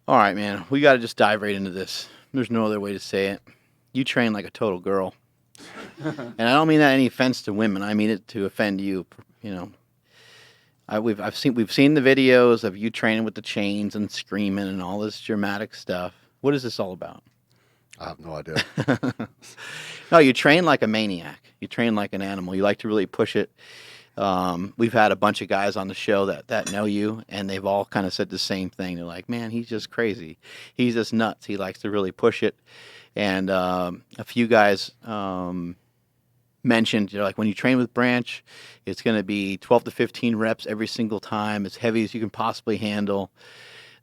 All right, man. We got to just dive right into this. There's no other way to say it. You train like a total girl. And I don't mean that any offense to women. I mean it to offend you. You know, we've seen the videos of you training with the chains and screaming and all this dramatic stuff. What is this all about? I have no idea. No, you train like a maniac. You train like an animal. You like to really push it. We've had a bunch of guys on the show that know you, and they've all kind of said the same thing. They're like, man, he's just crazy. He's just nuts. He likes to really push it. And a few guys mentioned, like, when you train with Branch, it's going to be 12 to 15 reps every single time, as heavy as you can possibly handle.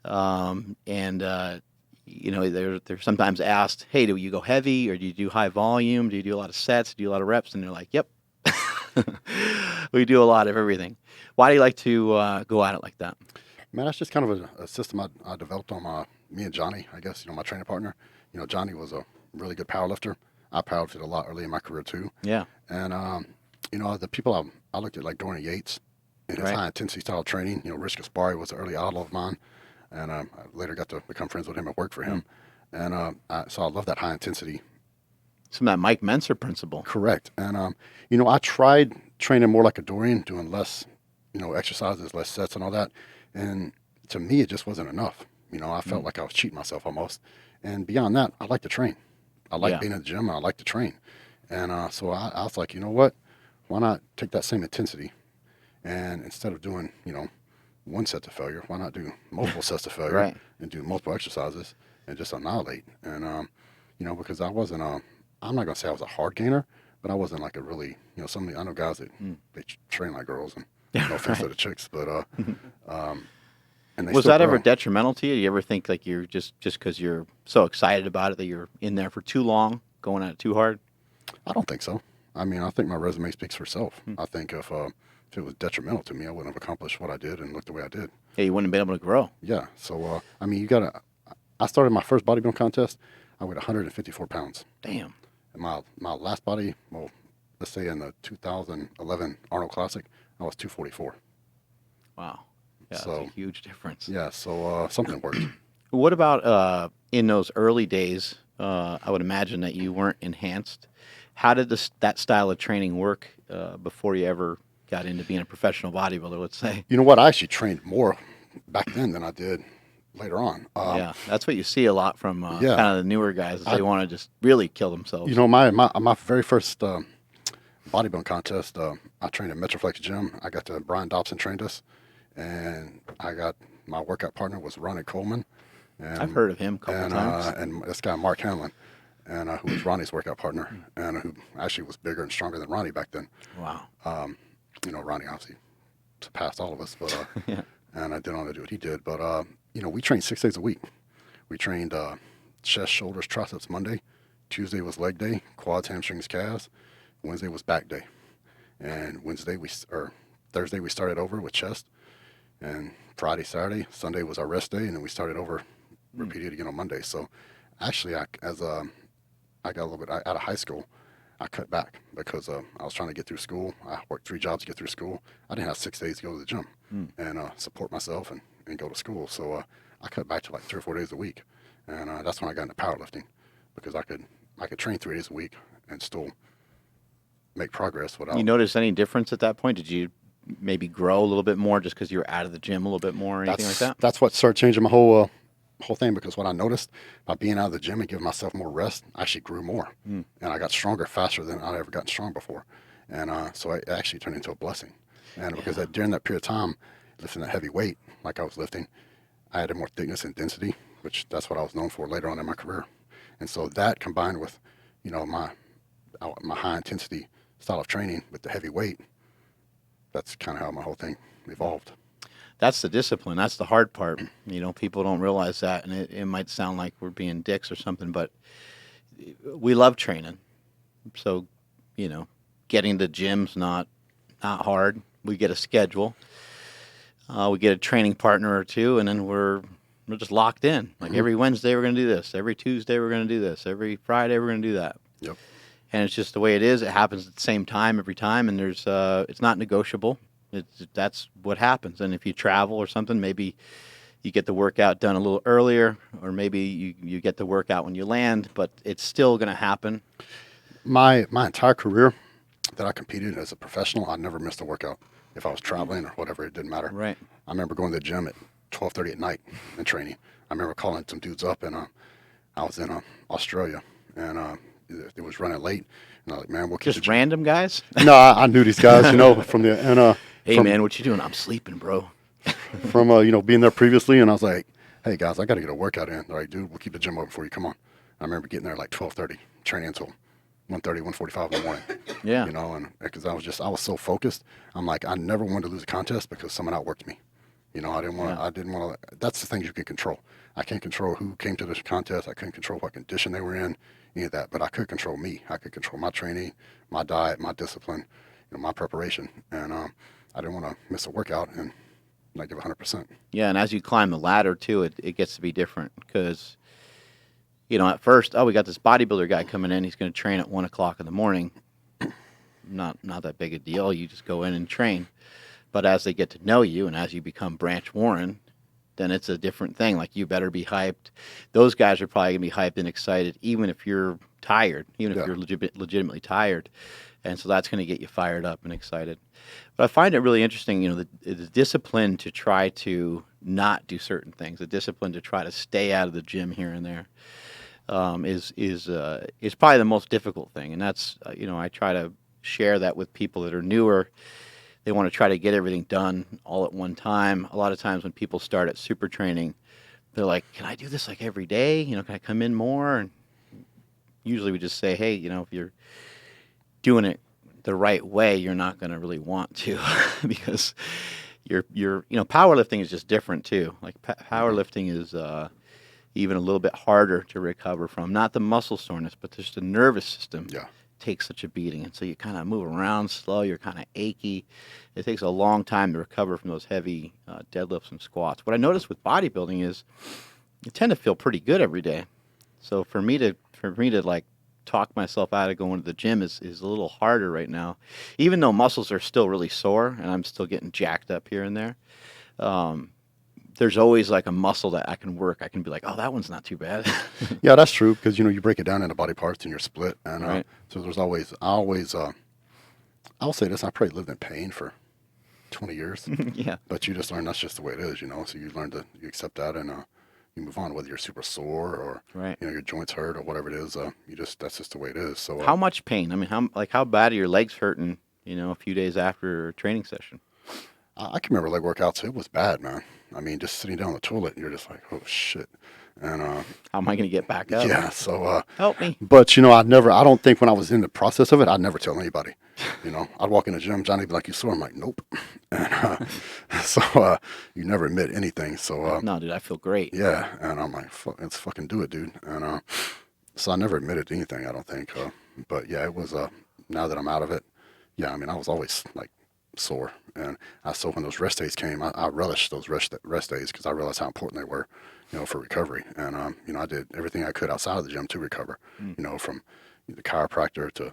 They're sometimes asked, hey, do you go heavy, or do you do high volume? Do you do a lot of sets? Do you do a lot of reps? And they're like, yep. We do a lot of everything. Why do you like to go at it like that? Man, that's just kind of a system I developed on me and Johnny, I guess, my training partner. Johnny was a really good power lifter. I powerlifted a lot early in my career too. Yeah. And, the people I looked at, like Dorian Yates and his high intensity style of training. Rich Gaspari was an early idol of mine. And I later got to become friends with him and work for him. And so I love that high intensity. Some of that Mike Menser principle. Correct. And, I tried training more like a Dorian, doing less, exercises, less sets and all that. And to me, it just wasn't enough. I felt like I was cheating myself almost. And beyond that, I like to train. I like being in the gym, and I like to train. And so I was like, you know what? Why not take that same intensity, and instead of doing, one set to failure, why not do multiple sets to failure and do multiple exercises and just annihilate? And, because I wasn't, I'm not going to say I was a hard gainer, but I wasn't like a really, I know guys that they train like girls, and no offense to the chicks, but, and was that ever detrimental to you? Do you ever think like you're just because you're so excited about it that you're in there for too long, going at it too hard? I don't think so. I mean, I think my resume speaks for itself. I think if it was detrimental to me, I wouldn't have accomplished what I did and looked the way I did. Yeah, you wouldn't have been able to grow. Yeah. So, I mean, I started my first bodybuilding contest, I weighed 154 pounds. Damn. And my last body, well, let's say in the 2011 Arnold Classic, I was 244. Wow. Yeah, so, that's a huge difference. Yeah, so something worked. What about in those early days? I would imagine that you weren't enhanced. How did that style of training work before you ever got into being a professional bodybuilder, let's say? You know what? I actually trained more back then than I did later on. Yeah, that's what you see a lot from kind of the newer guys. Is they want to just really kill themselves. My very first bodybuilding contest, I trained at Metroflex Gym. I got to Brian Dobson trained us. And I got my workout partner was Ronnie Coleman. And, I've heard of him a couple times. And this guy, Mark Hamlin, and who was Ronnie's workout partner, and who actually was bigger and stronger than Ronnie back then. Wow. Ronnie obviously surpassed all of us, but and I didn't want to do what he did. But, we trained 6 days a week. We trained chest, shoulders, triceps Monday. Tuesday was leg day, quads, hamstrings, calves. Wednesday was back day. And Thursday we started over with chest. And Friday, Saturday, Sunday was our rest day, and then we started over, repeated again on Monday. So, actually, I got a little bit out of high school, I cut back because I was trying to get through school. I worked 3 jobs to get through school. I didn't have 6 days to go to the gym and support myself and go to school. So I cut back to like 3 or 4 days a week, and that's when I got into powerlifting because I could train 3 days a week and still make progress without. You notice any difference at that point? Did you maybe grow a little bit more just because you were out of the gym a little bit more or anything like that? That's what started changing my whole thing, because what I noticed by being out of the gym and giving myself more rest, I actually grew more. And I got stronger faster than I'd ever gotten strong before. And so it actually turned into a blessing. And because during that period of time, lifting that heavy weight like I was lifting, I added more thickness and density, which that's what I was known for later on in my career. And so that combined with, my high intensity style of training with the heavy weight, that's kind of how my whole thing evolved. That's the discipline. That's the hard part. People don't realize that, and it might sound like we're being dicks or something, but we love training. So, getting to the gym's not hard. We get a schedule. We get a training partner or two, and then we're just locked in. Like every Wednesday we're going to do this. Every Tuesday we're going to do this. Every Friday we're going to do that. Yep. And it's just the way it is. It happens at the same time every time, and there's it's not negotiable. That's what happens. And if you travel or something, maybe you get the workout done a little earlier, or maybe you get the workout when you land, but it's still going to happen. My entire career that I competed as a professional, I never missed a workout. If I was traveling or whatever, it didn't matter. Right. I remember going to the gym at 12:30 at night and training. I remember calling some dudes up, and I was in Australia, and it was running late. And I was like, man, we'll keep Just random guys? No, I knew these guys, from the hey, man, what you doing? I'm sleeping, bro. from being there previously, and I was like, hey guys, I got to get a workout in. All right, dude, we'll keep the gym open for you. Come on. I remember getting there like 12:30, training until 1:30, 1:45 in the morning. Yeah. And because I was so focused. I'm like, I never wanted to lose a contest because someone outworked me. I didn't want to. That's the things you can control. I can't control who came to this contest. I couldn't control what condition they were in, any of that. But I could control me. I could control my training, my diet, my discipline, my preparation. And I didn't want to miss a workout and not give 100%. Yeah, and as you climb the ladder too, it gets to be different because, at first, we got this bodybuilder guy coming in. He's going to train at 1 o'clock in the morning. Not that big a deal. You just go in and train. But as they get to know you and as you become Branch Warren, then it's a different thing. Like, you better be hyped. Those guys are probably going to be hyped and excited, even if you're tired, even if you're legitimately tired. And so that's going to get you fired up and excited. But I find it really interesting, the discipline to try to not do certain things, the discipline to try to stay out of the gym here and there, is probably the most difficult thing. And that's, I try to share that with people that are newer. They want to try to get everything done all at one time. A lot of times when people start at super training, they're like, can I do this like every day? Can I come in more? And usually we just say, hey, if you're doing it the right way, you're not going to really want to because you're powerlifting is just different too. Like powerlifting is even a little bit harder to recover from. Not the muscle soreness, but just the nervous system. Yeah. Takes such a beating, and so you kind of move around slow. You're kind of achy. It takes a long time to recover from those heavy deadlifts and squats. What I noticed with bodybuilding is you tend to feel pretty good every day. So for me to like talk myself out of going to the gym is a little harder right now, even though muscles are still really sore and I'm still getting jacked up here and there. There's always like a muscle that I can work. I can be like, oh, that one's not too bad. Yeah, that's true because you break it down into body parts and you're split, and right. So there's always I'll say this: I probably lived in pain for 20 years. Yeah. But you just learn that's just the way it is, So you learn you accept that and you move on. Whether you're super sore or right. Your joints hurt or whatever it is, that's just the way it is. So how much pain? I mean, how bad are your legs hurting? A few days after a training session. I can remember leg workouts. It was bad, man. I mean, just sitting down on the toilet, and you're just like, oh shit. And how am I going to get back up? Yeah. So help me. But I don't think when I was in the process of it, I'd never tell anybody. I'd walk in the gym, Johnny'd be like, you sore? I'm like, nope. And so you never admit anything. So no, dude, I feel great. Yeah. And I'm like, let's fucking do it, dude. And so I never admitted anything, I don't think. But yeah, it was now that I'm out of it. Yeah, I mean, I was always like sore, and so when those rest days came, I relished those rest days because I realized how important they were, for recovery. And I did everything I could outside of the gym to recover, from the chiropractor to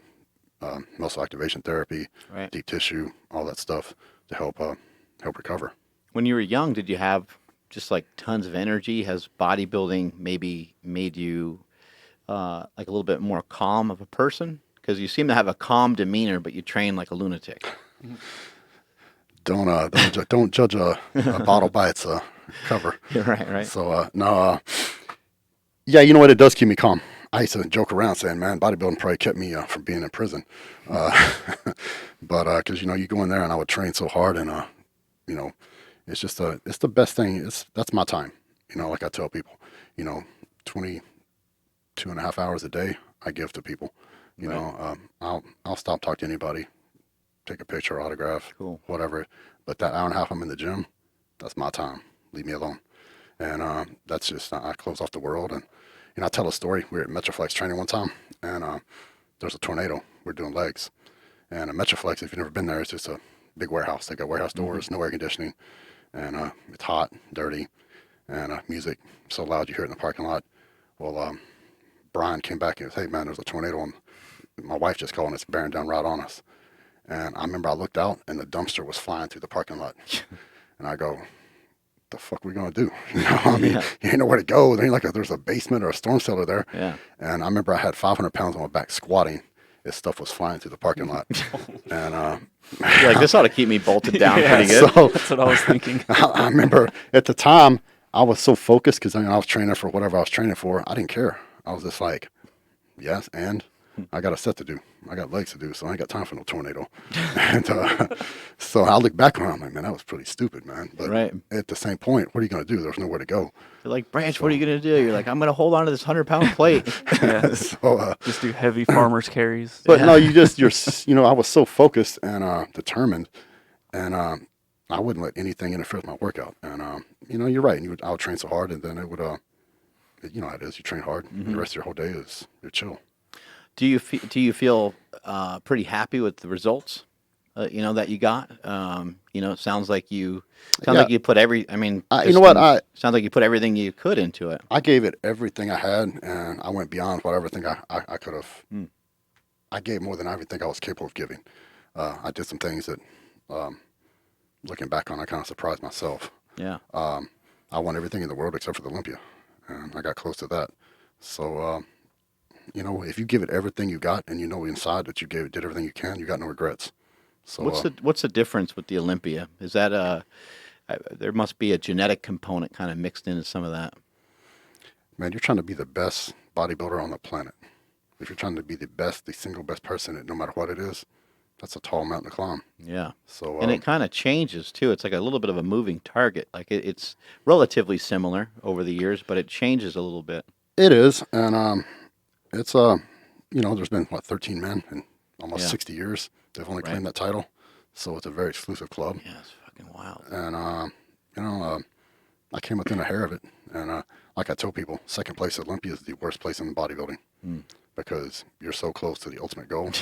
muscle activation therapy, right. Deep tissue, all that stuff to help recover. When you were young, did you have just like tons of energy? Has bodybuilding maybe made you like a little bit more calm of a person? Because you seem to have a calm demeanor, but you train like a lunatic. Don't judge a bottle by its cover. Right. So no, yeah, you know what? It does keep me calm. I used to joke around saying, man, bodybuilding probably kept me from being in prison. But because you go in there and I would train so hard, and it's just it's the best thing. That's my time. Like I tell people, 22.5 hours a day I give to people. Right. I'll stop talking to anybody, take a picture, autograph, cool. Whatever. But that hour and a half I'm in the gym, that's my time. Leave me alone. And that's just, I close off the world. And I tell a story. We were at Metroflex training one time, and there's a tornado. We're doing legs. And a Metroflex, if you've never been there, it's just a big warehouse. They got warehouse doors, no air conditioning, and it's hot, dirty, and music so loud you hear it in the parking lot. Well, Brian came back and said, hey man, there's a tornado, and my wife just called and it's bearing down right on us. And I remember I looked out and the dumpster was flying through the parking lot. And I go, the fuck we gonna do? You know, I mean, you ain't nowhere to go. There ain't like there's a basement or a storm cellar there. Yeah. And I remember I had 500 pounds on my back squatting. This stuff was flying through the parking lot. And You're like, this ought to keep me bolted down pretty good. So That's what I was thinking. I remember at the time I was so focused because I was training for whatever I was training for. I didn't care. I was just like, yes, and I got a set to do. I got legs to do, so I ain't got time for no tornado. And so I look back on it, I'm like, man, that was pretty stupid, man. But at the same point, what are you going to do? There's nowhere to go. They're like, Branch, what are you going to do? You're like, I'm going to hold on to this 100-pound plate. So, just do heavy farmer's carries. But no, I was so focused and determined, and I wouldn't let anything interfere with my workout. And, you're right. I would train so hard, and then it would, you know how it is. You train hard, and the rest of your whole day is you're chill. Do you feel pretty happy with the results, that you got? It sounds like you put sounds like you put everything you could into it. I gave it everything I had, and I went beyond whatever thing I could have. I gave more than I even think I was capable of giving. I did some things that, looking back on, I kind of surprised myself. Yeah. I won everything in the world except for the Olympia, and I got close to that. So, if you give it everything you got, and inside that you did everything you can, you got no regrets. So what's the difference with the Olympia? Is that there must be a genetic component kind of mixed into some of that? Man, you're trying to be the best bodybuilder on the planet. If you're trying to be the single best person, no matter what it is, that's a tall mountain to climb. Yeah. So and it kind of changes too. It's like a little bit of a moving target. Like it's relatively similar over the years, but it changes a little bit. It is, and it's there's been 13 men in almost 60 years. They've only claimed that title, so it's a very exclusive club. Yeah, it's fucking wild. And I came within a hair of it, and like I tell people, second place at Olympia is the worst place in bodybuilding because you're so close to the ultimate goal.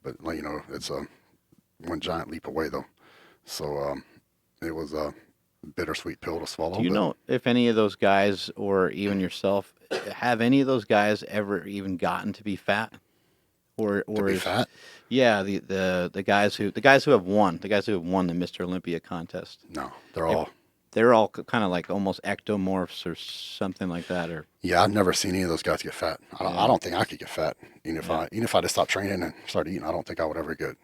But it's one giant leap away though. So it was a bittersweet pill to swallow. Do you know if any of those guys, or even yourself, have any of those guys ever even gotten to be fat? Or to be fat? Yeah, the guys who have won the Mr. Olympia contest. No, they're all kind of like almost ectomorphs or something like that. Or yeah, I've never seen any of those guys get fat. I don't think I could get fat. Even if I just stopped training and started eating, I don't think I would ever get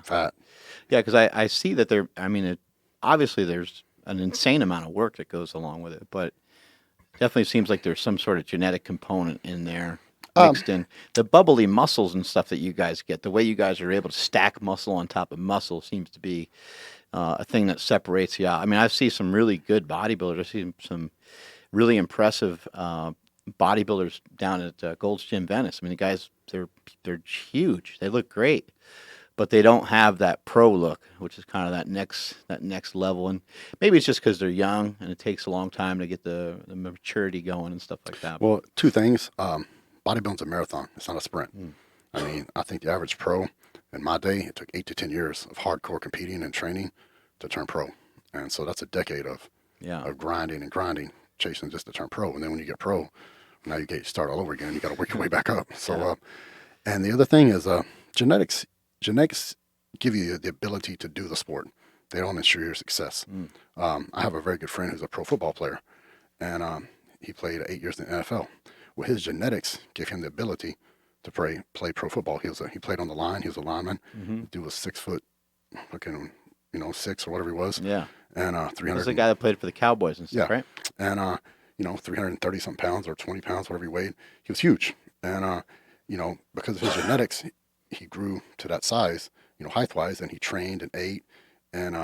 fat. Yeah, because I see that obviously there's an insane amount of work that goes along with it, but definitely seems like there's some sort of genetic component in there mixed in. The bubbly muscles and stuff that you guys get, the way you guys are able to stack muscle on top of muscle seems to be a thing that separates you out. I mean, I see some really good bodybuilders. I see some really impressive bodybuilders down at Gold's Gym Venice. I mean, the guys, they're huge. They look great, but they don't have that pro look, which is kind of that next level. And maybe it's just because they're young and it takes a long time to get the maturity going and stuff like that. Well, two things. Bodybuilding's a marathon. It's not a sprint. I mean, I think the average pro in my day, it took 8 to 10 years of hardcore competing and training to turn pro. And so that's a decade of grinding, chasing just to turn pro. And then when you get pro, now you start all over again. You got to work your way back up. So, and the other thing is genetics give you the ability to do the sport. They don't ensure your success. I have a very good friend who's a pro football player, and he played 8 years in the NFL. Well, his genetics gave him the ability to play pro football. He played on the line. He was a lineman. Dude was 6 foot, 6 or whatever he was. Yeah. And 300. That's the guy that played for the Cowboys and stuff, right? And 330 something pounds or 20 pounds, whatever he weighed. He was huge. And because of his genetics, he grew to that size, height wise, and he trained and ate, and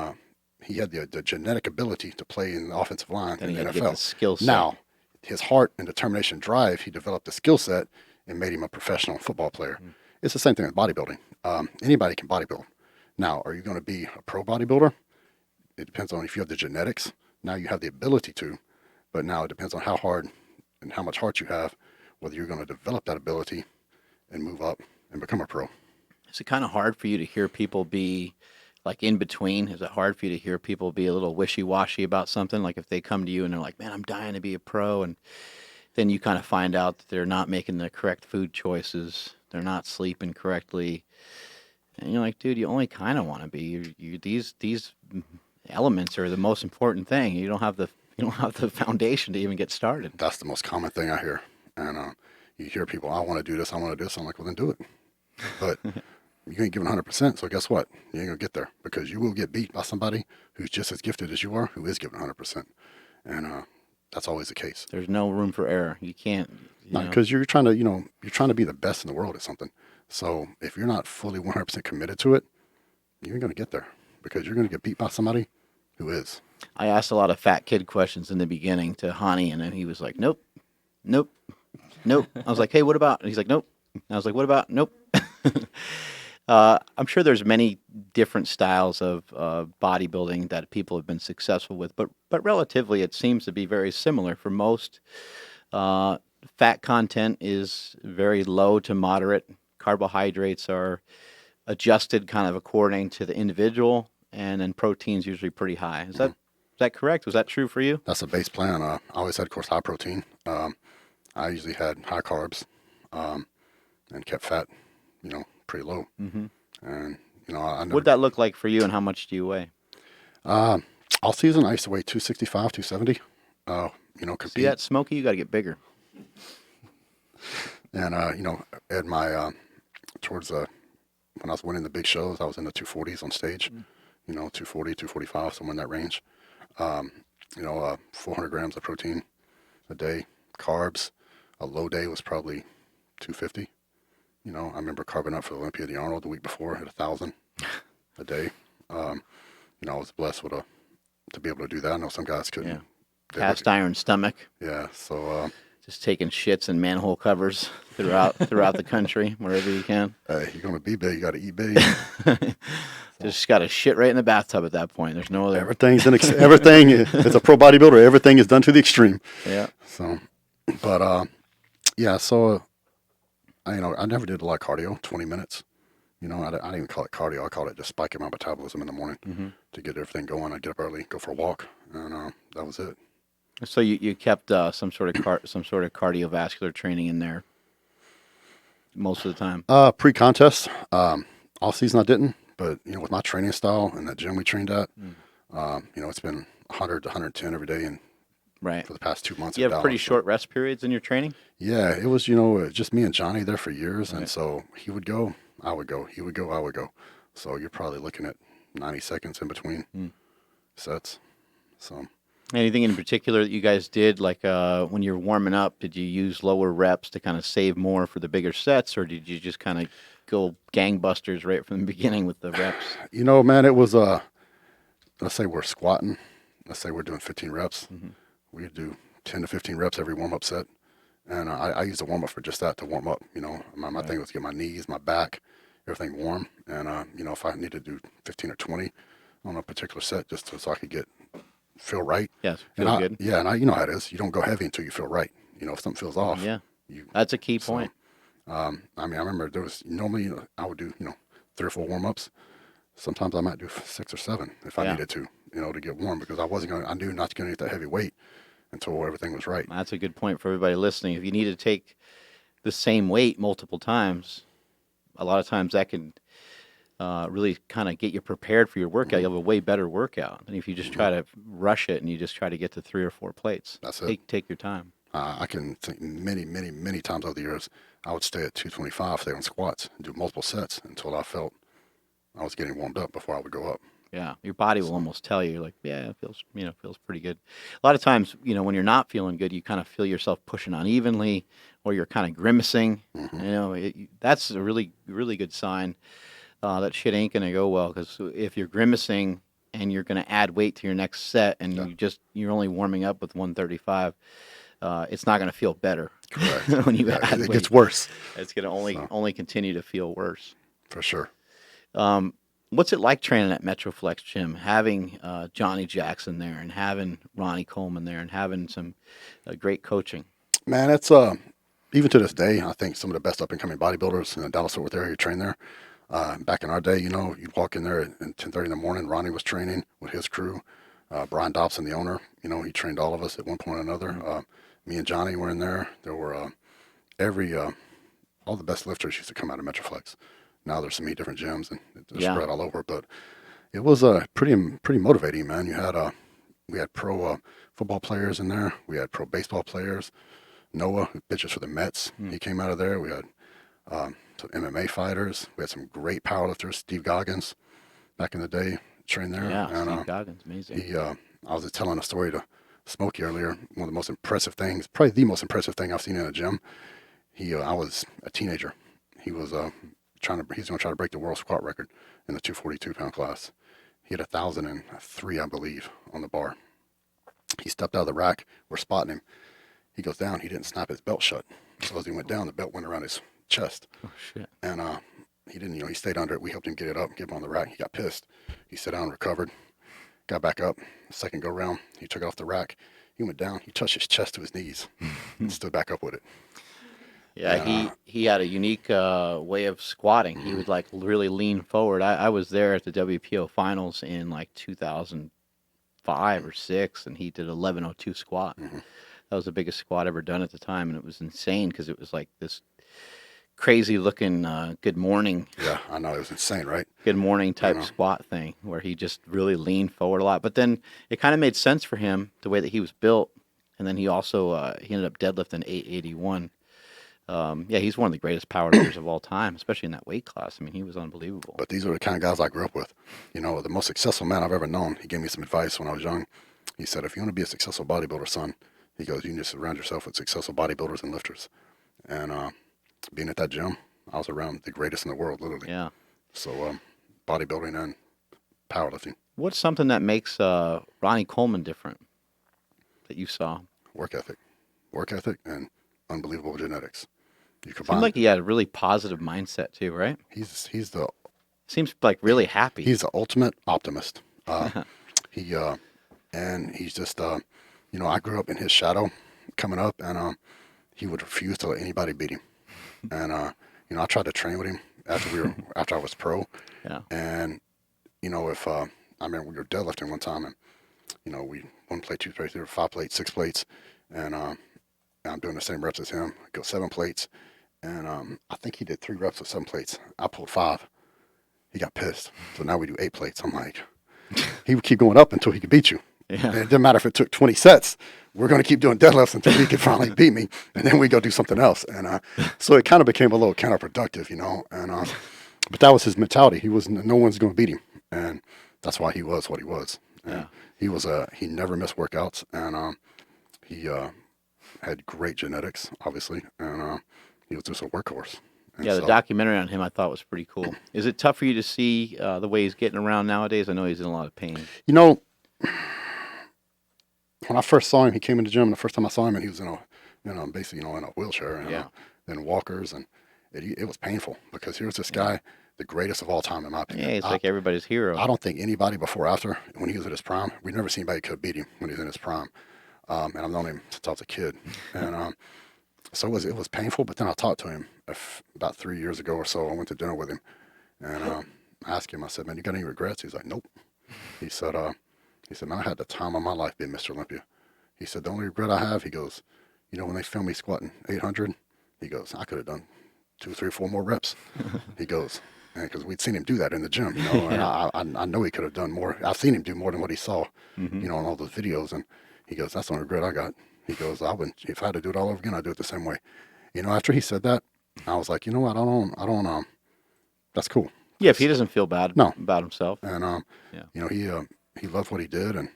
he had the genetic ability to play in the offensive line in the NFL. To get the skill set. Now, his heart and determination drive, he developed a skill set and made him a professional football player. It's the same thing with bodybuilding. Anybody can bodybuild. Now, are you going to be a pro bodybuilder? It depends on if you have the genetics. Now you have the ability to, but now it depends on how hard and how much heart you have, whether you're going to develop that ability and move up and become a pro. Is it kind of hard for you to hear people be like in between? Is it hard for you to hear people be a little wishy-washy about something? Like if they come to you and they're like, man, I'm dying to be a pro, and then you kind of find out that they're not making the correct food choices, they're not sleeping correctly, and you're like, dude, you only kind of want to be. These elements are the most important thing. You don't have the You don't have the foundation to even get started. That's the most common thing I hear. And you hear people, I want to do this, I want to do this. I'm like, well, then do it. But you ain't giving 100%. So guess what? You ain't going to get there because you will get beat by somebody who's just as gifted as you are, who is giving 100%. And that's always the case. There's no room for error. You can't. Because you're trying to, you're trying to be the best in the world at something. So if you're not fully 100% committed to it, you ain't going to get there because you're going to get beat by somebody who is. I asked a lot of fat kid questions in the beginning to Hani, and then he was like, nope, nope, nope. I was like, hey, what about? And he's like, nope. I was like, what about? Nope. I'm sure there's many different styles of bodybuilding that people have been successful with, but relatively it seems to be very similar. For most, fat content is very low to moderate. Carbohydrates are adjusted kind of according to the individual, and then protein's usually pretty high. Is that correct? Was that true for you? That's a base plan. I always had, of course, high protein. I usually had high carbs and kept fat, pretty low. Mm-hmm. And, I never... What'd that look like for you, and how much do you weigh? All season, I used to weigh 265, 270. Compete. See that, Smokey? You got to get bigger. And, at my, towards when I was winning the big shows, I was in the 240s on stage, 240, 245, somewhere in that range. 400 grams of protein a day, carbs. A low day was probably 250. I remember carving up for the Olympia, the Arnold the week before at 1,000 a day. I was blessed to be able to do that. I know some guys couldn't. Yeah. Cast iron stomach. Yeah. So, just taking shits in manhole covers throughout the country, wherever you can. You're going to be big, you got to eat big. Just got to shit right in the bathtub at that point. There's no other. Everything. As a pro bodybuilder, everything is done to the extreme. Yeah. So, but yeah. So, I never did a lot of cardio. 20 minutes. I didn't even call it cardio. I called it just spiking my metabolism in the morning to get everything going. I'd get up early, go for a walk, and that was it. So you kept some sort of cardiovascular training in there most of the time. Pre-contest, all season I didn't, but with my training style and that gym we trained at, it's been 100 to 110 every day, and right for the past 2 months. You have pretty short rest periods in your training. Yeah, it was just me and Johnny there for years, and so he would go, I would go, he would go, I would go. So you're probably looking at 90 seconds in between sets. So. Anything in particular that you guys did, like when you're warming up, did you use lower reps to kind of save more for the bigger sets, or did you just kind of go gangbusters right from the beginning with the reps? Man, it was, let's say we're squatting. Let's say we're doing 15 reps. We do 10 to 15 reps every warm-up set. And I use the warm-up for just that, to warm up. My thing was to get my knees, my back, everything warm. And, if I need to do 15 or 20 on a particular set just so I could feel right. Yes, feel good. Yeah, and you know how it is. You don't go heavy until you feel right. If something feels off. Yeah, that's a key point. I remember there was normally I would do 3 or 4 warm-ups. Sometimes I might do 6 or 7 if I needed to, to get warm, because I knew not to get that heavy weight until everything was right. That's a good point for everybody listening. If you need to take the same weight multiple times, a lot of times that can really kind of get you prepared for your workout. You'll have a way better workout than if you just try to rush it and you just try to get to 3 or 4 plates. That's it. Take your time. I can think many, many, many times over the years, I would stay at 225, stay on squats, and do multiple sets until I felt I was getting warmed up before I would go up. Yeah, your body will almost tell you, like, yeah, it feels pretty good. A lot of times, when you're not feeling good, you kind of feel yourself pushing unevenly, or you're kind of grimacing. That's a really, really good sign that shit ain't gonna go well. Because if you're grimacing and you're gonna add weight to your next set, and you're only warming up with 135, it's not gonna feel better. Correct. When you add it weight. gets worse. It's gonna only continue to feel worse. For sure. What's it like training at Metroflex Gym, having Johnny Jackson there, and having Ronnie Coleman there, and having some great coaching? Man, it's even to this day, I think some of the best up-and-coming bodybuilders in the Dallas-Fort Worth area train there. Back in our day, you'd walk in there at 10:30 in the morning. Ronnie was training with his crew. Brian Dobson, the owner, he trained all of us at one point or another. Me and Johnny were in there. There were all the best lifters used to come out of Metroflex. Now there's so many different gyms and they're spread all over, but it was pretty motivating, man. We had pro football players in there. We had pro baseball players. Noah, who pitches for the Mets, he came out of there. We had some MMA fighters. We had some great powerlifters. Steve Goggins, back in the day, trained there. Yeah, and, Steve Goggins, amazing. I was just telling a story to Smokey earlier. One of the most impressive things, probably the most impressive thing I've seen in a gym. I was a teenager. He was he's going to try to break the world squat record in the 242-pound class. He had 1,003, I believe, on the bar. He stepped out of the rack. We're spotting him. He goes down. He didn't snap his belt shut. So as he went down, the belt went around his chest. Oh, shit. And he didn't, he stayed under it. We helped him get it up, get him on the rack. He got pissed. He sat down, recovered, got back up. Second go round, he took it off the rack. He went down. He touched his chest to his knees and stood back up with it. Yeah, he had a unique way of squatting. He would like really lean forward. I was there at the WPO finals in like 2005 or 6, and he did 1102 squat. That was the biggest squat ever done at the time, and it was insane because it was like this crazy looking good morning. Yeah, I know. It was insane, right? Good morning type squat thing where he just really leaned forward a lot. But then it kind of made sense for him the way that he was built, and then he also he ended up deadlifting 881. Yeah, he's one of the greatest powerlifters of all time, especially in that weight class. I mean, he was unbelievable. But these are the kind of guys I grew up with. The most successful man I've ever known, he gave me some advice when I was young. He said, if you want to be a successful bodybuilder, son, he goes, you need to surround yourself with successful bodybuilders and lifters. And being at that gym, I was around the greatest in the world, literally. Yeah. So bodybuilding and powerlifting. What's something that makes Ronnie Coleman different that you saw? Work ethic and unbelievable genetics. You combine. Seemed like he had a really positive mindset too, right? He's the Seems like really happy. He's the ultimate optimist. And he's just I grew up in his shadow coming up, and he would refuse to let anybody beat him. And I tried to train with him after I was pro. Yeah. And if I remember we were deadlifting one time, and we 1 plate, 2 plates, 5 plates, 6 plates, and I'm doing the same reps as him. Go 7 plates, and I think he did 3 reps with 7 plates. I pulled 5. He got pissed. So now we do 8 plates. I'm like, he would keep going up until he could beat you. Yeah. And it didn't matter if it took 20 sets. We're going to keep doing deadlifts until he could finally beat me, and then we go do something else. And so it kind of became a little counterproductive, And but that was his mentality. No one's going to beat him, and that's why he was what he was. And he never missed workouts, and he had great genetics, obviously, and he was just a workhorse. And yeah, the documentary on him I thought was pretty cool. Is it tough for you to see the way he's getting around nowadays? I know he's in a lot of pain. When I first saw him, he came in the gym. The first time I saw him, and he was basically in a wheelchair and then walkers, and it was painful because here's this guy, the greatest of all time in my opinion. Yeah, he's like everybody's hero. I don't think anybody before or after, when he was at his prime, we've never seen anybody could beat him when he was in his prime. And I've known him since I was a kid, and so it was painful. But then I talked to him about 3 years ago or so. I went to dinner with him, and I asked him. I said, "Man, you got any regrets?" He's like, "Nope." He said, "Man, I had the time of my life being Mr. Olympia." He said, "The only regret I have," he goes, "when they filmed me squatting 800, he goes, I could have done 2, 3, 4 more reps." He goes, because we'd seen him do that in the gym, and I know he could have done more. I've seen him do more than what he saw, on all those videos. And he goes, "That's the only regret I got." He goes, "I wouldn't, if I had to do it all over again, I'd do it the same way." After he said that, I was like, you know what? I don't, that's cool. Yeah, if he doesn't feel bad about himself. And, he loved what he did and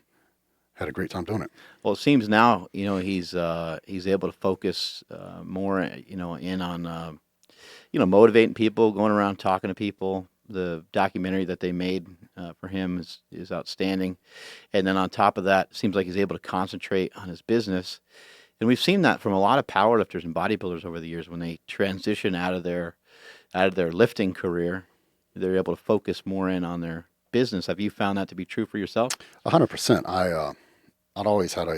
had a great time doing it. Well, it seems now, he's able to focus more, in on, motivating people, going around talking to people. The documentary that they made for him is outstanding. And then on top of that, it seems like he's able to concentrate on his business. And we've seen that from a lot of powerlifters and bodybuilders over the years when they transition out of their lifting career, they're able to focus more in on their business. Have you found that to be true for yourself? 100%. I'd always had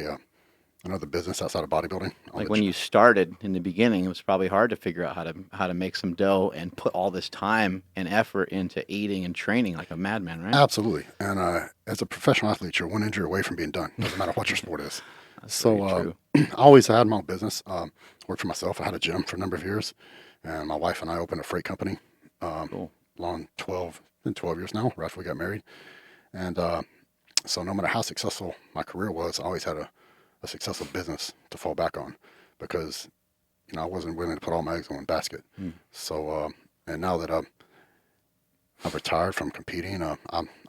another business outside of bodybuilding. Like when you started in the beginning, it was probably hard to figure out how to make some dough and put all this time and effort into eating and training like a madman, right? Absolutely. And as a professional athlete, you're one injury away from being done. Doesn't matter what your sport is. So I always had my own business. Worked for myself. I had a gym for a number of years, and my wife and I opened a freight company. Cool. Long 12 years now, right after we got married. And so no matter how successful my career was, I always had a successful business to fall back on, because I wasn't willing to put all my eggs in one basket. So and now that I've retired from competing, I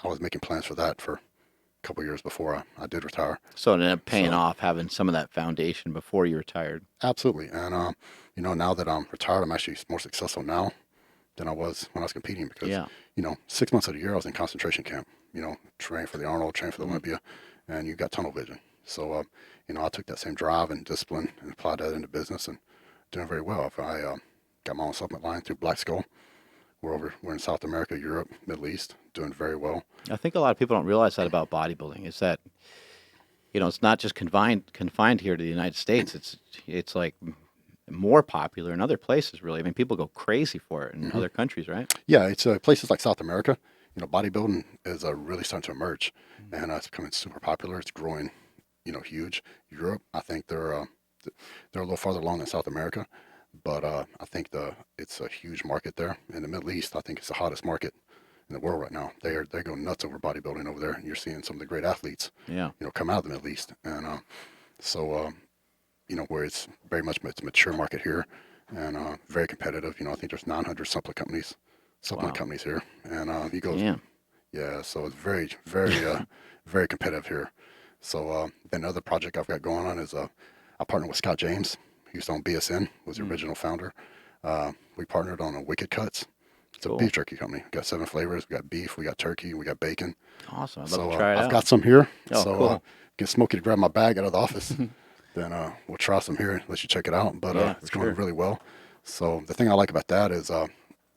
was making plans for that for a couple of years before I did retire. So it ended up paying So- off having some of that foundation before you retired. Absolutely. And now that I'm retired, I'm actually more successful now than I was when I was competing, because Yeah. 6 months of the year I was in concentration camp, train for the Arnold, train for the Olympia, and you got tunnel vision. So I took that same drive and discipline and applied that into business, and doing very well. If I got my own supplement line through Black Skull. We're in South America, Europe, Middle East, doing very well. I think a lot of people don't realize that about bodybuilding, is that, it's not just confined here to the United States. It's like more popular in other places, really. I mean, people go crazy for it in other countries, right? Yeah, it's places like South America. Bodybuilding is really starting to emerge, and it's becoming super popular. It's growing, huge. Europe, I think they're a little farther along than South America, but I think it's a huge market there. In the Middle East, I think it's the hottest market in the world right now. They go nuts over bodybuilding over there, and you're seeing some of the great athletes, Yeah. come out of the Middle East, and where it's very much it's a mature market here, and very competitive. I think there's 900 supplement companies here, and you go, Damn. yeah, so it's very, very, very competitive here. So then another project I've got going on is I partnered with Scott James, who used to own BSN, was the original founder. We partnered on a Wicked Cuts. It's Cool. a beef jerky company. We got 7 flavors. We got beef, we got turkey, we got bacon. Awesome. I'd So love to try it I've out. got some here. Oh, So cool. get Smokey to grab my bag out of the office. Then we'll try some here and let you check it out. But Yeah, it's going sure. really well. So the thing I like about that is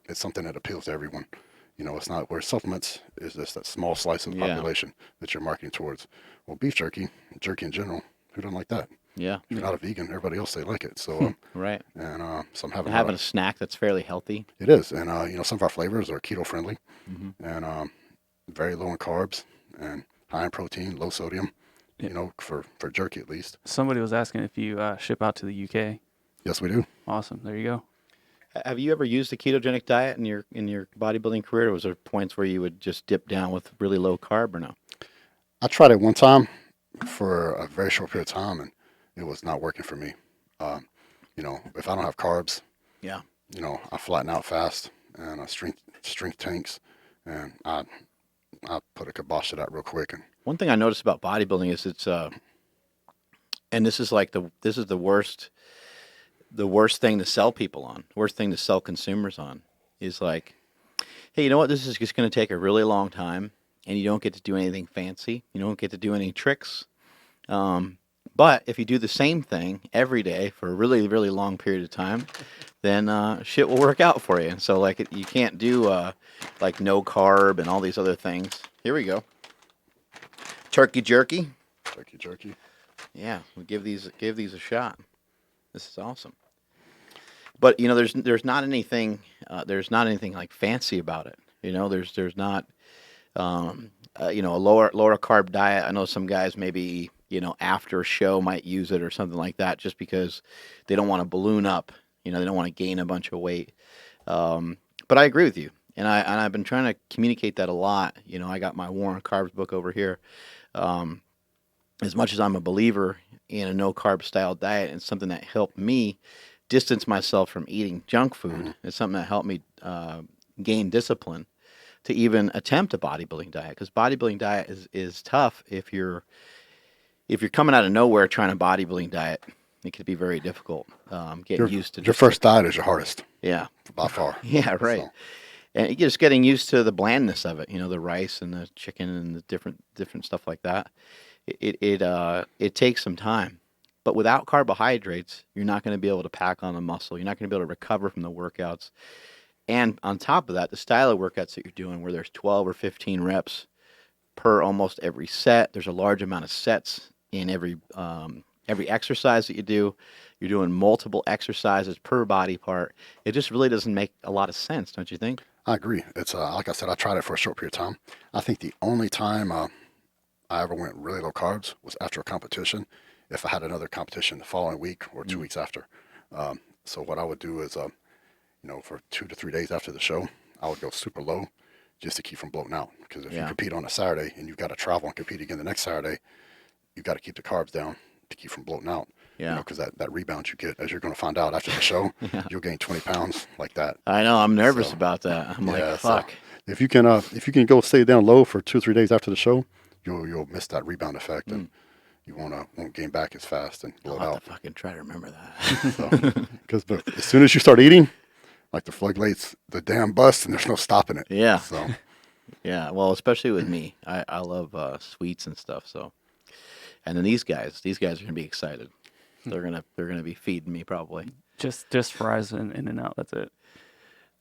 it's something that appeals to everyone. It's not where supplements is just that small slice of the Yeah. population that you're marketing towards. Well, beef jerky in general, who doesn't like that? Yeah. If you're not a vegan, everybody else, they like it. So, Right. so I'm having Having a snack that's fairly healthy. it is. And, some of our flavors are keto friendly Mhm. and very low in carbs and high in protein, low sodium, for jerky at least. Somebody was asking if you ship out to the UK. Yes, we do. Awesome. There you go. Have you ever used a ketogenic diet in your bodybuilding career, or was there points where you would just dip down with really low carb, or no? I tried it one time for a very short period of time, and it was not working for me. If I don't have carbs, Yeah. I flatten out fast, and I strength tanks, and I put a kibosh to that real quick. And One thing I noticed about bodybuilding is it's and this is the worst thing to sell people on, worst thing to sell consumers on, is like, hey, you know what? This is just going to take a really long time, and you don't get to do anything fancy. You don't get to do any tricks. But if you do the same thing every day for a really, really long period of time, then shit will work out for you. And so, like, you can't do like no carb and all these other things. Here we go. Turkey jerky. turkey jerky. Yeah, we give these a shot. This is awesome. But there's not anything like fancy about it. There's not a lower carb diet. I know some guys maybe after a show might use it or something like that, just because they don't want to balloon up. They don't want to gain a bunch of weight. But I agree with you, and I've been trying to communicate that a lot. I got my War on Carbs book over here. As much as I'm a believer in a no-carb style diet, and something that helped me distance myself from eating junk food, it's something that helped me gain discipline to even attempt a bodybuilding diet. Because bodybuilding diet is tough if you're coming out of nowhere trying a bodybuilding diet. It could be very difficult getting used to Your first diet is your hardest, Yeah, by far. yeah, right. So, And just getting used to the blandness of it, the rice and the chicken and the different stuff like that. It takes some time, but without carbohydrates, you're not going to be able to pack on the muscle. You're not going to be able to recover from the workouts. And on top of that, the style of workouts that you're doing, where there's 12 or 15 reps per almost every set, there's a large amount of sets in every exercise that you do. You're doing multiple exercises per body part. It just really doesn't make a lot of sense, don't you think? I agree. It's like I said, I tried it for a short period of time. I think the only time I ever went really low carbs was after a competition, if I had another competition the following week or 2 weeks after. So what I would do is, for 2 to 3 days after the show, I would go super low just to keep from bloating out. Because if you compete on a Saturday and you've got to travel and compete again the next Saturday, you've got to keep the carbs down to keep from bloating out. Yeah. You know, because that rebound you get, as you're going to find out after the show, you'll gain 20 pounds like that. I know. I'm nervous So, about that. I'm like, so fuck. if you can go stay down low for 2 or 3 days after the show, you'll miss that rebound effect, and you won't gain back as fast and blow I'll it have out. to fucking try to remember that. So, because as soon as you start eating, like the floodgates, the dam busts, and there's no stopping it. Yeah. So Yeah. Well, especially with me, I love sweets and stuff. So, and then these guys are gonna be excited. They're gonna be feeding me probably. Just fries and in and out. That's it.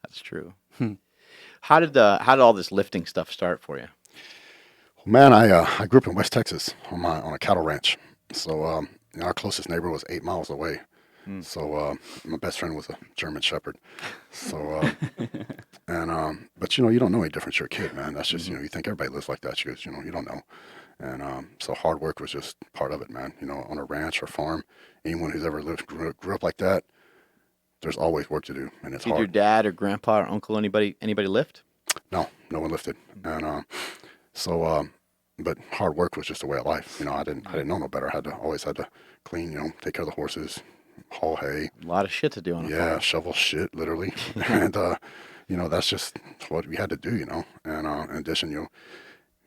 That's true. How did all this lifting stuff start for you? man, I grew up in West Texas on a cattle ranch. So our closest neighbor was 8 miles away. So my best friend was a German Shepherd. So but you don't know any different. You're a kid, man. That's just you think everybody lives like that. She goes, you don't know. And so hard work was just part of it, man. On a ranch or farm, anyone who's ever grew up like that, there's always work to do, and it's Did hard. your dad or grandpa or uncle anybody lift? No one lifted, and but hard work was just a way of life. I didn't know no better. I always had to clean, take care of the horses, haul hay. A lot of shit to do on a farm. Yeah, shovel shit, literally. And that's just what we had to do, And in addition,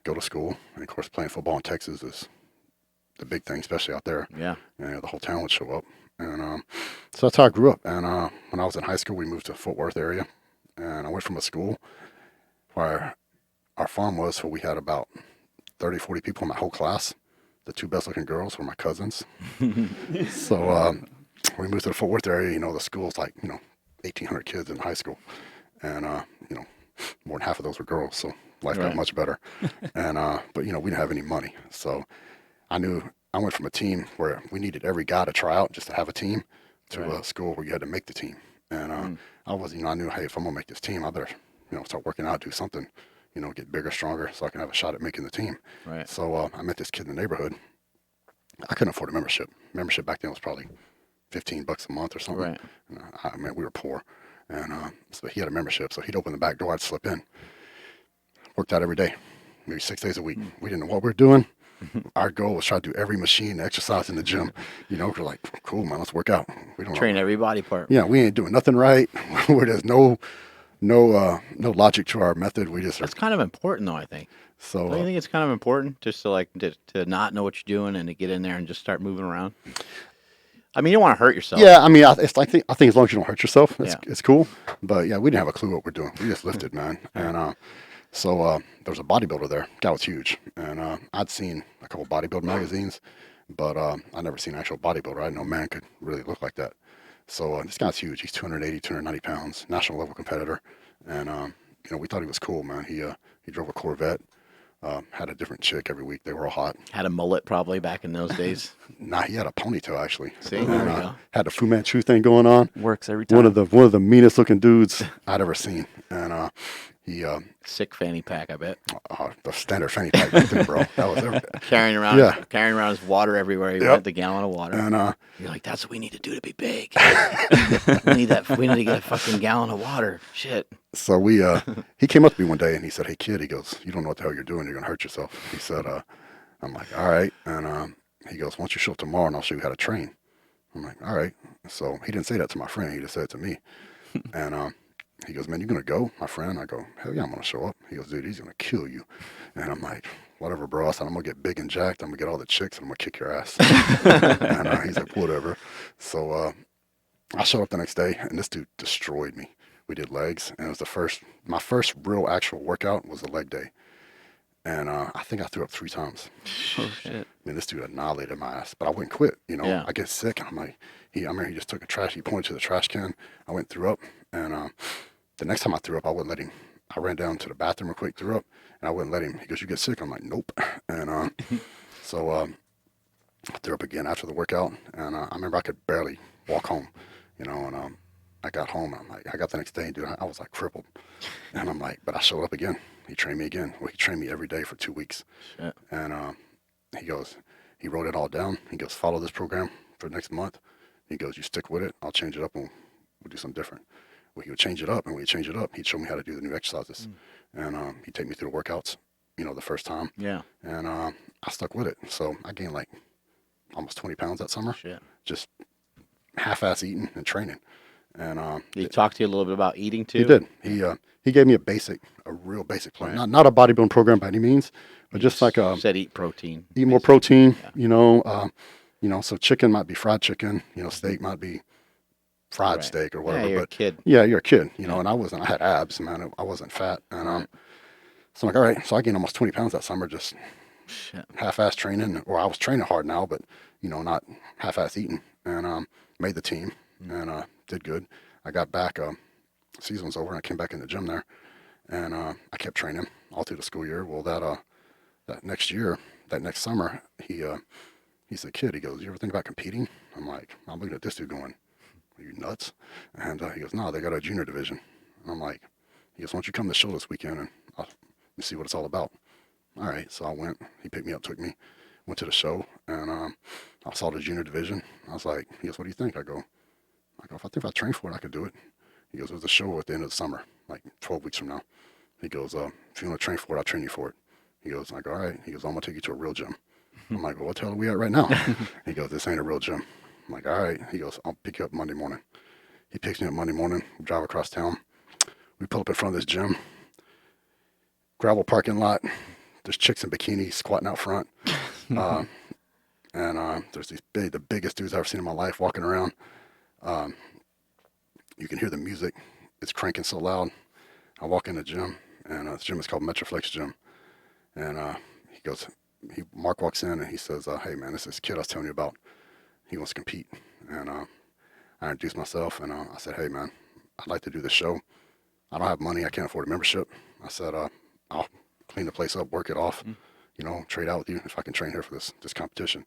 go to school, and of course playing football in Texas is the big thing, especially out there. Yeah. The whole town would show up, and so that's how I grew up. And when I was in high school, we moved to Fort Worth area, and I went from a school where our farm was, so we had about 30, 40 people in my whole class. The 2 best looking girls were my cousins. So we moved to the Fort Worth area. The school's like 1,800 kids in high school, and more than half of those were girls. So life got much better. And but we didn't have any money, so I knew I went from a team where we needed every guy to try out just to have a team to a school where you had to make the team. And I knew, hey, if I'm gonna make this team, I better start working out, do something, get bigger, stronger, so I can have a shot at making the team. Right. So I met this kid in the neighborhood. I couldn't afford a membership. Membership back then was probably $15 a month or something. Right. And we were poor, and so he had a membership. So he'd open the back door, I'd slip in. Worked out every day, maybe 6 days a week. We didn't know what we were doing. Our goal was try to do every machine exercise in the gym. We're like, cool, man, let's work out. We don't Train every body part. Yeah, we ain't doing nothing right. Where there's no logic to our method. We just That's kind of important, though. I think. So Don't you think it's kind of important just to not know what you're doing and to get in there and just start moving around? I mean, you don't want to hurt yourself. Yeah, I mean, I think as long as you don't hurt yourself, it's cool. But yeah, we didn't have a clue what we're doing. We just lifted, man. And so there was a bodybuilder there. Guy was huge, and I'd seen a couple bodybuilding magazines, but I'd never seen an actual bodybuilder. I didn't know a man could really look like that. So this guy's huge. He's 280, 290 pounds, national level competitor, and we thought he was cool, man. He drove a Corvette. Had a different chick every week. They were all hot. Had a mullet probably back in those days. Nah, he had a ponytail actually. See, and, there we go. Had the Fu Manchu thing going on. Works every time. One of the meanest looking dudes I'd ever seen, and he Sick fanny pack, I bet. the standard fanny pack back then, bro. That was everything. Carrying around his water everywhere. He went, the gallon of water. And You're like, that's what we need to do to be big. We need to get a fucking gallon of water. Shit. so he came up to me one day and he said, "Hey kid," he goes, "you don't know what the hell you're doing. You're gonna hurt yourself." He said, I'm like, "All right," and he goes, "Why don't you show up tomorrow and I'll show you how to train?" I'm like, "All right." So he didn't say that to my friend. He just said it to me, and he goes, "Man, you gonna go, my friend?" I go, "Hell yeah, I'm gonna show up." He goes, "Dude, he's gonna kill you." And I'm like, "Whatever, bro." I said, "I'm gonna get big and jacked. I'm gonna get all the chicks and I'm gonna kick your ass." And he's like, "Whatever." So I showed up the next day and this dude destroyed me. We did legs, and it was my first real actual workout was the leg day. And I think I threw up 3 times. Oh shit. I mean, this dude annihilated my ass, but I wouldn't quit. Yeah. I get sick, and I'm like, I remember he just took he pointed to the trash can. I went and threw up, and the next time I threw up, I wouldn't let him. I ran down to the bathroom real quick, threw up, and I wouldn't let him. He goes, "You get sick?" I'm like, "Nope." And so I threw up again after the workout, and I remember I could barely walk home, and I got home, and I'm like, I got the next day, dude, I was like crippled, and I'm like, but I showed up again. He trained me again. Well, he trained me every day for 2 weeks. Shit. And he wrote it all down. He goes, "Follow this program for next month." He goes, "You stick with it. I'll change it up and we'll do something different." Well, he would change it up, and when he'd change it up, he'd show me how to do the new exercises. And he'd take me through the workouts, the first time. Yeah. And I stuck with it. So I gained like almost 20 pounds that summer. Shit. Just half-ass eating and training. And Did he talk to you a little bit about eating too? he did. He gave me a real basic plan. Right. Not a bodybuilding program by any means, but just like said eat protein. eat more protein. Yeah. So chicken might be fried chicken. Steak might be fried Right. steak or whatever. Yeah, you're but a kid. yeah, you're a kid. And I had abs, man. I wasn't fat, and Right. so I'm like, all right. So I gained almost 20 pounds that summer, just Shit. half-ass training, or I was training hard now, but not half-ass eating, and made the team and did good. I got back. Season was over, and I came back in the gym there, and I kept training all through the school year. Well, that next year, that next summer, he's a kid. He goes, "You ever think about competing?" I'm like, I'm looking at this dude going, "Are you nuts?" And he goes, "No, they got a junior division." And I'm like, he goes, "Why don't you come to the show this weekend and let me see what it's all about?" All right, so I went. He picked me up, took me, went to the show, and I saw the junior division. I was like, he goes, "What do you think?" I go, if I train for it, I could do it. He goes, "There's a show at the end of the summer, like 12 weeks from now." He goes, "If you want to train for it, I'll train you for it." He goes, I go, "All right." He goes, "I'm going to take you to a real gym." I'm like, "Well, what the hell are we at right now?" He goes, "This ain't a real gym." I'm like, "All right." He goes, "I'll pick you up Monday morning." He picks me up Monday morning. We drive across town. We pull up in front of this gym. Gravel parking lot. There's chicks in bikinis squatting out front. And there's the biggest dudes I've ever seen in my life walking around. You can hear the music. It's cranking so loud. I walk in the gym, and the gym is called Metroflex Gym. And Mark walks in, and he says, "Hey, man, this is this kid I was telling you about. He wants to compete." And I introduced myself, and I said, "Hey, man, I'd like to do this show. I don't have money. I can't afford a membership." I said, "I'll clean the place up, work it off, trade out with you if I can train here for this competition."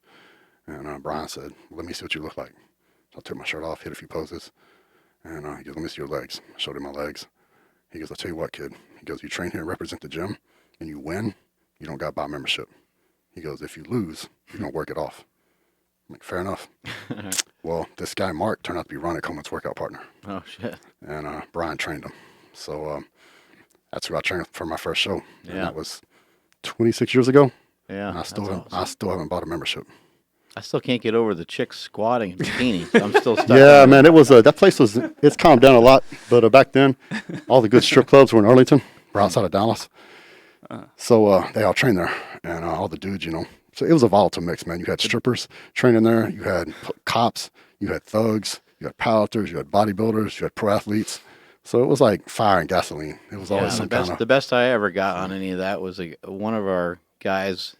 And Brian said, "Let me see what you look like." So I took my shirt off, hit a few poses, and he goes, "Let me see your legs." I showed him my legs. He goes, "I'll tell you what, kid." He goes, "You train here and represent the gym, and you win, you don't got to buy a membership." He goes, "If you lose, you're going to work it off." I'm like, "Fair enough." Well, this guy, Mark, turned out to be Ronnie Coleman's workout partner. Oh, shit. And Brian trained him. So that's who I trained for my first show. Yeah. And that was 26 years ago. Yeah. And I still haven't bought a membership. I still can't get over the chicks squatting in bikinis. I'm still stuck. Yeah, man, it was that place it's calmed down a lot. But back then, all the good strip clubs were in Arlington, or outside of Dallas. So they all trained there, and all the dudes, So it was a volatile mix, man. You had strippers training there. You had cops. You had thugs. You had powerlifters. You had bodybuilders. You had pro athletes. So it was like fire and gasoline. It was always some kind of... The best I ever got on any of that was one of our guys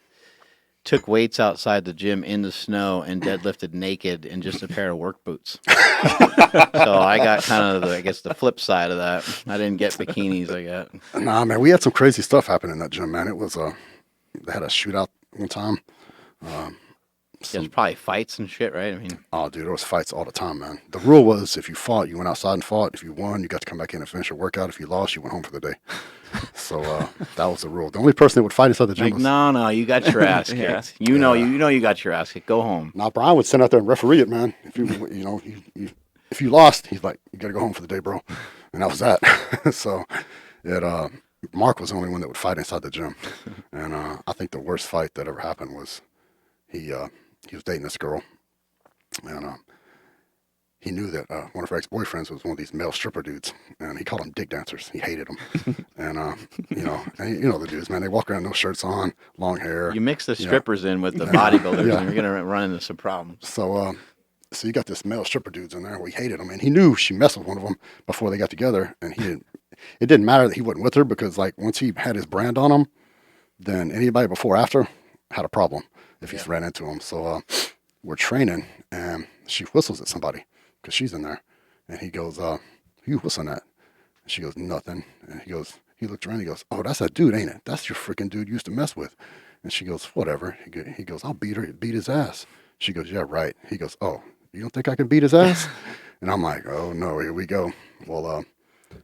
took weights outside the gym in the snow and deadlifted naked in just a pair of work boots. So I got kind of, the flip side of that. I didn't get bikinis, I got. Nah, man, we had some crazy stuff happen in that gym, man. It was, they had a shootout one time. There's probably fights and shit, right? I mean, oh, dude, there was fights all the time, man. The rule was if you fought, you went outside and fought. If you won, you got to come back in and finish your workout. If you lost, you went home for the day. So that was the rule. The only person that would fight inside the gym was... No, you got your ass kicked. Yeah. You know you got your ass kicked. Go home. Now, Brian would send out there and referee it, man. If if you lost, he's like, "You got to go home for the day, bro." And that was that. So Mark was the only one that would fight inside the gym. And I think the worst fight that ever happened was he was dating this girl, and he knew that one of her ex-boyfriends was one of these male stripper dudes, and he called them dick dancers. He hated them. And the dudes, man, they walk around no shirts on, long hair. You mix the strippers in with the bodybuilders, Yeah. and you're gonna run into some problems. So you got this male stripper dudes in there. Well, he hated them, and he knew she messed with one of them before they got together, and it didn't matter that he wasn't with her, because like once he had his brand on him, then anybody before or after had a problem if he ran into him. So we're training, and she whistles at somebody because she's in there, and he goes, "Who you whistling at?" And she goes, "Nothing." And he looked around, he goes, "Oh, that's that dude, ain't it? That's your freaking dude you used to mess with." And she goes, "Whatever." He goes, "I'll beat his ass." She goes, "Yeah, right." He goes, "Oh, you don't think I can beat his ass?" And I'm like, "Oh no, here we go." Well,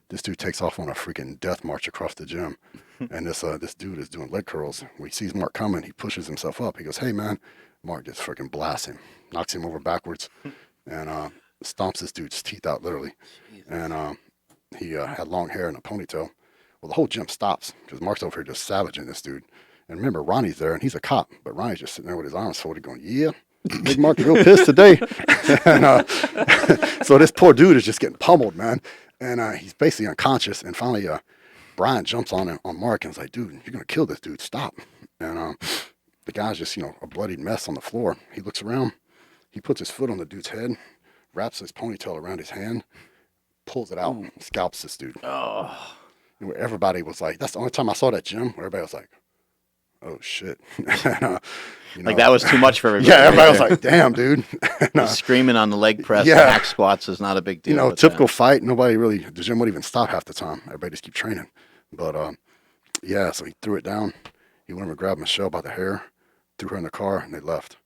this dude takes off on a freaking death march across the gym. And this dude is doing leg curls. When he sees Mark coming, he pushes himself up. He goes, "Hey, man." Mark just freaking blasts him, knocks him over backwards, and stomps this dude's teeth out, literally. And he had long hair and a ponytail. Well, the whole gym stops because Mark's over here just savaging this dude. And remember, Ronnie's there, and he's a cop, but Ronnie's just sitting there with his arms folded going, "Yeah." Big Mark is real pissed today. And so this poor dude is just getting pummeled, man. And he's basically unconscious. And finally, Brian jumps on Mark and is like, dude, you're going to kill this dude. Stop. And the guy's just, a bloodied mess on the floor. He looks around. He puts his foot on the dude's head, wraps his ponytail around his hand, pulls it out, and scalps this dude. Oh. And where everybody was like, that's the only time I saw that gym where everybody was like, oh, shit. And, like that was too much for everybody. Yeah, everybody was like, damn, dude. And, screaming on the leg press and yeah. hack squats is not a big deal. Typical fight. Nobody really, the gym wouldn't even stop half the time. Everybody just keep training. But, yeah, so he threw it down. He went over and grabbed Michelle by the hair, threw her in the car, and they left.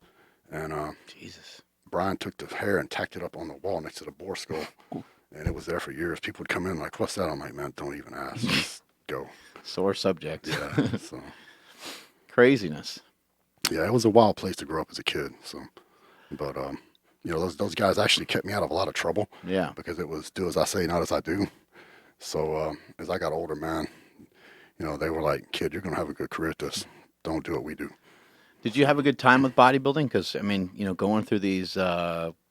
And Jesus. Brian took the hair and tacked it up on the wall next to the boar skull. And it was there for years. People would come in like, what's that? I'm like, man, don't even ask. Just go. Sore subject. Yeah. So craziness. Yeah, it was a wild place to grow up as a kid. So, but those guys actually kept me out of a lot of trouble. Yeah. Because it was do as I say, not as I do. So as I got older, man, they were like, kid, you're gonna have a good career at this. Don't do what we do. Did you have a good time with bodybuilding? Because I mean, going through these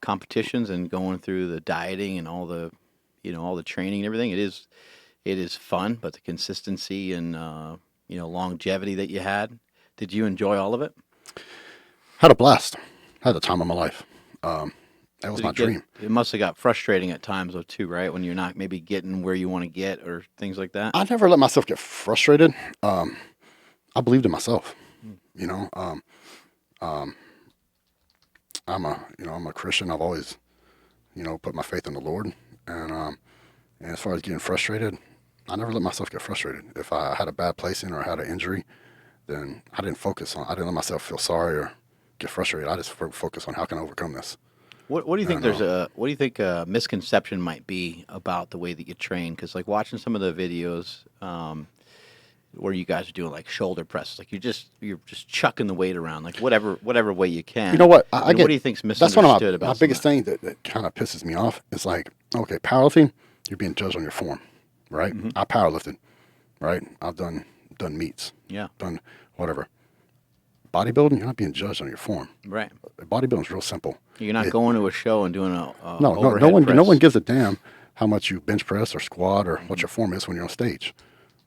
competitions and going through the dieting and all the, all the training and everything, it is fun. But the consistency and longevity that you had, did you enjoy all of it? Had a blast. Had the time of my life. That was my dream. It must have got frustrating at times though too, right? When you're not maybe getting where you want to get or things like that. I never let myself get frustrated. I believed in myself. I'm a Christian. I've always, put my faith in the Lord. And as far as getting frustrated, I never let myself get frustrated. If I had a bad placing or I had an injury, then I didn't let myself feel sorry or get frustrated. I just focus on how can I overcome this. What do you think what do you think a misconception might be about the way that you train? Because like watching some of the videos where you guys are doing like shoulder presses, like you're just chucking the weight around, like whatever way you can. You know what? What do you think's misunderstood that's one of about my biggest thing that kind of pisses me off. Is like, okay, powerlifting, you're being judged on your form, right? Mm-hmm. I powerlifted, right? I've done meets, done whatever. Bodybuilding, you're not being judged on your form. Right. Bodybuilding's real simple. You're not going to a show and doing a no overhead press. No one gives a damn how much you bench press or squat or what your form is when you're on stage.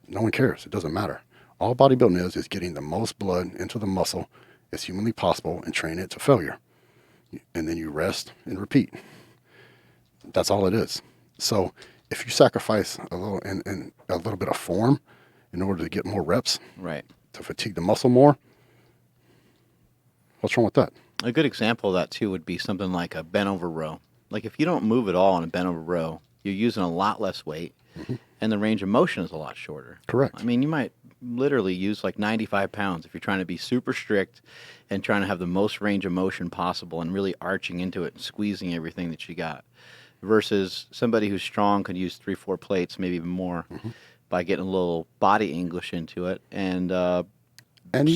No one cares. It doesn't matter. All bodybuilding is getting the most blood into the muscle as humanly possible and train it to failure. And then you rest and repeat. That's all it is. So if you sacrifice a little bit of form in order to get more reps, right, to fatigue the muscle more, what's wrong with that? A good example of that too would be something like a bent over row. Like if you don't move at all in a bent over row, you're using a lot less weight, and the range of motion is a lot shorter. Correct. I mean, you might literally use like 95 pounds if you're trying to be super strict and trying to have the most range of motion possible and really arching into it and squeezing everything that you got. Versus somebody who's strong could use 3-4 plates, maybe even more, by getting a little body English into it. And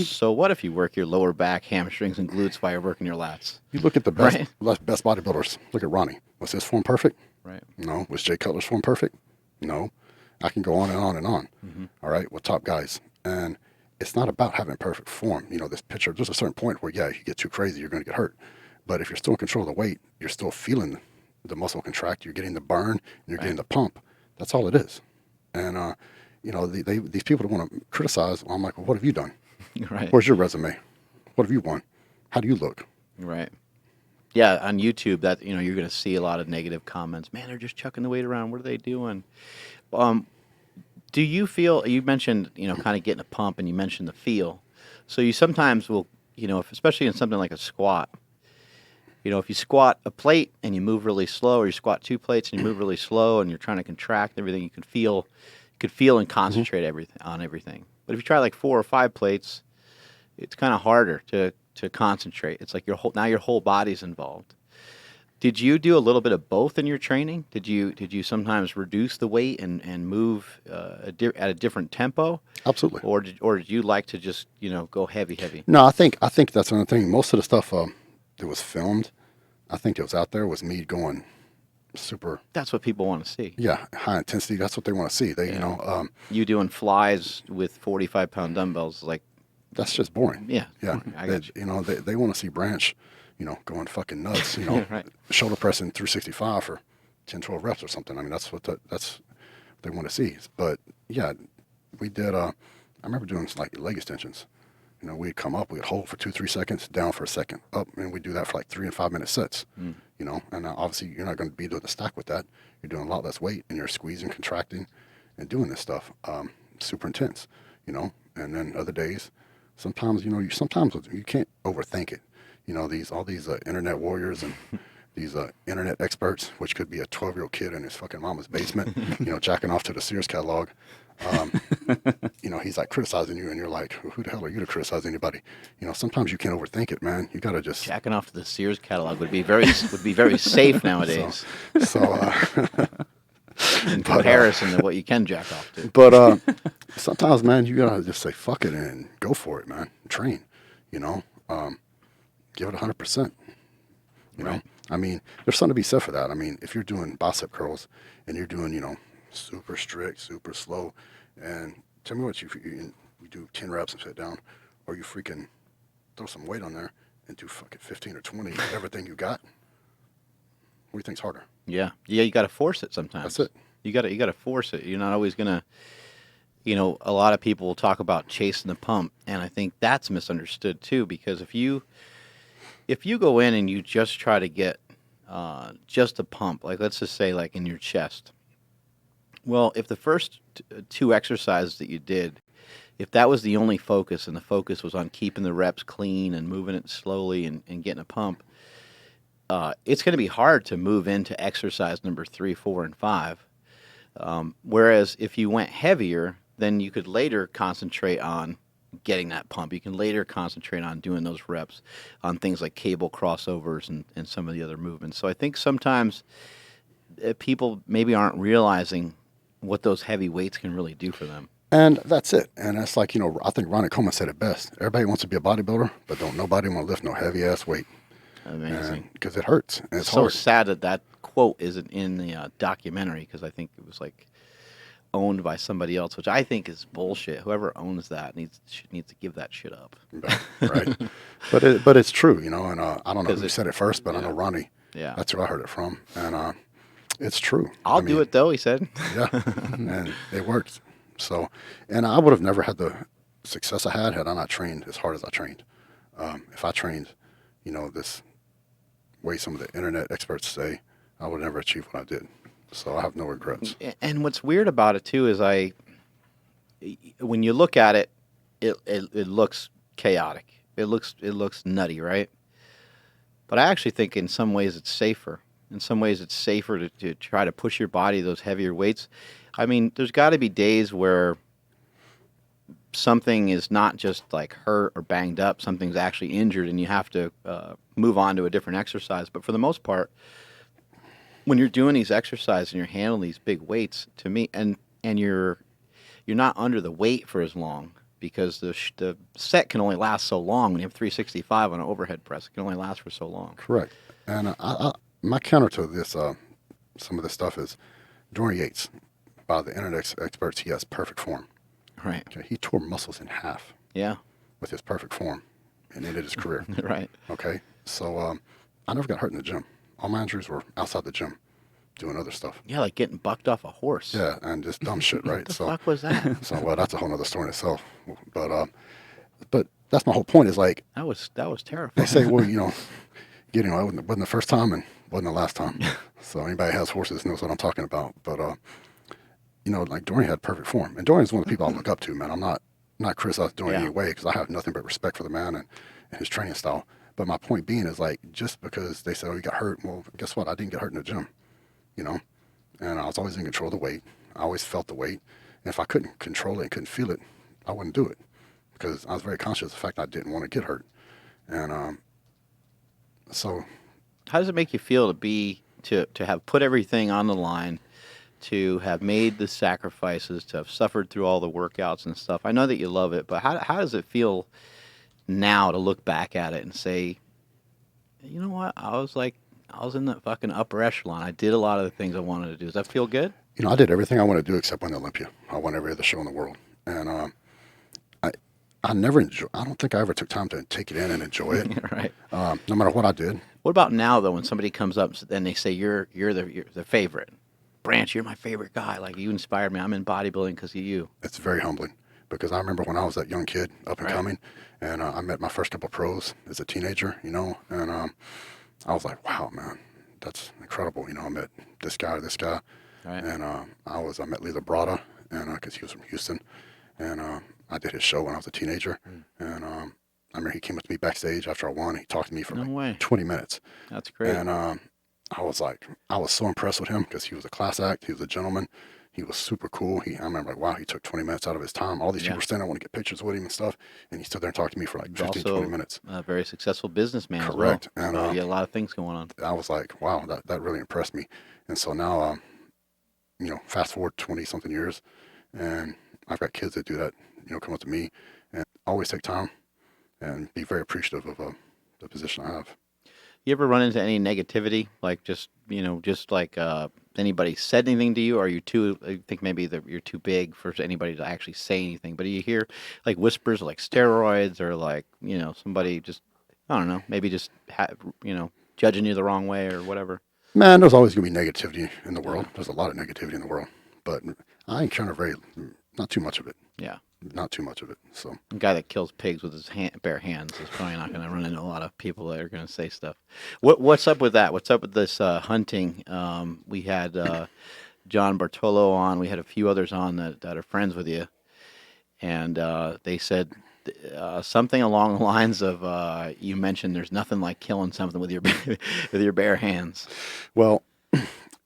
so what if you work your lower back, hamstrings, and glutes while you're working your lats? You look at the best bodybuilders. Look at Ronnie. Was his form perfect? Right. No. Was Jay Cutler's form perfect? No. I can go on and on and on. All right, with top guys. And it's not about having perfect form. This picture, there's a certain point where, if you get too crazy, you're going to get hurt. But if you're still in control of the weight, you're still feeling the muscle contract, you're getting the burn, and you're getting the pump. That's all it is. And, these people that want to criticize, I'm like, well, what have you done? Right. Where's your resume? What have you won? How do you look? Right. Yeah, on YouTube, that you're going to see a lot of negative comments. Man, they're just chucking the weight around. What are they doing? Do you feel? You mentioned kind of getting a pump, and you mentioned the feel. So you sometimes will, especially in something like a squat. If you squat a plate and you move really slow, or you squat 2 plates and you move really slow, and you're trying to contract everything, you could feel and concentrate on everything. But if you try like 4 or 5 plates, it's kind of harder to concentrate. It's like your whole body's involved. Did you do a little bit of both in your training? Did you sometimes reduce the weight and move at a different tempo? Absolutely. Or did you like to just go heavy? No, I think that's another thing. Most of the stuff that was filmed, I think it was out there, was me going super. That's what people want to see. Yeah, high intensity. That's what they want to see. You doing flies with 45-pound dumbbells, like that's just boring. Yeah. Yeah. I got you. They want to see Branch, going fucking nuts, Right. shoulder pressing 365 for 10, 12 reps or something. I mean, that's what they want to see. But yeah, we did. I remember doing like leg extensions. We'd come up, we'd hold for 2, 3 seconds, down for a second, up, and we'd do that for like 3 and 5 minute sets. And obviously you're not going to be doing the stack with that. You're doing a lot less weight, and you're squeezing, contracting, and doing this stuff. Super intense, And then other days, sometimes sometimes you can't overthink it. All these internet warriors and these internet experts, which could be a 12-year-old kid in his fucking mama's basement, jacking off to the Sears catalog. He's like criticizing you, and you're like, who the hell are you to criticize anybody? Sometimes you can't overthink it, man. You gotta just Jacking off to the Sears catalog would be very safe nowadays. So in comparison to what you can jack off to. But sometimes, man, you gotta just say fuck it and go for it, man. Train, give it 100%. Right. I mean, there's something to be said for that. I mean, if you're doing bicep curls and you're doing, super strict, super slow, and tell me what you do 10 reps and sit down, or you freaking throw some weight on there and do fucking 15 or 20, everything you got. What do you think's harder? Yeah, you got to force it sometimes. That's it. You got to force it. You're not always gonna. A lot of people will talk about chasing the pump, and I think that's misunderstood too. Because if you go in and you just try to get just a pump, like let's just say like in your chest. Well, if the first 2 exercises that you did, if that was the only focus, and the focus was on keeping the reps clean and moving it slowly and getting a pump, it's going to be hard to move into exercise number 3, 4, and 5. Whereas if you went heavier, then you could later concentrate on getting that pump. You can later concentrate on doing those reps on things like cable crossovers and some of the other movements. So I think sometimes people maybe aren't realizing what those heavy weights can really do for them. And that's it. And that's like, I think Ronnie Coleman said it best. Everybody wants to be a bodybuilder, but don't nobody want to lift no heavy ass weight. Amazing. Because it hurts. And it's so hard. sad that quote isn't in the documentary, because I think it was like owned by somebody else, which I think is bullshit. Whoever owns that needs to give that shit up. Right. But it's true, and I don't know who said it first, but I know Ronnie. Yeah. That's who I heard it from. And it's true. I'll do it though, he said. Yeah. And it worked. So, and I would have never had the success I had I not trained as hard as I trained. If I trained, this way some of the internet experts say, I would never achieve what I did. So I have no regrets. And what's weird about it too is when you look at it, it looks chaotic. It looks nutty, right? But I actually think in some ways it's safer. In some ways it's safer to try to push your body to those heavier weights. I mean, there's got to be days where something is not just like hurt or banged up, something's actually injured, and you have to move on to a different exercise. But for the most part, when you're doing these exercises and you're handling these big weights, to me, and you're not under the weight for as long, because the set can only last so long. When you have 365 on an overhead press, it can only last for so long. Correct. And my counter to this, some of this stuff is Dorian Yates. By the internet experts, he has perfect form. Right. Okay, he tore muscles in half. Yeah. With his perfect form, and ended his career. Right. Okay. So I never got hurt in the gym. All my injuries were outside the gym, doing other stuff. Yeah, like getting bucked off a horse. Yeah, and just dumb shit, right? What the fuck was that? So well, that's a whole other story in itself. But that's my whole point. Is like that was terrifying. They say, well, it wasn't the first time and wasn't the last time. So anybody who has horses knows what I'm talking about. But like Dorian had perfect form, and Dorian's one of the people I look up to, man. I'm not criticizing Dorian in any way, because I have nothing but respect for the man and his training style. But my point being is, like, just because they said, oh, you got hurt, well, guess what? I didn't get hurt in the gym, and I was always in control of the weight. I always felt the weight. And if I couldn't control it and couldn't feel it, I wouldn't do it, because I was very conscious of the fact I didn't want to get hurt. And so. How does it make you feel to have put everything on the line, to have made the sacrifices, to have suffered through all the workouts and stuff? I know that you love it, but how does it feel now to look back at it and say, you know what, I was in the fucking upper echelon. I did a lot of the things I wanted to do. Does that feel good? I did everything I wanted to do except win the Olympia. I won every other show in the world. And I never enjoy. I don't think I ever took time to take it in and enjoy it. Right. No matter what I did. What about now though? When somebody comes up and they say you're the favorite, Branch, you're my favorite guy. Like you inspired me. I'm in bodybuilding because of you. It's very humbling because I remember when I was that young kid up and Right. coming, and I met my first couple pros as a teenager, you know, and I was like, wow, man, that's incredible. You know, I met this guy, Right. and I met Lila Brada, and because he was from Houston, and I did his show when I was a teenager, and I remember he came up to me backstage after I won. He talked to me for No way. 20 minutes, That's great. and I was so impressed with him because he was a class act. He was a gentleman. He was super cool. I remember like, wow, he took 20 minutes out of his time. All these people were standing there, want to get pictures with him and stuff. And he stood there and talked to me for like He's 15, also 20 minutes. a very successful businessman Correct. as well. And So you had a lot of things going on. I was like, wow, that really impressed me. And so now, you know, fast forward 20 something years, and I've got kids that do that, you know, come up to me and always take time and be very appreciative of the position I have. You ever run into any negativity, like anybody said anything to you, or I think maybe you're too big for anybody to actually say anything, but do you hear like whispers like steroids or like, you know, somebody just, I don't know, maybe just, judging you the wrong way or whatever? Man, there's always going to be negativity in the world. There's a lot of negativity in the world, but I encounter not too much of it. Yeah. Not too much of it. So A guy that kills pigs with his bare hands is probably not going to run into a lot of people that are going to say stuff. What's up with that? What's up with this hunting? We had John Bartolo on. We had a few others on that are friends with you, and they said something along the lines of you mentioned there's nothing like killing something with your with your bare hands. well,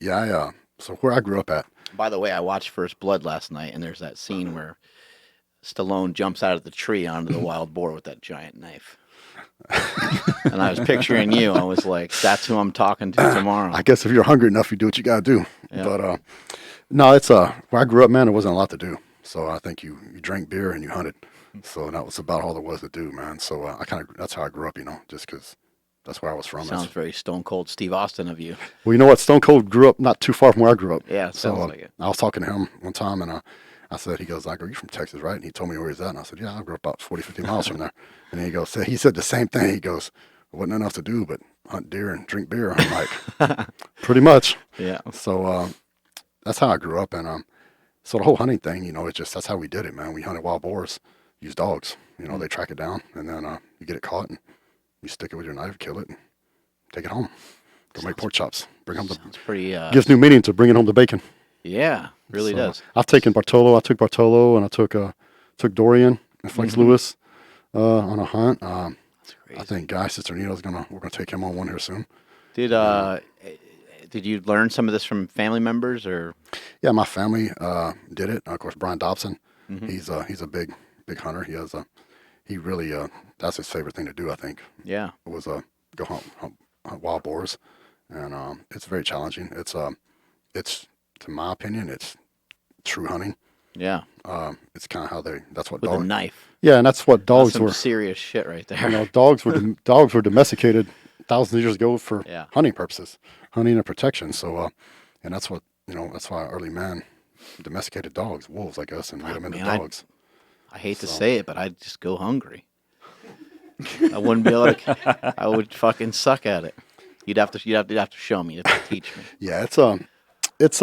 yeah. So where I grew up at, By the way, I watched First Blood last night, and there's that scene where Stallone jumps out of the tree onto the wild boar with that giant knife. And I was picturing you. I was like, that's who I'm talking to tomorrow. I guess if you're hungry enough, you do what you got to do. Yeah. But no, it's where I grew up, man. There wasn't a lot to do. So I think you drank beer and you hunted. So that was about all there was to do, man. So that's how I grew up, you know, just because that's where I was from. Sounds very Stone Cold Steve Austin of you. Well, you know what? Stone Cold grew up not too far from where I grew up. Yeah, it sounds like it. I was talking to him one time, and I said, he goes, like, are you from Texas, right? And he told me where he's at. And I said, yeah, I grew up about 40, 50 miles from there. And he said the same thing. He goes, wasn't enough to do but hunt deer and drink beer. I'm like, pretty much. Yeah. So that's how I grew up. And so the whole hunting thing, you know, that's how we did it, man. We hunted wild boars, used dogs. You know, they track it down, and then you get it caught, and you stick it with your knife, kill it, and take it home. Go make pork chops. Bring home Sounds pretty. gives new meaning to bringing home the bacon. Yeah, really So, does. I've taken Bartolo. I took Bartolo, and I took Dorian and Flex Lewis on a hunt. That's crazy. I think Guy Cisternito's we're gonna take him on one here soon. Did you learn some of this from family members or? Yeah, my family did it. Of course, Brian Dobson. He's a big hunter. He really that's his favorite thing to do. I think. Yeah. Was go hunt wild boars, and it's very challenging. It's to my opinion, it's true hunting. Yeah. It's kind of how that's what With a dogs. knife. Yeah, and that's what That's dogs some were. serious shit right there. You know, dogs were domesticated thousands of years ago for Yeah. hunting purposes, hunting and protection. So, and that's what that's why early man domesticated dogs, wolves, I guess, and made them into man, dogs. I hate to say it, but I'd just go hungry. I wouldn't be able to. I would fucking suck at it. You'd have to show me. You'd have to teach me. Yeah, it's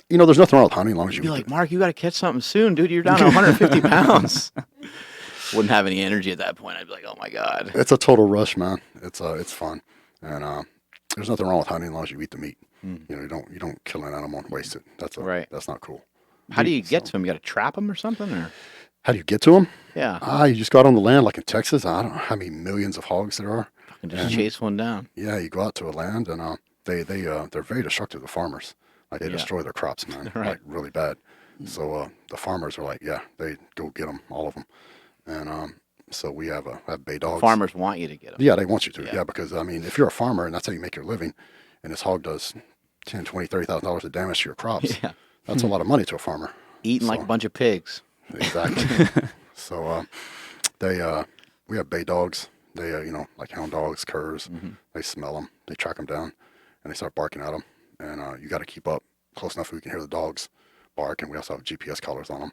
you know, there's nothing wrong with hunting as long as You'd you be like, Mark, you got to catch something soon, dude. You're down to 150 pounds. Wouldn't have any energy at that point. I'd be like, oh my god. It's a total rush, man. It's fun, and there's nothing wrong with hunting as long as you eat the meat. You know, you don't kill an animal and waste it. Right. That's not cool. How do you get to them? You got to trap them or something, or? How do you get to them? Yeah. You just go out on the land, like in Texas. I don't know how many millions of hogs there are. And just chase one down. Yeah, you go out to a land, and they're very destructive to farmers. Like they destroy their crops, man, Right. like really bad. So the farmers are like, yeah, they go get them, all of them, and so we have bay dogs. Farmers want you to get them. Yeah, they want you to. Yeah. Yeah, because I mean, if you're a farmer and that's how you make your living, and this hog does $10,000, $20,000, $30,000 of damage to your crops, Yeah. that's a lot of money to a farmer. Eating like a bunch of pigs. Exactly. So we have bay dogs. They like hound dogs, curs. They smell them. They track them down, and they start barking at them. And you got to keep up close enough where you can hear the dogs bark. And we also have GPS collars on them.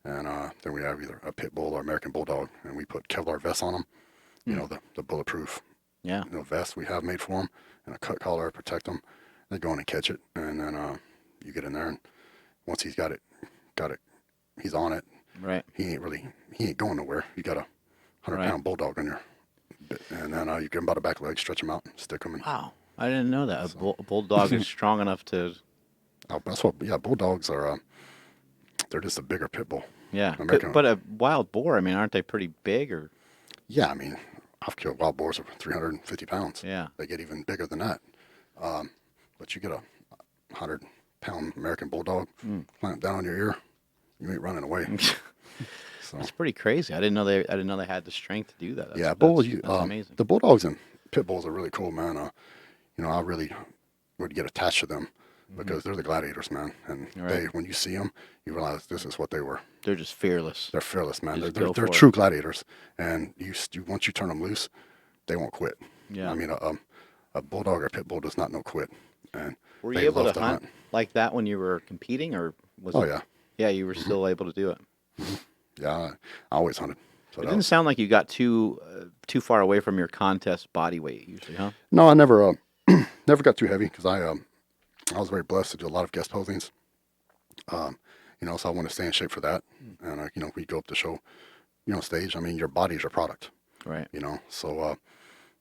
And then we have either a pit bull or American bulldog, and we put Kevlar vests on them. You know, the bulletproof vest we have made for them, and a cut collar to protect them. They go in and catch it, and then you get in there, and once he's got it, he's on it. Right. He ain't going nowhere. You got a 100-pound bulldog on your, and then you get him by the back legs, stretch him out, stick him in. Wow, I didn't know that. A bulldog is strong enough to. Oh, that's what. Yeah, bulldogs are. They're just a bigger pit bull. Yeah, but a wild boar. I mean, aren't they pretty big? Or yeah, I mean, I've killed wild boars of 350 pounds. Yeah, they get even bigger than that. But you get a 100-pound American bulldog, clamp down on your ear, you ain't running away. So that's pretty crazy. I didn't know they had the strength to do that. That's amazing. The bulldogs and pit bulls are really cool, man. You know, I really would get attached to them because they're the gladiators, man. And when you see them, you realize this is what they were. They're just fearless. They're fearless, man. They're true gladiators. And once you turn them loose, they won't quit. Yeah. I mean, a bulldog or a pit bull does not know quit. And were you able to hunt like that when you were competing, or was it? Yeah. Yeah, you were still able to do it. Yeah, I always hunted. So it didn't sound like you got too far away from your contest body weight usually, huh? No, I never never got too heavy because I was very blessed to do a lot of guest posings. You know, so I want to stay in shape for that. And you know, we go up to show, you know, stage. I mean, your body is your product. Right. You know, so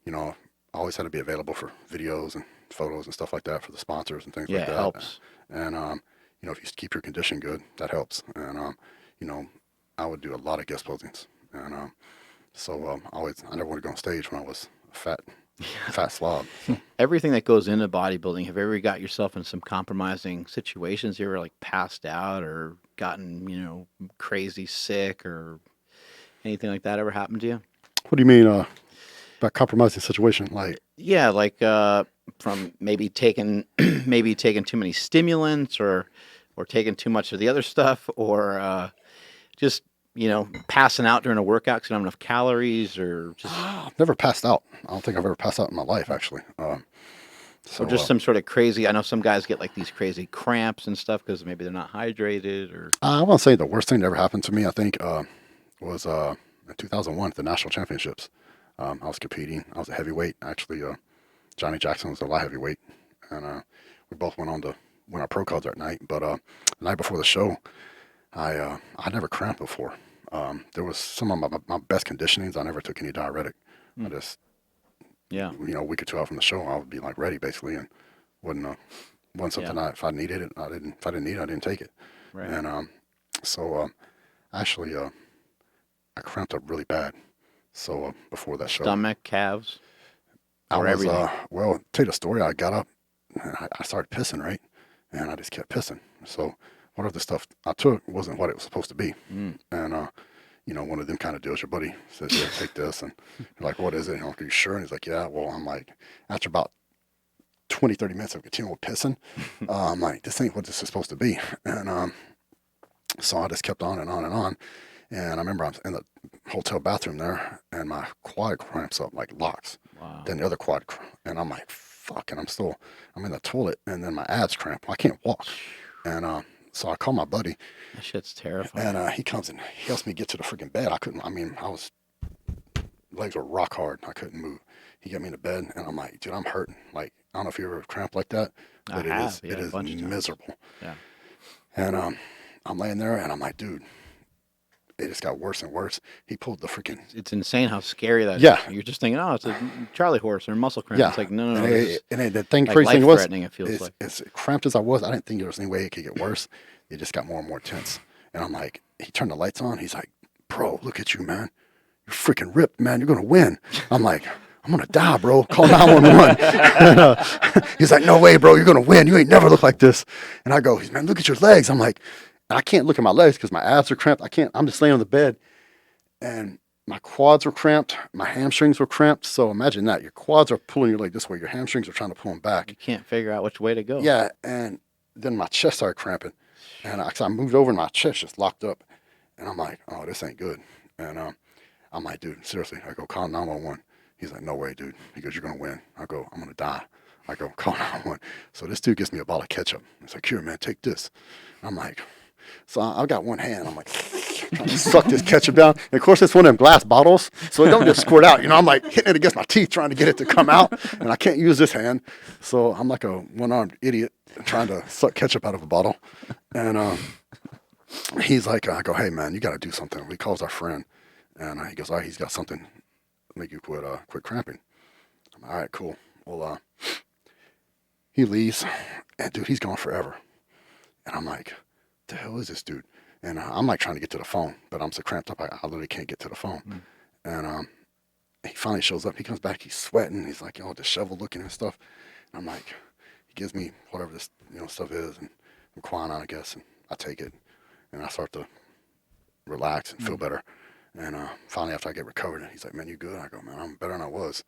you know, I always had to be available for videos and photos and stuff like that for the sponsors and things like that. Yeah, it helps. And you know, if you keep your condition good, that helps. And you know, I would do a lot of guest posings. And so I never wanted to go on stage when I was a fat slob. So. Everything that goes into bodybuilding, have you ever got yourself in some compromising situations? You ever like passed out or gotten, you know, crazy sick or anything like that ever happened to you? What do you mean by compromising situation? Like yeah, like from maybe taking too many stimulants or taking too much of the other stuff or just, you know, passing out during a workout because you don't have enough calories or just... I've never passed out. I don't think I've ever passed out in my life, actually. So just some sort of crazy... I know some guys get like these crazy cramps and stuff because maybe they're not hydrated or... I want to say the worst thing that ever happened to me, I think, was in 2001 at the National Championships. I was competing. I was a heavyweight. Actually, Johnny Jackson was a light heavyweight. And we both went on to win our pro cards that night. But the night before the show, I never cramped before. There was some of my best conditionings. I never took any diuretic. I just, you know, a week or two out from the show, I would be like ready basically, and wasn't something if I needed it, I didn't. If I didn't need it, I didn't take it. Right. And so actually, I cramped up really bad. So before that show, stomach, calves, I was everything. Well, to tell you the story, I got up and I started pissing, right, and I just kept pissing. So whatever the stuff I took wasn't what it was supposed to be. And, you know, one of them kind of deals, your buddy says, yeah, take this. And you're like, what is it? And I'm like, are you sure? And he's like, yeah. Well, I'm like, after about 20, 30 minutes of continual pissing, I'm like, this ain't what this is supposed to be. And so I just kept on and on and on. And I remember I'm in the hotel bathroom there, and my quad cramps up like locks. Wow. Then the other quad, and I'm like, fuck. And I'm in the toilet, and then my abs cramp. I can't walk. And so I call my buddy. That shit's terrifying. And he comes and he helps me get to the freaking bed. Legs were rock hard. I couldn't move. He got me in the bed, and I'm like, dude, I'm hurting. Like, I don't know if you ever cramp like that, but it is miserable. Yeah. And I'm laying there, and I'm like, dude, it just got worse and worse. He pulled the freaking... It's insane how scary that is. You're just thinking, oh, it's a Charlie horse or a muscle cramp. Yeah. It's like, no. And the thing, like crazy thing was, it feels like. as cramped as I was, I didn't think there was any way it could get worse. It just got more and more tense. And I'm like, he turned the lights on. He's like, bro, look at you, man. You're freaking ripped, man. You're going to win. I'm like, I'm going to die, bro. Call 911. And, he's like, no way, bro. You're going to win. You ain't never looked like this. And I go, man, look at your legs. I'm like, I can't look at my legs because my abs are cramped. I'm just laying on the bed. And my quads were cramped. My hamstrings were cramped. So imagine that. Your quads are pulling your leg this way. Your hamstrings are trying to pull them back. You can't figure out which way to go. Yeah. And then my chest started cramping. And I moved over and my chest just locked up. And I'm like, oh, this ain't good. And I'm like, dude, seriously. I go, call 911. He's like, no way, dude. He goes, you're going to win. I go, I'm going to die. I go, call 911. So this dude gives me a bottle of ketchup. He's like, here, man, take this. I'm like, so I got one hand. I'm like, trying to suck this ketchup down. And of course, it's one of them glass bottles, so it don't just squirt out. I'm like hitting it against my teeth trying to get it to come out, and I can't use this hand. So I'm like a one-armed idiot trying to suck ketchup out of a bottle. And he's like, I go, hey, man, you got to do something. He calls our friend, and he goes, all right, he's got something to make you quit cramping. I'm like, all right, cool. Well, he leaves, and dude, he's gone forever. And I'm like, the hell is this dude? And I'm like trying to get to the phone, but I'm so cramped up, I literally can't get to the phone. And he finally shows up. He comes back, he's sweating. He's like, disheveled looking and stuff. And I'm like, he gives me whatever this, stuff is, and I'm quinine, I guess, and I take it, and I start to relax and feel better. And finally, after I get recovered, he's like, man, you good? I go, man, I'm better than I was.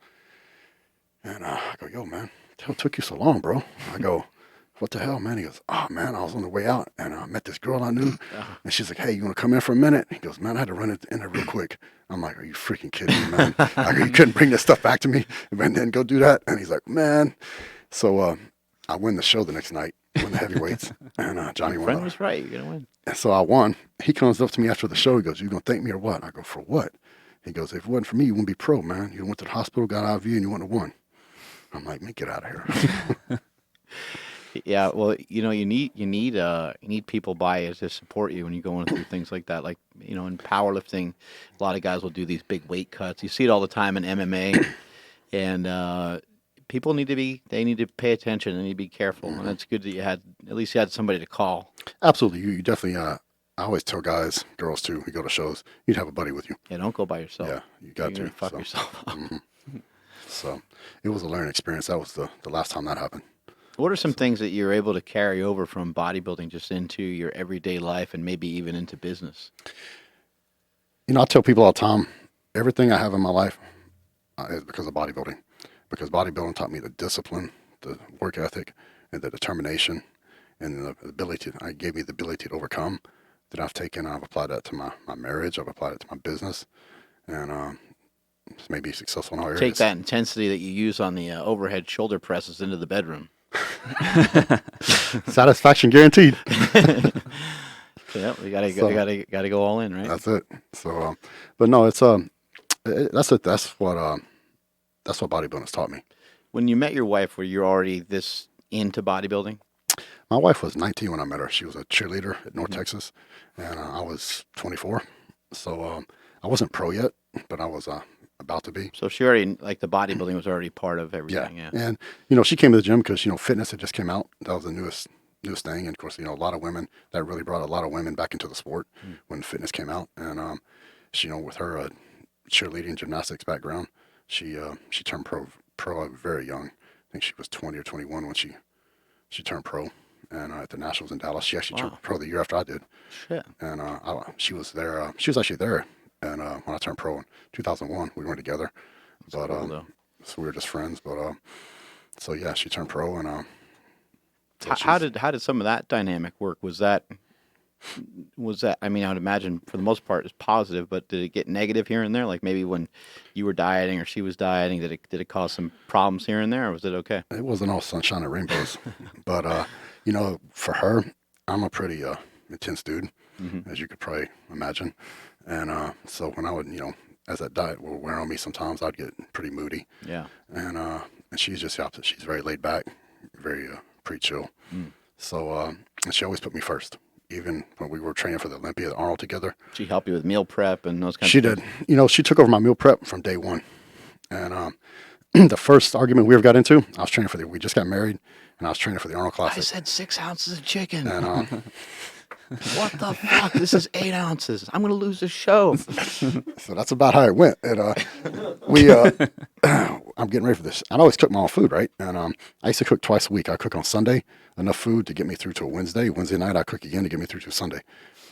And I go, yo, man, the hell took you so long, bro? I go, what the hell, man? He goes, oh, man, I was on the way out, and I met this girl I knew, and she's like, hey, you want to come in for a minute? He goes, man, I had to run it in there real quick. I'm like, are you freaking kidding me, man? I go, you couldn't bring this stuff back to me and then go do that? And he's like, man. So I win the show the next night, win the heavyweights, and Johnny won. Your friend was right. You're going to win. And so I won. He comes up to me after the show. He goes, you going to thank me or what? I go, for what? He goes, if it wasn't for me, you wouldn't be pro, man. You went to the hospital, got IV, and you wouldn't have won. I'm like, man, get out of here. Yeah, well, you need people by you to support you when you're going through things like that. Like, in powerlifting, a lot of guys will do these big weight cuts. You see it all the time in MMA, and people need to pay attention and need to be careful. And it's good that at least you had somebody to call. Absolutely, you definitely. I always tell guys, girls too, we go to shows, you'd have a buddy with you. Yeah, don't go by yourself. Yeah, you got You're to fuck yourself up. So it was a learning experience. That was the last time that happened. What are some things that you're able to carry over from bodybuilding just into your everyday life and maybe even into business? I tell people all the time, everything I have in my life is because of bodybuilding. Because bodybuilding taught me the discipline, the work ethic, and the determination, and the ability. It gave me the ability to overcome. That I've applied that to my marriage. I've applied it to my business, and maybe successful in all areas. Take that intensity that you use on the overhead shoulder presses into the bedroom. Satisfaction guaranteed. Yeah, we gotta go all in, right? That's it. So, but no, it's that's it. That's what bodybuilding has taught me. When you met your wife, were you already this into bodybuilding? My wife was 19 when I met her. She was a cheerleader at North Texas, and I was 24. So I wasn't pro yet, but I was about to be. So she already, like, the bodybuilding was already part of everything. Yeah. And she came to the gym because fitness had just came out. That was the newest thing. And of course, a lot of women, that really brought a lot of women back into the sport when fitness came out. And she, with her cheerleading gymnastics background, she turned pro very young. I think she was 20 or 21 when she turned pro. And at the Nationals in Dallas, she actually turned pro the year after I did. Shit. And she was there. She was actually there. And when I turned pro in 2001, we weren't together. But cool, so we were just friends. But so yeah, she turned pro. And so how did some of that dynamic work? Was that? I mean, I would imagine for the most part it's positive, but did it get negative here and there? Like maybe when you were dieting or she was dieting, did it cause some problems here and there, or was it okay? It wasn't all sunshine and rainbows. But for her, I'm a pretty intense dude, as you could probably imagine. And so when I would, as that diet would wear on me, sometimes I'd get pretty moody. Yeah. And she's just the opposite. She's very laid back, very pretty chill. So and she always put me first. Even when we were training for the Olympia at Arnold together. She helped you with meal prep and those kinds of things? She did. She took over my meal prep from day one. And the first argument we ever got into, I was training we just got married, and I was training for the Arnold Classic. I said 6 ounces of chicken. And what the fuck? This is 8 ounces. I'm going to lose the show. So that's about how it went. And I'm getting ready for this. I always cook my own food, right? And I used to cook twice a week. I cook on Sunday, enough food to get me through to a Wednesday. Wednesday night, I cook again to get me through to Sunday.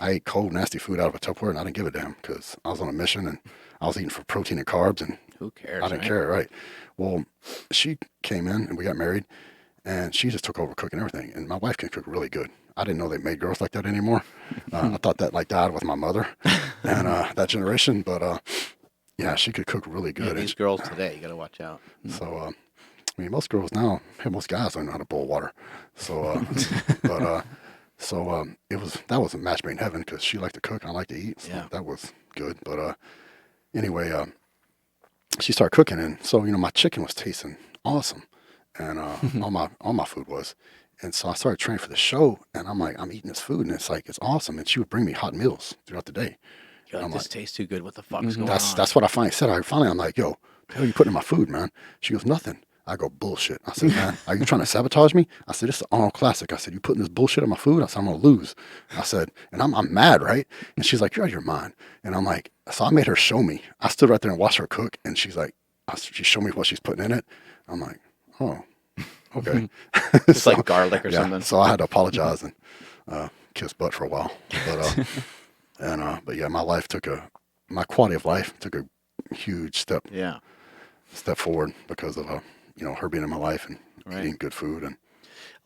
I ate cold, nasty food out of a Tupperware, and I didn't give a damn because I was on a mission, and I was eating for protein and carbs, and who cares? I didn't care, right? Well, she came in, and we got married, and she just took over cooking everything. And my wife can cook really good. I didn't know they made girls like that anymore. I thought that died with my mother and that generation, but yeah, she could cook really good. Yeah, these girls today, you got to watch out. So, most girls now, most guys don't know how to boil water. So, but So that was a match made in heaven because she liked to cook and I like to eat. So Yeah. that was good. But anyway, she started cooking, and so my chicken was tasting awesome, and all my food was. And so I started training for the show, and I'm like, I'm eating this food, and it's like it's awesome. And she would bring me hot meals throughout the day. You're like, I'm this like, tastes too good. What the fuck's going that's on? that's what I finally said. I'm like, yo, the hell you putting in my food, man? She goes, nothing. I go, bullshit. I said, man, are you trying to sabotage me? I said, this is the Arnold Classic. I said, you putting this bullshit in my food? I said, I'm gonna lose. I said, and I'm mad, right? And she's like, you're out of your mind. And I'm like, so I made her show me. I stood right there and watched her cook, and she's like, she showed me what she's putting in it. I'm like, oh, okay. It's like garlic or something. So I had to apologize and kiss butt for a while. But yeah, my quality of life took a huge step Yeah. forward because of her being in my life and Right. eating good food. And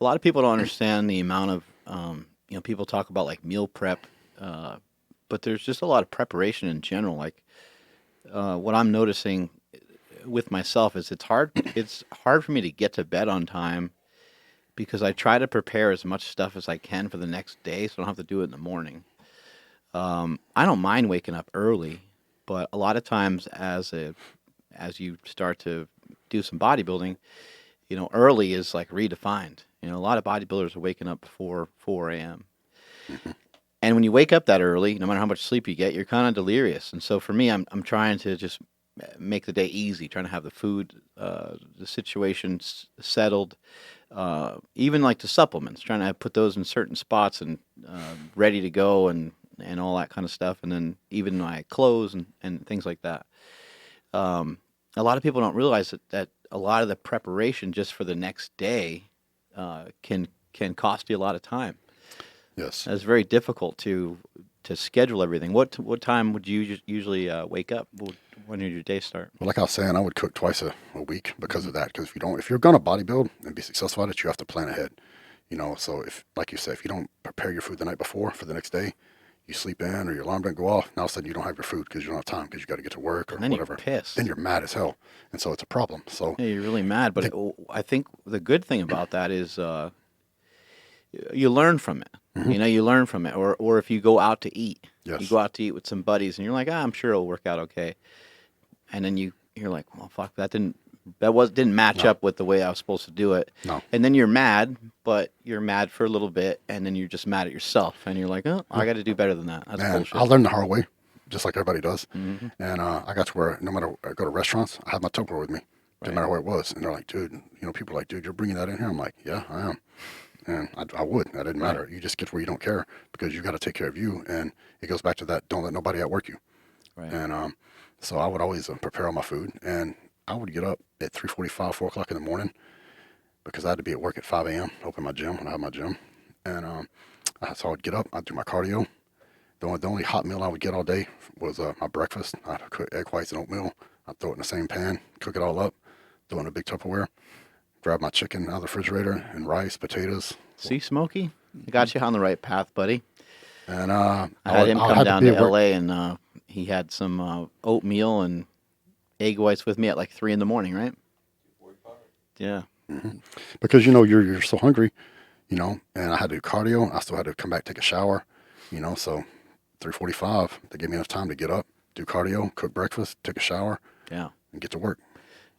A lot of people don't understand the amount of, people talk about like meal prep, but there's just a lot of preparation in general. Like what I'm noticing with myself is it's hard for me to get to bed on time because I try to prepare as much stuff as I can for the next day so I don't have to do it in the morning. I don't mind waking up early, but a lot of times as you start to do some bodybuilding, early is like redefined. A lot of bodybuilders are waking up before 4 a.m. And when you wake up that early, no matter how much sleep you get, you're kind of delirious. And so for me, I'm trying to just make the day easy, trying to have the food, the situation settled, even like the supplements, trying to put those in certain spots and ready to go and all that kind of stuff. And then even my clothes and things like that. A lot of people don't realize that a lot of the preparation just for the next day can cost you a lot of time. yes, It's very difficult to schedule everything. What time would you usually wake up? When did your day start? well, like I was saying, I would cook twice a week because of that. Because if you're gonna bodybuild and be successful at it, you have to plan ahead. So if, like you said, if you don't prepare your food the night before for the next day, you sleep in or your alarm doesn't go off, now all of a sudden you don't have your food because you don't have time because you got to get to work or And then whatever. you're pissed. Then you're mad as hell, and so it's a problem. So Yeah, you're really mad. But I think the good thing about that is you learn from it. You learn from it. Or if you go out to eat, Yes. you go out to eat with some buddies, and you're like, I'm sure it'll work out okay. And then you're like, well, fuck, that didn't match up with the way I was supposed to do it. No. And then you're mad, but you're mad for a little bit, and then you're just mad at yourself, and you're like, oh, I got to do better than that. That's man, bullshit. I learned the hard way, just like everybody does. And I got to where no matter I go to restaurants, I have my Tupperware with me, no matter where it was. And they're like, dude, people are like, dude, you're bringing that in here? I'm like, yeah, I am. And I would. That didn't matter. You just get to where you don't care because you got to take care of you. And it goes back to that, don't let nobody outwork you. Right. And so I would always prepare all my food. And I would get up at 3:45, 4 o'clock in the morning because I had to be at work at 5 a.m. to open my gym when I had my gym. And so I would get up, I'd do my cardio. The only hot meal I would get all day was my breakfast. I'd cook egg whites and oatmeal. I'd throw it in the same pan, cook it all up, throw it in a big Tupperware, grab my chicken out of the refrigerator and rice, potatoes. See, Smokey? I got you on the right path, buddy. And I had him come down to L.A. and he had some oatmeal and egg whites with me at like 3 a.m, right? 45. Yeah. because you're so hungry, and I had to do cardio. I still had to come back take a shower, so 3:45 they gave me enough time to get up, do cardio, cook breakfast, take a shower, Yeah. and get to work.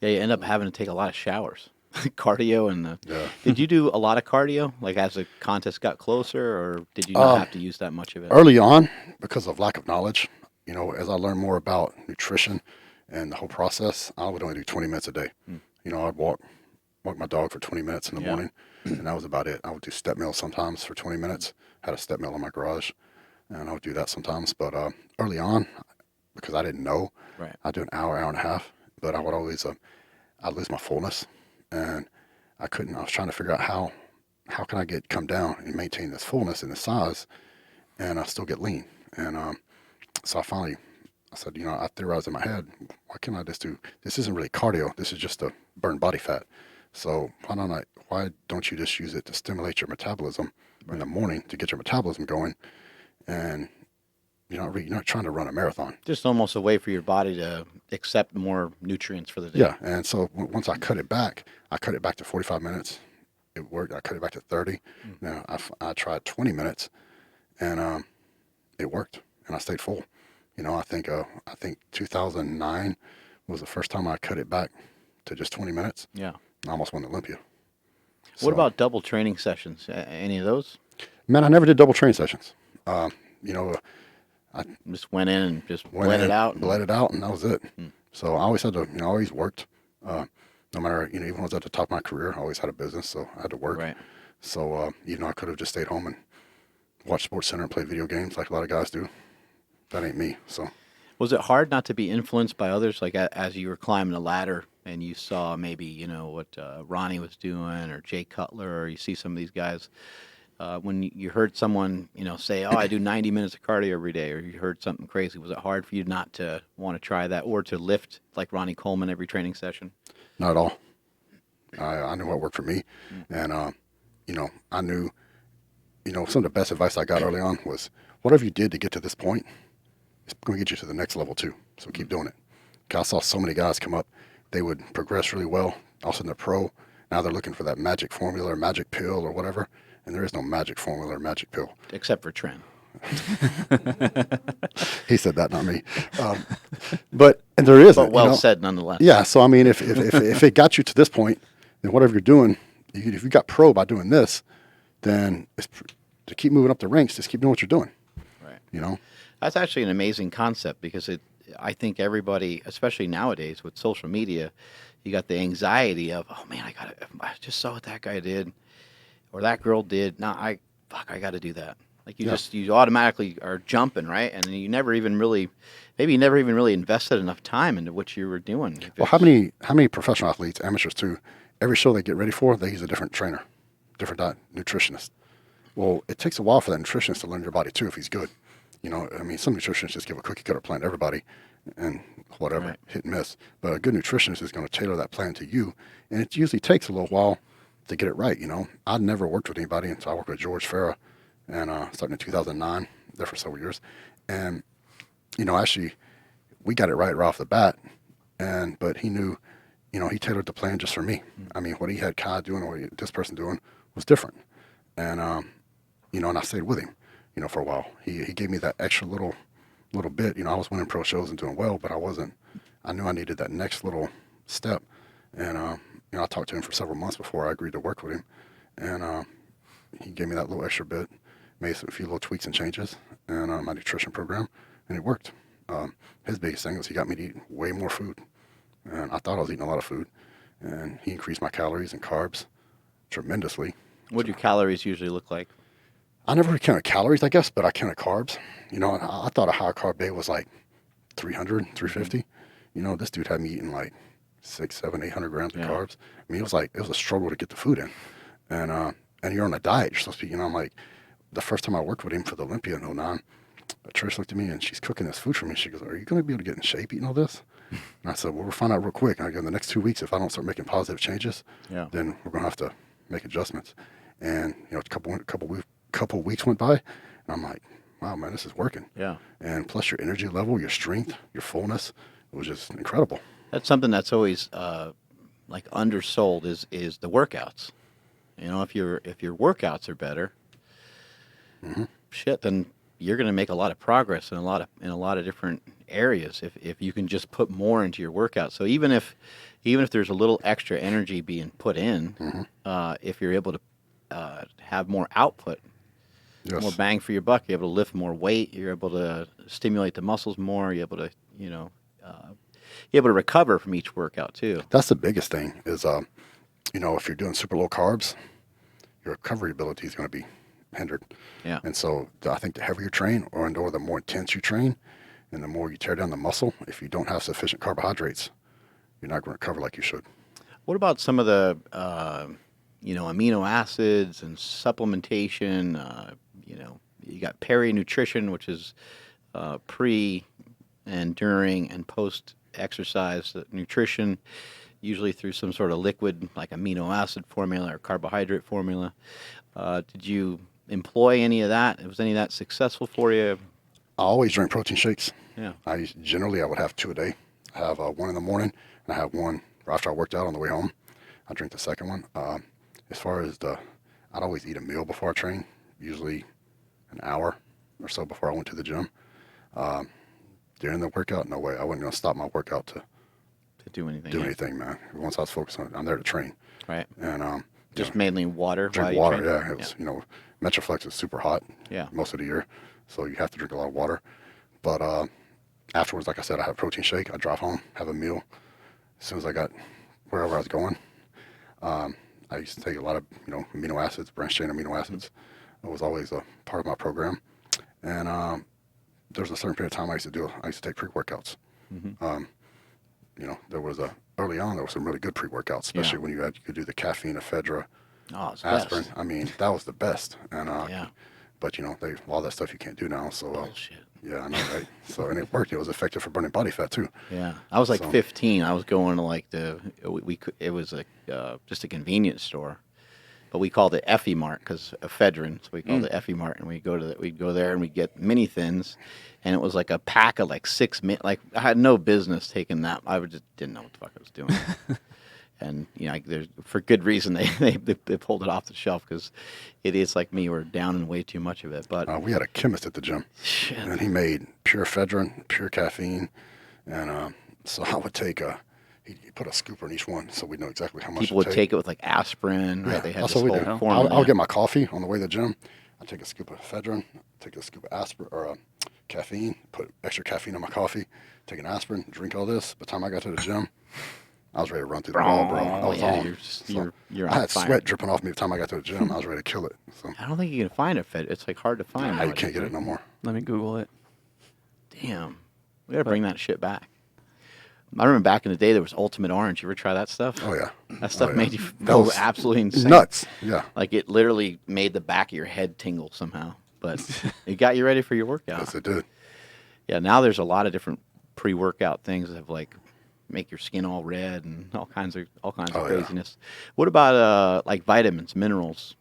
Yeah, you end up having to take a lot of showers. Cardio and Yeah. Did you do a lot of cardio, like as the contest got closer, or did you not have to use that much of it? Early on, because of lack of knowledge, as I learned more about nutrition and the whole process, I would only do 20 minutes a day. I'd walk my dog for 20 minutes in the morning, and that was about it. I would do step mills sometimes for 20 minutes. Had a step mill in my garage, and I would do that sometimes. But early on, because I didn't know, Right. I'd do an hour and a half. But I would always, I'd lose my fullness, and I couldn't. I was trying to figure out how can I come down and maintain this fullness and this size, and I still get lean. And so I said, I theorized in my head, why can't I just do, this isn't really cardio, this is just to burn body fat. So why don't you just use it to stimulate your metabolism in the morning to get your metabolism going? And you're not trying to run a marathon. Just almost a way for your body to accept more nutrients for the day. Yeah. And so once I cut it back to 45 minutes it worked. I cut it back to 30. Now I tried 20 minutes, and it worked, and I stayed full. I think 2009 was the first time I cut it back to just 20 minutes. Yeah. I almost won Olympia. What about double training sessions? Any of those? Man, I never did double training sessions. I Just went in and just went bled in, it out. bled it out, and that was it. So I always had to, I always worked. No matter, even when I was at the top of my career, I always had a business, so I had to work. Right. So even though I could have just stayed home and watched Sports Center and played video games like a lot of guys do, that ain't me. So Was it hard not to be influenced by others? Like as you were climbing the ladder and you saw maybe, what Ronnie was doing or Jay Cutler, or you see some of these guys, when you heard someone, say, oh, I do 90 minutes of cardio every day, or you heard something crazy, was it hard for you not to want to try that or to lift like Ronnie Coleman every training session? not at all. I knew what worked for me. And, I knew, some of the best advice I got early on was whatever you did to get to this point, it's going to get you to the next level too. So keep doing it. 'Cause I saw so many guys come up, they would progress really well. All of a sudden they're pro. Now they're looking for that magic formula or magic pill or whatever. And there is no magic formula or magic pill. Except for Trent. He said that, not me. And there isn't. But well said nonetheless. Yeah. So, I mean, if it got you to this point, then whatever you're doing, if you got pro by doing this, then it's to keep moving up the ranks, just keep doing what you're doing. Right. That's actually an amazing concept because I think everybody, especially nowadays with social media, you got the anxiety of, oh man, I just saw what that guy did or that girl did. Now I got to do that. Like you automatically are jumping, right? And you never even really invested enough time into what you were doing. Well, how many professional athletes, amateurs too, every show they get ready for, they use a different trainer, different diet, nutritionist. Well, it takes a while for that nutritionist to learn your body too if he's good. Some nutritionists just give a cookie cutter plan to everybody and whatever, right. Hit and miss. But a good nutritionist is going to tailor that plan to you. And it usually takes a little while to get it right. I'd never worked with anybody until I worked with George Farah, and starting in 2009, there for several years. And, actually, we got it right off the bat. But he knew, he tailored the plan just for me. I mean, what he had Kai doing or what this person doing was different. And, and I stayed with him, for a while. He gave me that extra little bit. I was winning pro shows and doing well, but I knew I needed that next little step. And, I talked to him for several months before I agreed to work with him. And he gave me that little extra bit, made a few little tweaks and changes in my nutrition program, and it worked. His biggest thing was he got me to eat way more food. And I thought I was eating a lot of food. And he increased my calories and carbs tremendously. What do your calories usually look like? I never counted calories, I guess, but I counted carbs. I thought a high carb day was like 300, 350. This dude had me eating like 600, 700, 800 grams of carbs. I mean, it was a struggle to get the food in. And you're on a diet. You're supposed to be, I'm like, the first time I worked with him for the Olympia in 2009, Trish looked at me and she's cooking this food for me. She goes, are you going to be able to get in shape eating all this? And I said, well, we'll find out real quick. And I go, in the next 2 weeks, if I don't start making positive changes, then we're going to have to make adjustments. And, a couple weeks went by, and I'm like, wow, man, this is working. Yeah. And plus your energy level, your strength, your fullness, it was just incredible. That's something that's always like undersold is the workouts. If your workouts are better, then you're going to make a lot of progress in a lot of different areas if you can just put more into your workout. So even if there's a little extra energy being put in, if you're able to have more output, more bang for your buck, you're able to lift more weight, you're able to stimulate the muscles more, you're able to you're able to recover from each workout too. That's the biggest thing is if you're doing super low carbs, your recovery ability is going to be hindered. Yeah. And so I think the heavier you train or the more intense you train and the more you tear down the muscle, if you don't have sufficient carbohydrates, you're not going to recover like you should. What about some of the amino acids and supplementation? You got peri-nutrition, which is pre and during and post exercise nutrition, usually through some sort of liquid like amino acid formula or carbohydrate formula. Did you employ any of that? Was any of that successful for you? I always drink protein shakes. Yeah. I would have 2 a day. I have one in the morning and I have one after I worked out on the way home. I drink the second one. as far as I'd always eat a meal before I train, usually an hour or so before I went to the gym. During the workout, no way. I wasn't going to stop my workout to do anything. Do anything, man. Once I was focused on it, I'm there to train. Right. And just mainly water. Drink water. Yeah. It was, Metroflex is super hot. Yeah. Most of the year, so you have to drink a lot of water. But afterwards, like I said, I have a protein shake. I drive home, have a meal. As soon as I got wherever I was going, I used to take a lot of amino acids, branched chain amino acids. It was always a part of my program. And there was a certain period of time I used to take pre-workouts. Mm-hmm. Early on there was some really good pre-workouts, especially when you could do the caffeine, ephedra, aspirin. Best. I mean, that was the best. And yeah. But all that stuff you can't do now. So bullshit. Yeah, I know, right? So and it worked. It was effective for burning body fat too. Yeah, I was like 15. I was going to like it was like just a convenience store, but we called it Effie Mart because ephedrine. So we called it Effie Mart, and we'd go there and we'd get mini thins, and it was like a pack of like 6 like I had no business taking that. I just didn't know what the fuck I was doing. And there's for good reason they pulled it off the shelf because idiots like me were downing way too much of it. But we had a chemist at the gym, and he made pure ephedrine, pure caffeine, and so I would take he put a scooper in each one, so we know exactly how much. People would take it with like aspirin. Yeah, right? They had that's this what we whole do. formula. I'll get my coffee on the way to the gym. I take a scoop of ephedrine, take a scoop of aspirin or caffeine, put extra caffeine in my coffee, take an aspirin, drink all this. By the time I got to the gym, I was ready to run through the wall, bro. I was on. You're I on had fire. sweat dripping off me by the time I got to the gym. I was ready to kill it. So I don't think you can find it. It's like hard to find. you can't get it no more. Let me Google it. Damn, we gotta bring that shit back. I remember back in the day there was Ultimate Orange. You ever try that stuff? Oh yeah. That stuff yeah. made you go absolutely insane. Nuts. Yeah. Like it literally made the back of your head tingle somehow. But it got you ready for your workout. Yes, it did. Yeah, now there's a lot of different pre-workout things that have like make your skin all red and all kinds of craziness. Yeah. What about like vitamins, minerals?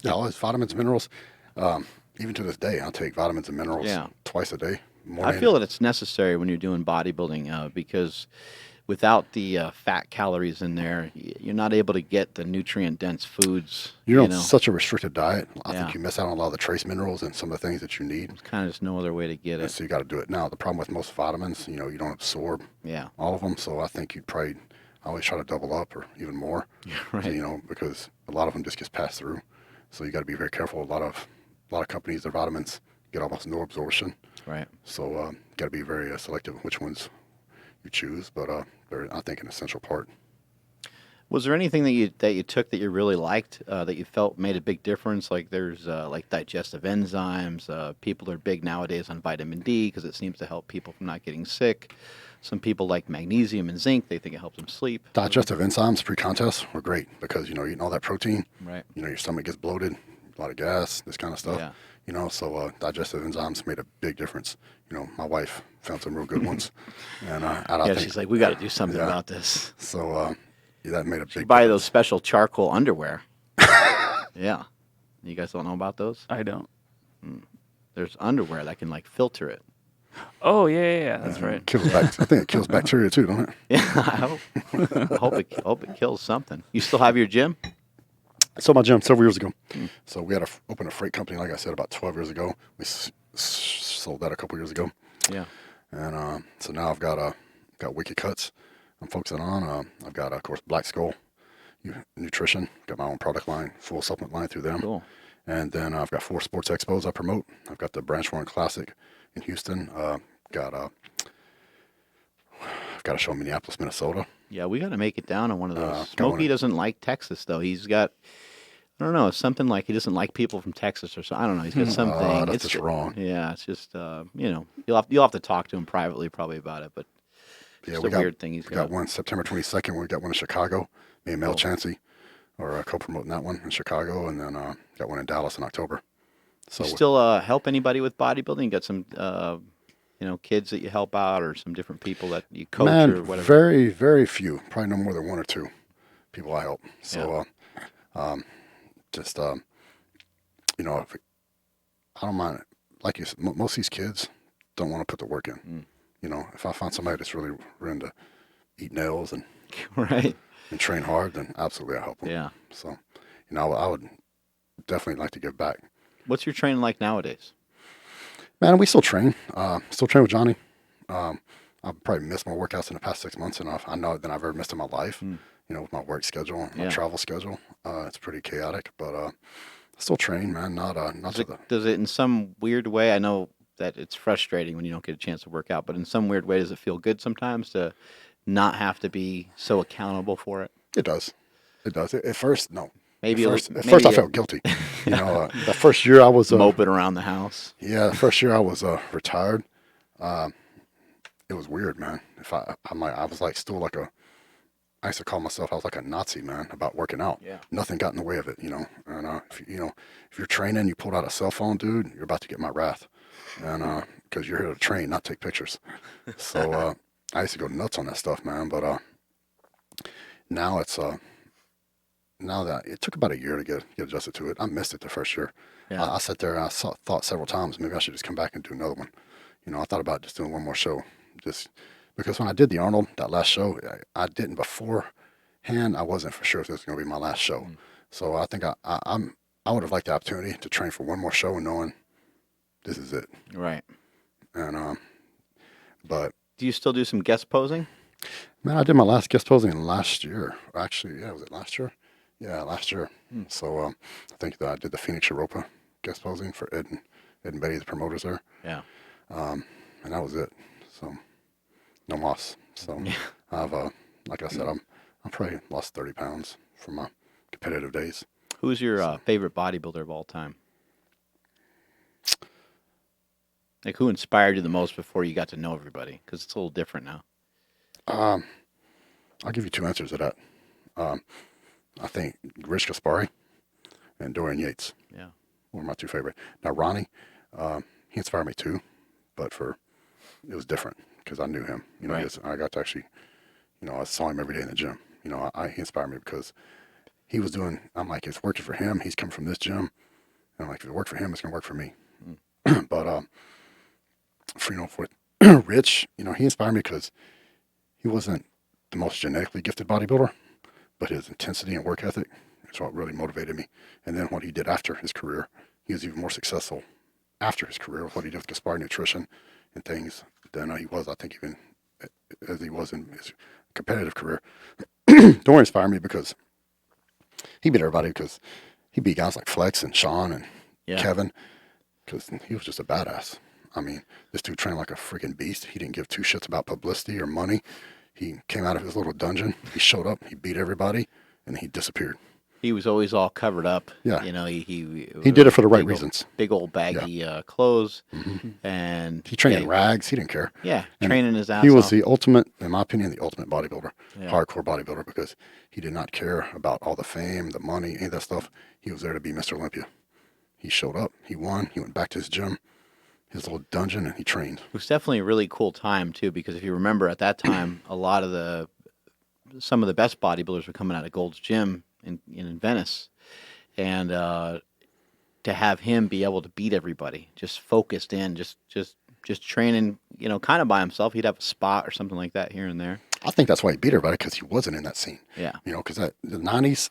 Yeah, all those vitamins, minerals. Even to this day, I'll take vitamins and minerals twice a day. Morning. I feel that it's necessary when you're doing bodybuilding because without the fat calories in there, you're not able to get the nutrient-dense foods. You're on such a restricted diet. I think you miss out on a lot of the trace minerals and some of the things that you need. There's kind of just no other way to get it. So you got to do it. Now, the problem with most vitamins, you don't absorb all of them. So I think I always try to double up or even more. Yeah, right. So, because a lot of them just gets passed through. So you got to be very careful. A lot of companies, their vitamins get almost no absorption. Right. So got to be very selective which ones you choose. But they're, I think, an essential part. Was there anything that you took that you really liked that you felt made a big difference? Like there's like digestive enzymes. People are big nowadays on vitamin D because it seems to help people from not getting sick. Some people like magnesium and zinc. They think it helps them sleep. Digestive enzymes pre-contest were great because eating all that protein. Right. Your stomach gets bloated, a lot of gas, this kind of stuff. Yeah. So digestive enzymes made a big difference. My wife found some real good ones, and I think she's like, we got to do something about this. So that made a big. Buy those special charcoal underwear. Yeah, you guys don't know about those? I don't. There's underwear that can like filter it. Oh yeah, that's right. I think it kills bacteria too, don't it? Yeah, I hope it kills something. You still have your gym? I sold my gym several years ago. So we had to open a freight company, like I said, about 12 years ago. We sold that a couple years ago. Yeah. And so now I've got Wicked Cuts I'm focusing on. I've got, of course, Black Skull Nutrition. Got my own product line, full supplement line through them. Cool. And then I've got 4 sports expos I promote. I've got the Arnold Classic in Houston. I've got a show in Minneapolis, Minnesota. Yeah, we got to make it down on one of those. Smokey doesn't like Texas, though. He's got, I don't know, it's something like he doesn't like people from Texas or something. I don't know. He's got something. That's just wrong. Yeah, it's just, you'll have to talk to him privately probably about it, but it's a weird thing he's got. We got one September 22nd. We got one in Chicago. Me and Mel Chansey are co-promoting that one in Chicago, and then got one in Dallas in October. So you still help anybody with bodybuilding? You got some, kids that you help out, or some different people that you coach or whatever? Very, very few. Probably no more than 1 or 2 people I help. So, I don't mind it. Like you said, most of these kids don't want to put the work in. If I find somebody that's really willing to eat nails and right and train hard, then absolutely I help them. Yeah. So, I would definitely like to give back. What's your training like nowadays? Man, we still train. Still train with Johnny. I've probably missed more workouts in the past 6 months than I know than I've ever missed in my life. With my work schedule and my travel schedule, it's pretty chaotic. But I still train, man. Does it in some weird way? I know that it's frustrating when you don't get a chance to work out, but in some weird way, does it feel good sometimes to not have to be so accountable for it? It does. It does. At first, no. Maybe at first I felt guilty. The first year I was moping around the house. Yeah, the first year I was retired. It was weird, man. I was like still like I used to call myself, I was like a Nazi, man, about working out. Yeah. Nothing got in the way of it, And if you're training, you pulled out a cell phone, dude, you're about to get my wrath, and because you're here to train, not take pictures. So I used to go nuts on that stuff, man. But now it's now that it took about a year to get adjusted to it. I missed it the first year. Yeah. I sat there and thought several times maybe I should just come back and do another one. I thought about just doing one more show, just because when I did the Arnold, that last show, I didn't beforehand. I wasn't for sure if this was going to be my last show. So I think I would have liked the opportunity to train for one more show and knowing this is it. Right. And but do you still do some guest posing? Man, I did my last guest posing last year. Actually, yeah, was it last year? Yeah, last year. So I think that I did the Phoenix Europa guest posing for Ed and Betty, the promoters there. Yeah. And that was it. So no loss. So I've like I said, I'm probably lost 30 pounds from my competitive days. Who's your favorite bodybuilder of all time? Like, who inspired you the most before you got to know everybody? Because it's a little different now. I'll give you two answers to that. I think Rich Gaspari and Dorian Yates. Yeah. Were my two favorite. Now, Ronnie, he inspired me too, but it was different because I knew him. Right. I got to actually, I saw him every day in the gym. He inspired me because he was doing, I'm like, it's working for him. He's come from this gym. And I'm like, if it worked for him, it's going to work for me. But, for Rich, he inspired me because he wasn't the most genetically gifted bodybuilder, but his intensity and work ethic is what really motivated me. And then what he did after his career, he was even more successful after his career with what he did with Gaspari Nutrition and things than he was, I think, even as he was in his competitive career. Dorian inspired me because he beat everybody, because he beat guys like Flex and Sean and Kevin, because he was just a badass. I mean, this dude trained like a freaking beast. He didn't give two shits about publicity or money. He came out of his little dungeon. He showed up. He beat everybody, and he disappeared. He was always all covered up. Yeah. He did it for the right reasons. Big old baggy clothes. And he trained in rags. He didn't care. Yeah, training his ass He was off. the ultimate, in my opinion, the ultimate bodybuilder, hardcore bodybuilder, because he did not care about all the fame, the money, any of that stuff. He was there to be Mr. Olympia. He showed up. He won. He went back to his gym, his little dungeon, and he trained. It was definitely a really cool time too, because if you remember at that time, some of the best bodybuilders were coming out of Gold's Gym in Venice, and to have him be able to beat everybody, just focused in, just training, kind of by himself. He'd have a spot or something like that here and there. I think that's why he beat everybody, because he wasn't in that scene. Yeah. Because the 90s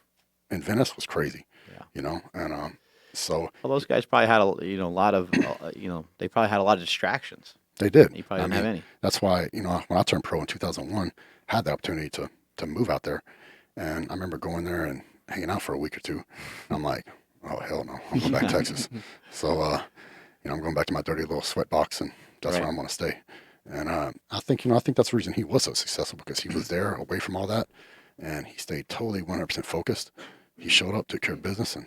in Venice was crazy. Yeah. And so. Well, those guys probably had a lot of, they probably had a lot of distractions. They did. He probably didn't have any. That's why, when I turned pro in 2001, I had the opportunity to move out there. And I remember going there and hanging out for a week or two. And I'm like, oh, hell no. I'm going back to Texas. So, I'm going back to my dirty little sweat box, and that's where I'm going to stay. And I think that's the reason he was so successful, because he was there away from all that, and he stayed totally 100% focused. He showed up, took care of business, and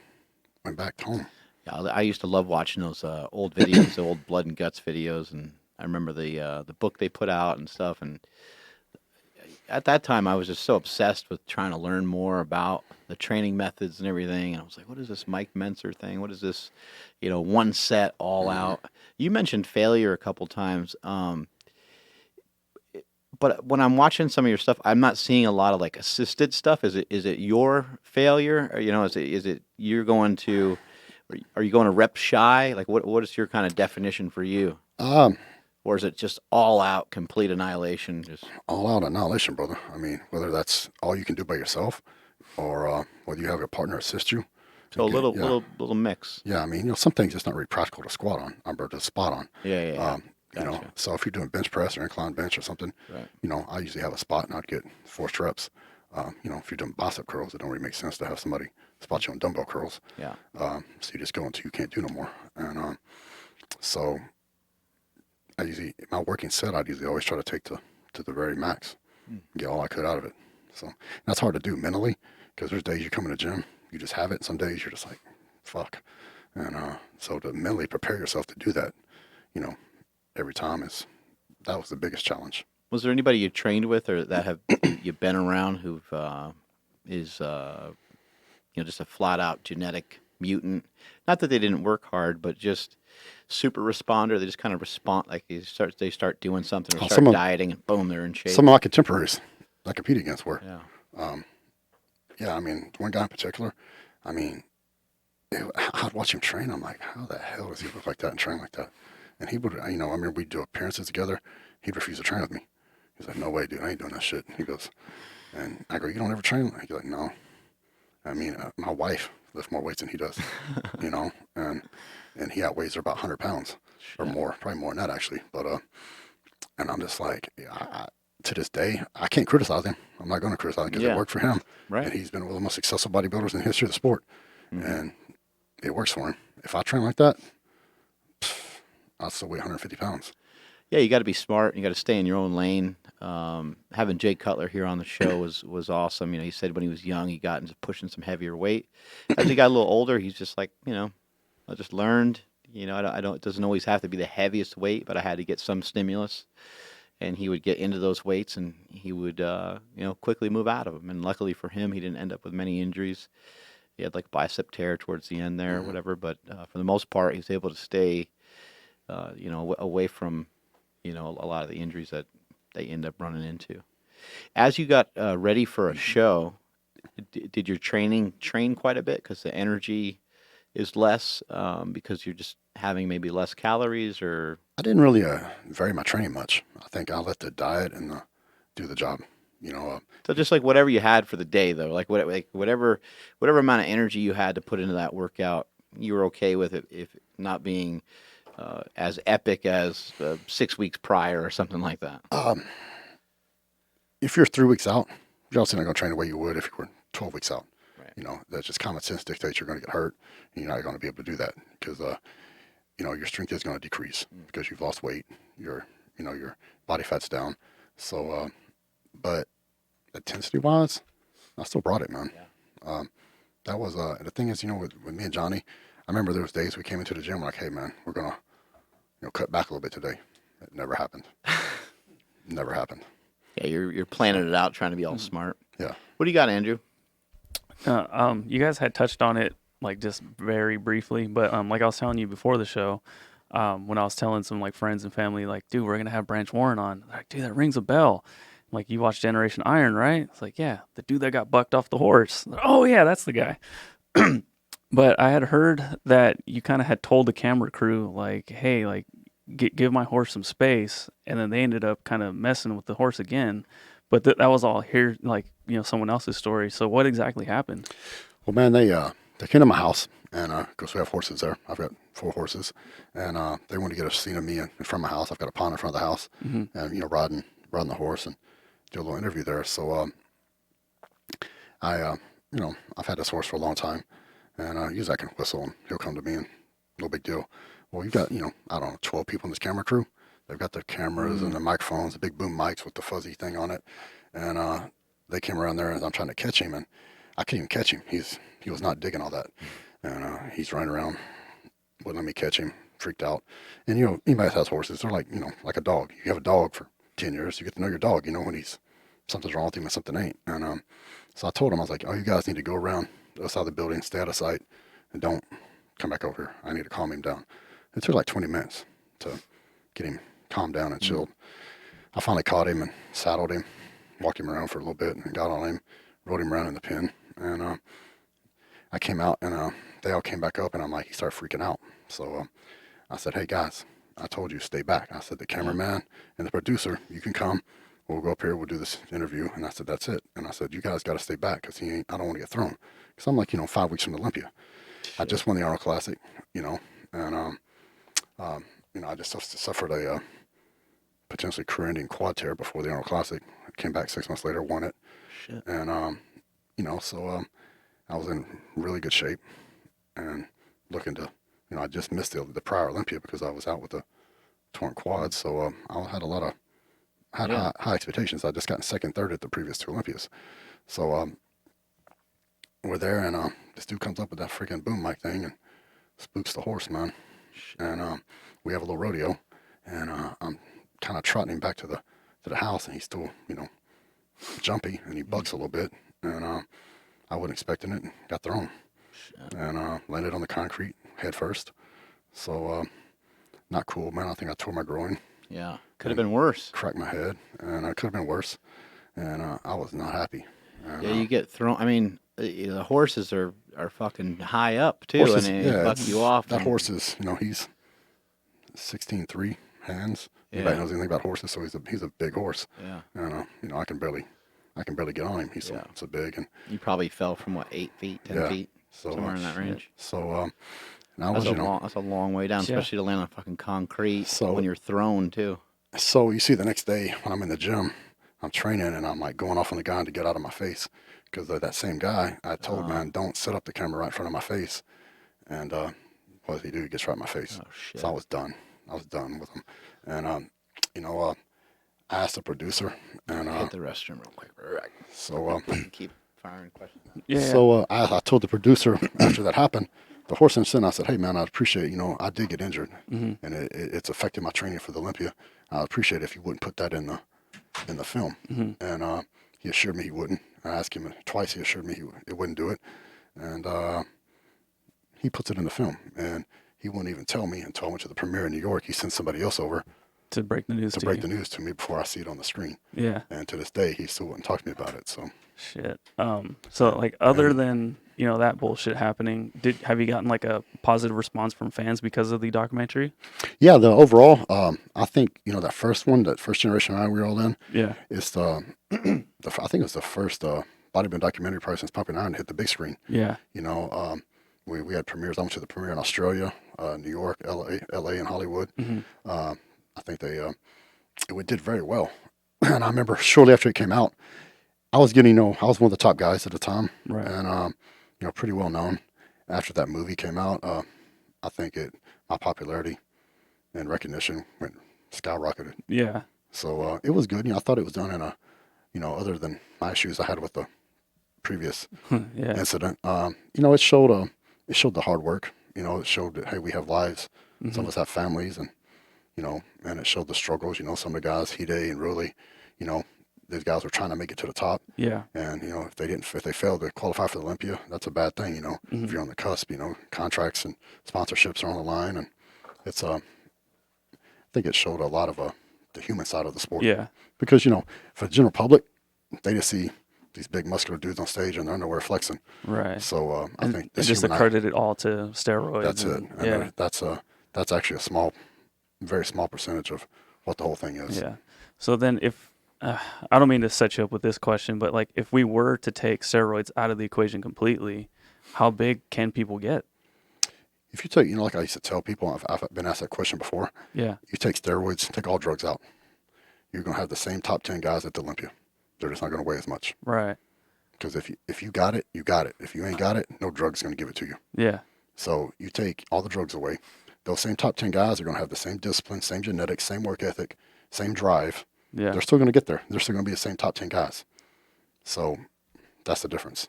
went back home. Yeah, I used to love watching those old videos, the old Blood and Guts videos, and I remember the book they put out and stuff. And at that time, I was just so obsessed with trying to learn more about the training methods and everything. And I was like, what is this Mike Menzer thing? What is this, one set all out? You mentioned failure a couple times. But when I'm watching some of your stuff, I'm not seeing a lot of like assisted stuff. Is it your failure? Or, is it you're going to, are you going to rep shy? Like what is your kind of definition for you? Or is it just all out, complete annihilation? Just all out annihilation, brother. I mean, whether that's all you can do by yourself, or whether you have a partner assist you, So a Okay, little, yeah. little mix. Yeah, I mean, some things it's not really practical to squat on, or to spot on. Yeah, yeah. Gotcha. So if you're doing bench press or incline bench or something, Right. I usually have a spot and I'd get forced reps. If you're doing bicep curls, it don't really make sense to have somebody spot you on dumbbell curls. Yeah. So you just go until you can't do no more. And so my working set, I'd usually always try to take to the very max, get all I could out of it. So that's hard to do mentally because there's days you come in the gym, you just have it. And some days you're just like, fuck. And so to mentally prepare yourself to do that, every time that was the biggest challenge. Was there anybody you trained with or that have you've been around who've is just a flat out genetic mutant? Not that they didn't work hard, but just super responder. They just kind of respond, like they start doing something or start dieting, and boom, they're in shape. Some of my contemporaries I compete against were. Yeah. I mean, one guy in particular, I mean, I'd watch him train. I'm like, how the hell does he look like that and train like that? And he would, I remember we'd do appearances together. He'd refuse to train with me. He's like, no way, dude, I ain't doing that shit. He goes, and I go, you don't ever train? He's like, no. I mean, my wife lifts more weights than he does, and he outweighs her about 100 pounds or more, probably more than that actually. But, and I'm just like, to this day, I can't criticize him. I'm not going to criticize him because it worked for him. Right. And he's been one of the most successful bodybuilders in the history of the sport. And it works for him. If I train like that, I'll still weigh 150 pounds. Yeah, you got to be smart. You got to stay in your own lane. Having Jay Cutler here on the show was awesome. He said when he was young, he got into pushing some heavier weight. As he got a little older, he's just like, I just learned. It doesn't always have to be the heaviest weight, but I had to get some stimulus. And he would get into those weights, and he would, quickly move out of them. And luckily for him, he didn't end up with many injuries. He had like bicep tear towards the end there or whatever. But for the most part, he was able to stay, away from, a lot of the injuries that they end up running into. As you got ready for a show, did your train quite a bit? Because the energy is less because you're just having maybe less calories, or? I didn't really vary my training much. I think I let the diet and do the job. So just like whatever you had for the day, though, like whatever amount of energy you had to put into that workout, you were okay with it, if not being as epic as 6 weeks prior or something like that. If you're 3 weeks out, you're also not going to train the way you would if you were 12 weeks out. Right. That's just common sense dictates you're going to get hurt, and you're not going to be able to do that because your strength is going to decrease because you've lost weight. Your body fat's down. So, but intensity-wise, I still brought it, man. Yeah. That was the thing is, with me and Johnny, I remember there was days we came into the gym like, hey, man, we're gonna cut back a little bit today. It never happened. Never happened. Yeah, you're planning it out, trying to be all smart. Yeah. What do you got, Andrew? You guys had touched on it like just very briefly, but like I was telling you before the show, when I was telling some like friends and family, like, dude, we're gonna have Branch Warren on. They're like, dude, that rings a bell. Like, you watch Generation Iron, right? It's like, yeah, the dude that got bucked off the horse. Like, oh yeah, that's the guy. But I had heard that you kind of had told the camera crew, like, hey, like, give my horse some space, and then they ended up kind of messing with the horse again. But that was all here, like, someone else's story. So what exactly happened? Well, man, they came to my house, and because we have horses there. I've got 4 horses, and they wanted to get a scene of me in front of my house. I've got a pond in front of the house, and riding the horse and do a little interview there. So I've had this horse for a long time, and usually I can whistle and he'll come to me, and no big deal. Well, you've got I don't know, 12 people in this camera crew. They've got their cameras and the microphones, the big boom mics with the fuzzy thing on it, and they came around there, and I'm trying to catch him, and I couldn't even catch him. He was not digging all that, and he's running around, wouldn't let me catch him, freaked out. And anybody that has horses, they're like like a dog. You have a dog for 10 years, you get to know your dog, when something's wrong with him and something ain't. And so I told him, I was like, oh, you guys need to go around the other side of the building, stay out of sight, and don't come back over here. I need to calm him down. It took like 20 minutes to get him calmed down and chilled. I finally caught him and saddled him, walked him around for a little bit, and got on him, rode him around in the pen. And I came out, and they all came back up, and I'm like, he started freaking out. So I said, hey, guys, I told you, stay back. I said, the cameraman and the producer, you can come. we'll go up here, we'll do this interview. And I said, that's it. And I said, you guys got to stay back because I don't want to get thrown. Because I'm like, 5 weeks from Olympia. I just won the Arnold Classic, and I just suffered a potentially career-ending quad tear before the Arnold Classic. I came back 6 months later, won it. Shit. And so I was in really good shape and looking to, I just missed the prior Olympia because I was out with a torn quad. So I had a lot of high expectations. I just gotten second, third at the previous 2 Olympias. So we're there, and this dude comes up with that freaking boom mic thing and spooks the horse, man. And we have a little rodeo, and I'm kind of trotting him back to the house, and he's still, jumpy, and he bucks a little bit, and I wasn't expecting it, and got thrown, and landed on the concrete head first. So not cool, man. I think I tore my groin. Yeah, could have been worse. Cracked my head, and it could have been worse, and I was not happy. And, yeah, you get thrown. I mean, the horses are fucking high up too, horses, and they buck you off. That horse is, he's 16'3" hands. Anybody knows anything about horses, so he's a big horse. Yeah. And I can barely get on him. He's so big, and you probably fell from what, 8 feet, 10 feet, so, somewhere in that range. So and I was, that's a long way down, especially to land on fucking concrete when you're thrown too. So you see, the next day when I'm in the gym, I'm training, and I'm like going off on the guy to get out of my face, because that same guy I told, man, don't set up the camera right in front of my face, and what does he do? He gets right in my face. Oh shit! So I was done with him, and I asked the producer, and hit the restroom real quick. So keep firing questions. Yeah. So I told the producer after that happened, the horse incident, I said, hey man, I'd appreciate, I did get injured, and it's affected my training for the Olympia. I'd appreciate it if you wouldn't put that in the film. And he assured me he wouldn't. I asked him twice. He assured me it wouldn't do it, and he puts it in the film. And he wouldn't even tell me until I went to the premiere in New York. He sent somebody else over to break the news the news to me before I see it on the screen. Yeah. And to this day, he still wouldn't talk to me about it. So shit. So like, other than that bullshit happening, have you gotten like a positive response from fans because of the documentary? Yeah, the overall, I think that first one, that first generation we were all in. Yeah. It's I think it's the first bodybuilding documentary probably since Pumping Iron hit the big screen. Yeah. We had premieres. I went to the premiere in Australia, New York, LA, and Hollywood. I think it did very well. And I remember shortly after it came out, I was getting, I was one of the top guys at the time, right? And pretty well known. After that movie came out, I think my popularity and recognition went skyrocketed. Yeah. So it was good. I thought it was done in a, other than my issues I had with the previous incident. It showed the hard work. It showed that, hey, we have lives. Some of us have families, and and it showed the struggles. Some of the guys, Hide and Ruli, these guys were trying to make it to the top. Yeah. And if they failed to qualify for the Olympia, that's a bad thing. If you're on the cusp, contracts and sponsorships are on the line, and it's I think it showed a lot of the human side of the sport. Yeah. Because for the general public, they just see these big muscular dudes on stage and they're nowhere flexing. Right. So I think this just accredited it all to steroids. That's it. And that's actually a very small percentage of what the whole thing is. Yeah. So then I don't mean to set you up with this question, but like, if we were to take steroids out of the equation completely, how big can people get? If you take, like I used to tell people, I've been asked that question before. Yeah. You take steroids, take all drugs out, you're going to have the same top 10 guys at the Olympia. They're just not going to weigh as much. Right. Because if you got it, you got it. If you ain't got it, no drug's going to give it to you. Yeah. So you take all the drugs away. Those same top 10 guys are going to have the same discipline, same genetics, same work ethic, same drive. Yeah. They're still going to get there. They're still going to be the same top 10 guys. So that's the difference.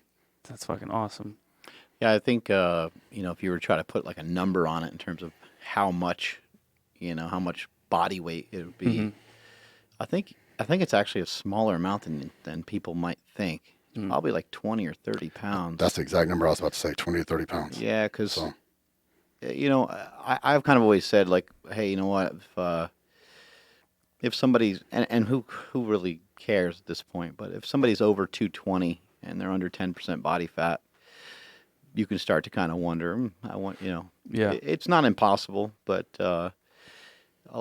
That's fucking awesome. Yeah, I think, if you were to try to put like a number on it in terms of how much body weight it would be, I think it's actually a smaller amount than people might think. It's probably like 20 or 30 pounds. That's the exact number I was about to say, 20 to 30 pounds. Yeah, because, I've kind of always said, like, hey, you know what, if somebody's, and who really cares at this point, but if somebody's over 220 and they're under 10% body fat, you can start to kind of wonder, yeah, it's not impossible, but a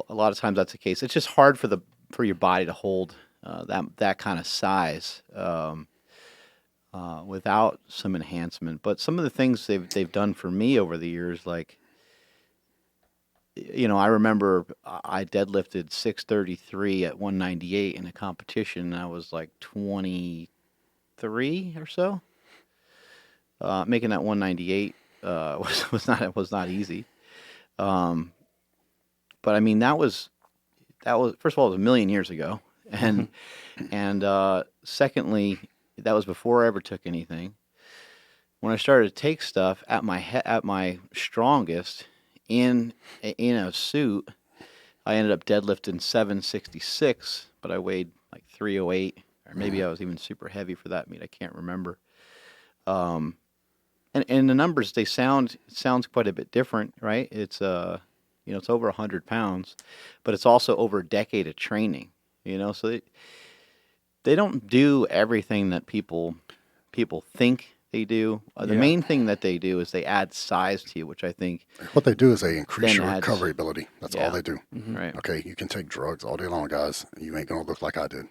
lot of times that's the case. It's just hard for your body to hold that kind of size without some enhancement. But some of the things they've done for me over the years, like, I remember I deadlifted 633 at 198 in a competition. And I was like 23 or so. Making that 198 was not easy. But I mean, that was first of all, it was a million years ago, and secondly, that was before I ever took anything. When I started to take stuff at my strongest in a suit, I ended up deadlifting 766, but I weighed like 308, or maybe I was even super heavy for that meet. I can't remember. And the numbers, they sounds quite a bit different, right? It's it's over 100 pounds, but it's also over a decade of training, so they don't do everything that people think they do. The main thing that they do is they add size to you, which I think what they do is they increase your recovery ability. That's all they do. Right. Okay, you can take drugs all day long, guys. You ain't gonna look like I did.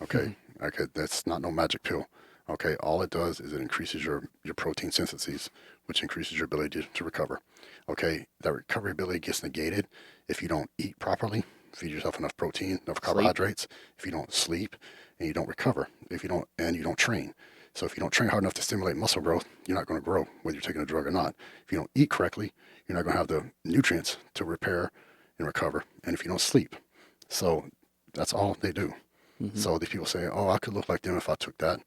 Okay, okay, that's not no magic pill. Okay, all it does is it increases your protein syntheses, which increases your ability to recover. Okay, that recovery ability gets negated if you don't eat properly, feed yourself enough protein, enough carbohydrates, if you don't sleep, and you don't recover, if you don't train. So if you don't train hard enough to stimulate muscle growth, you're not going to grow, whether you're taking a drug or not. If you don't eat correctly, you're not going to have the nutrients to repair and recover. And if you don't sleep. So that's all they do. So the people say, oh, I could look like them if I took that.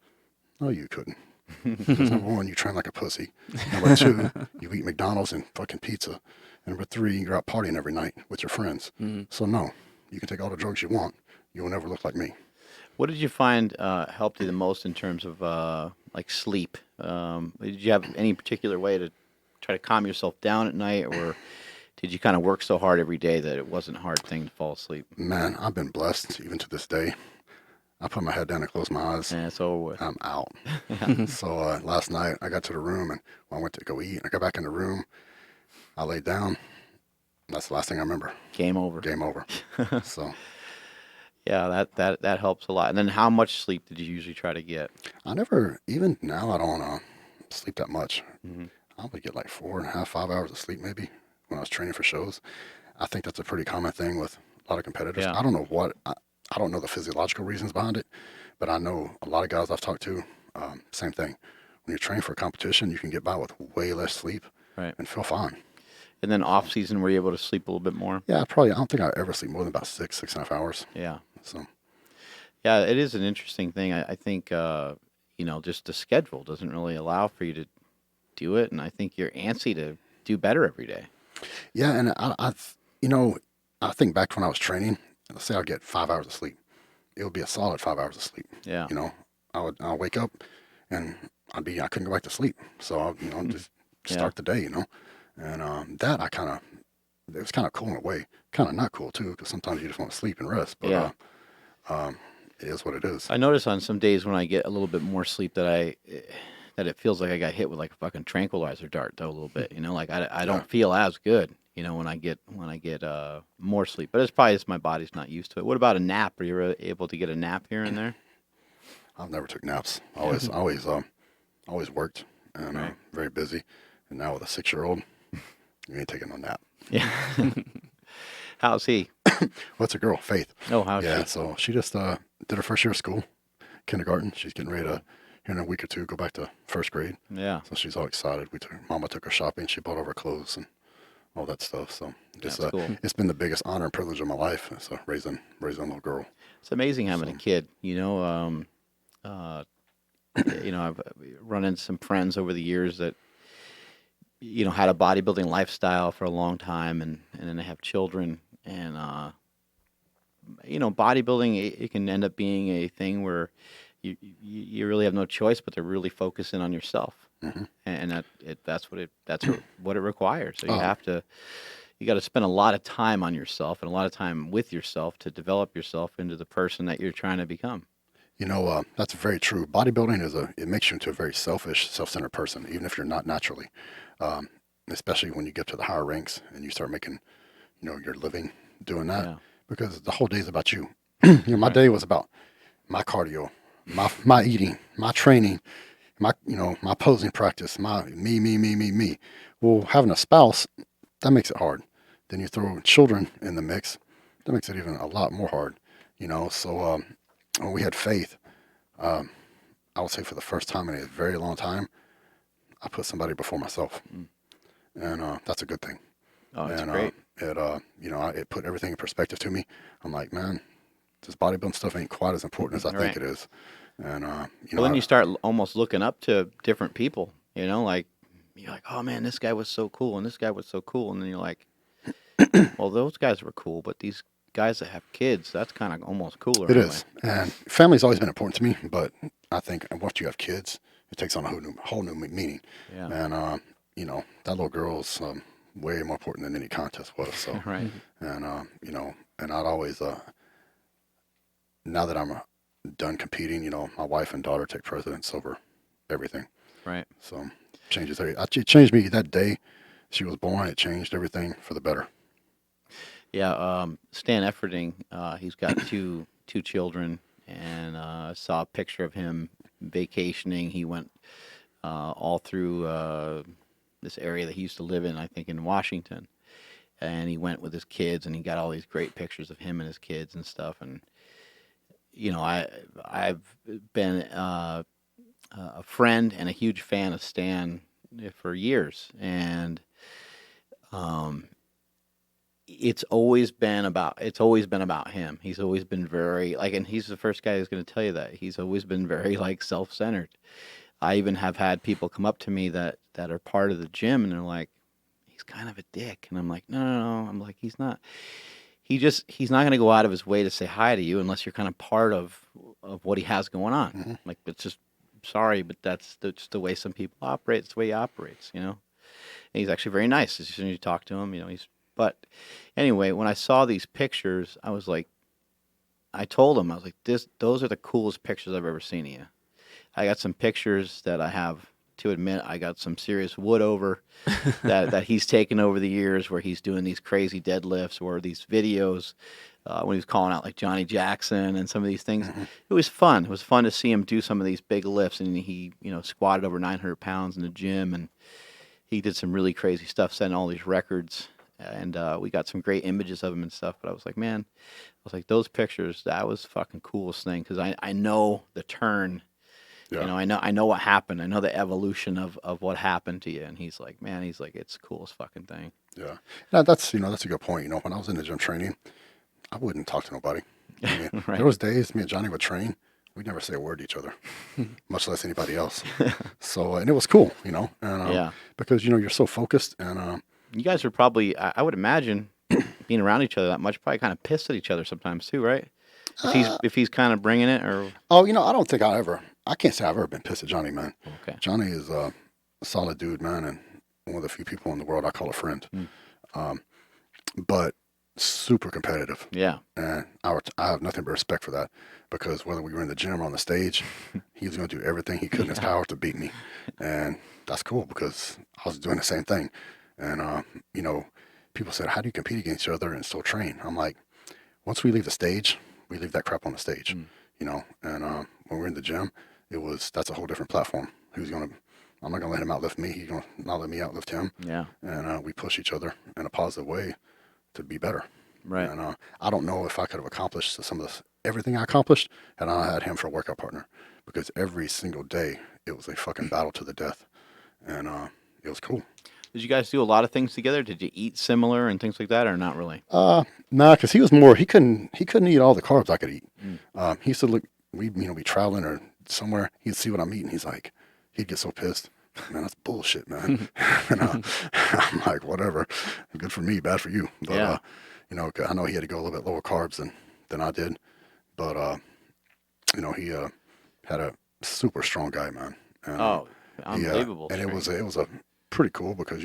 No, you couldn't. Because number one, you train like a pussy. Number two, you eat McDonald's and fucking pizza. And number three, you're out partying every night with your friends. So no, you can take all the drugs you want. You will never look like me. What did you find helped you the most in terms of like sleep? Did you have any particular way to try to calm yourself down at night, or did you kind of work so hard every day that it wasn't a hard thing to fall asleep? Man, I've been blessed even to this day. I put my head down and close my eyes. Yeah, it's over with. I'm out. So last night I got to the room and I went to go eat. I got back in the room. I laid down. That's the last thing I remember. Game over. Game over. So. Yeah, that helps a lot. And then how much sleep did you usually try to get? I never, even now I don't sleep that much. I would get like 4.5, 5 hours of sleep maybe when I was training for shows. I think that's a pretty common thing with a lot of competitors. Yeah. I don't know I don't know the physiological reasons behind it, but I know a lot of guys I've talked to, same thing. When you're training for a competition, you can get by with way less sleep and feel fine. And then off season, were you able to sleep a little bit more? Yeah, I don't think I ever sleep more than about 6.5 hours. Yeah. So. Yeah, it is an interesting thing. I think, just the schedule doesn't really allow for you to do it. And I think you're antsy to do better every day. Yeah, and I think back to when I was training, let's say I'd get 5 hours of sleep. It would be a solid 5 hours of sleep. Yeah. I'll wake up and I couldn't go back to sleep. So I'll, just start the day, And that it was kind of cool in a way. Kind of not cool too, because sometimes you just want to sleep and rest. But it is what it is. I notice on some days when I get a little bit more sleep that it feels like I got hit with like a fucking tranquilizer dart though a little bit. Like I don't feel as good. When I get more sleep, but it's probably just my body's not used to it. What about a nap? Are you able to get a nap here and there? I've never took naps. Always worked and very busy. And now with a 6-year-old, you ain't taking no nap. Yeah. How's he? What's a girl? Faith. Oh, how's she? Yeah. So she just did her first year of school, kindergarten. She's getting ready to here in a week or two go back to first grade. Yeah. So she's all excited. Mama took her shopping. She bought all her clothes and all that stuff. So cool. It's been the biggest honor and privilege of my life. So raising a little girl. It's amazing having a kid. I've run into some friends over the years that had a bodybuilding lifestyle for a long time, and then they have children, and bodybuilding it can end up being a thing where you really have no choice but to really focus in on yourself. And that's what it requires. So you got to spend a lot of time on yourself and a lot of time with yourself to develop yourself into the person that you're trying to become. That's very true. Bodybuilding it makes you into a very selfish, self-centered person, even if you're not naturally. Especially when you get to the higher ranks and you start making, your living doing that, because the whole day is about you. My day was about my cardio, my eating, my training, my posing practice, me. Well, having a spouse, that makes it hard. Then you throw children in the mix, that makes it even a lot more hard. So when we had Faith, I would say for the first time in a very long time, I put somebody before myself, and that's a good thing. Oh, that's And great. it put everything in perspective to me. I'm like, man, this bodybuilding stuff ain't quite as important as I think it is. And Well, then you start almost looking up to different people. Like you're like, oh man, this guy was so cool, and this guy was so cool, and then you're like, well, those guys were cool, but these guys that have kids, that's kind of almost cooler. It in a is, way. and family's always been important to me. But I think once you have kids, it takes on a whole new meaning. Yeah. And that little girl's way more important than any contest was. So Right. and and I'd always now that I'm done competing, my wife and daughter take precedence over everything. Right. So changes everything. It changed me that day she was born. It changed everything for the better. Yeah. Stan Efferding, he's got two children, and I saw a picture of him vacationing. He went all through this area that he used to live in, I think in Washington, and he went with his kids, and he got all these great pictures of him and his kids and stuff. And I've been a friend and a huge fan of Stan for years, and it's always been about him. He's always been very and he's the first guy who's going to tell you that. He's always been very self-centered. I even have had people come up to me that are part of the gym, and they're like, he's kind of a dick, and I'm like, no. I'm like, he's not. He's not going to go out of his way to say hi to you unless you're kind of part of what he has going on. Mm-hmm. Like, it's just, sorry, but that's just the way some people operate. It's the way he operates, And he's actually very nice as soon as you talk to him, But anyway, when I saw these pictures, I was like, I told him, I was like, those are the coolest pictures I've ever seen of you. I got some pictures that I have to admit, I got some serious wood over that he's taken over the years, where he's doing these crazy deadlifts or these videos when he was calling out like Johnny Jackson and some of these things. Mm-hmm. It was fun. It was fun to see him do some of these big lifts, and he squatted over 900 pounds in the gym, and he did some really crazy stuff, setting all these records. And we got some great images of him and stuff. But I was like, man, those pictures, that was fucking coolest thing, because I know the turn. Yeah. I know what happened. I know the evolution of what happened to you. And he's like, man, it's the coolest fucking thing. Yeah. Now, that's a good point. When I was in the gym training, I wouldn't talk to nobody. I mean, Right. There was days me and Johnny would train. We'd never say a word to each other, much less anybody else. So, and it was cool, and Yeah. because, you're so focused, and You guys are probably, I would imagine, being around each other that much, probably kind of pissed at each other sometimes too, right? If he's kind of bringing it, or I don't think I can't say I've ever been pissed at Johnny, man. okay, Johnny is a solid dude, man, and one of the few people in the world I call a friend. But super competitive. Yeah. And I have nothing but respect for that, because whether we were in the gym or on the stage, he was going to do everything he could in his power to beat me. And that's cool, because I was doing the same thing. And, people said, how do you compete against each other and still train? I'm like, once we leave the stage, we leave that crap on the stage, and when we're in the gym, that's a whole different platform. I'm not going to let him outlift me. He's going to not let me outlift him. Yeah. And we push each other in a positive way to be better. Right. And I don't know if I could have accomplished everything I accomplished had I had him for a workout partner, because every single day it was a fucking battle to the death, and it was cool. Did you guys do a lot of things together? Did you eat similar and things like that, or not really? Nah, because he was more. He couldn't eat all the carbs I could eat. He used to look. We'd be traveling or somewhere. He'd see what I'm eating. He'd get so pissed. Man, that's bullshit, man. And I'm like, whatever. Good for me, bad for you. But Yeah. I know he had to go a little bit lower carbs than I did. But he had a super strong guy, man. And, unbelievable. And it was a pretty cool, because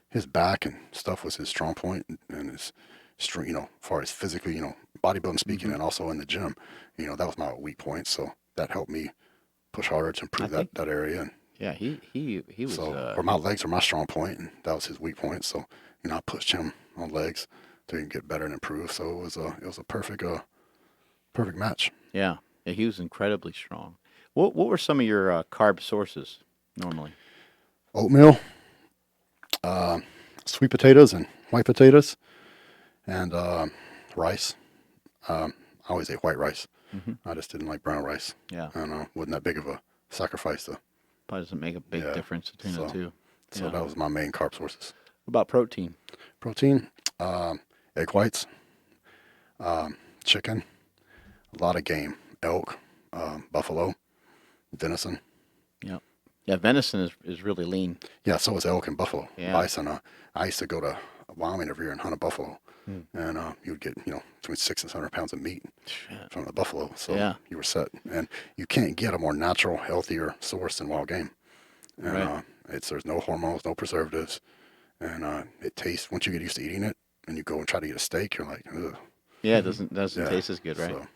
his back and stuff was his strong point, and his strength, as far as physically, bodybuilding speaking, and also in the gym, that was my weak point. So that helped me push harder to improve that area. And yeah, he was. or my legs were my strong point, and that was his weak point. So I pushed him on legs to get better and improve. So it was a perfect match. Yeah. Yeah, he was incredibly strong. What were some of your carb sources normally? Oatmeal, sweet potatoes and white potatoes, and rice. I always ate white rice. Mm-hmm. I just didn't like brown rice. Yeah. And wasn't that big of a sacrifice to. Probably doesn't make a big Yeah. difference between the two. So Yeah. that was my main carb sources. What about protein? Protein, egg whites, chicken, a lot of game, elk, buffalo, venison. Yeah. Yeah, venison is really lean. Yeah, so is elk and buffalo. Yeah. Bison. I used to go to Wyoming every year and hunt a buffalo. Hmm. And you would get, between 600 and 700 pounds of meat Shit. from the buffalo. So Yeah. you were set. And you can't get a more natural, healthier source than wild game. And Right. there's no hormones, no preservatives. And it tastes, once you get used to eating it and you go and try to get a steak, you're like, ugh. Yeah, it doesn't Yeah. taste as good, right? So,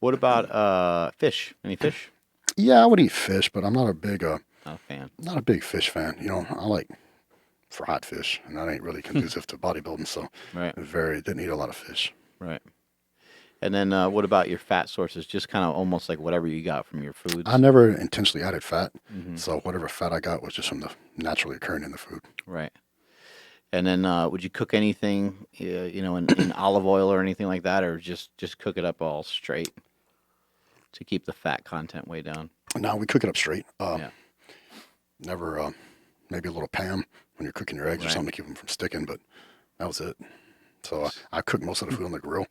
What about fish? Any fish? yeah, I would eat fish, but I'm not a big Not a fan. fish fan. I like fried fish, and that ain't really conducive to bodybuilding. So Right. didn't eat a lot of fish. Right. And then what about your fat sources? Just kind of almost like whatever you got from your foods. I never intentionally added fat, Mhm. so whatever fat I got was just from the naturally occurring in the food. Right. And then would you cook anything, in olive oil or anything like that, or just cook it up all straight to keep the fat content way down? Now we cook it up straight. Yeah. Never, maybe a little Pam when you're cooking your eggs or Right. something to keep them from sticking, but that was it. So I cook most of the food on the grill,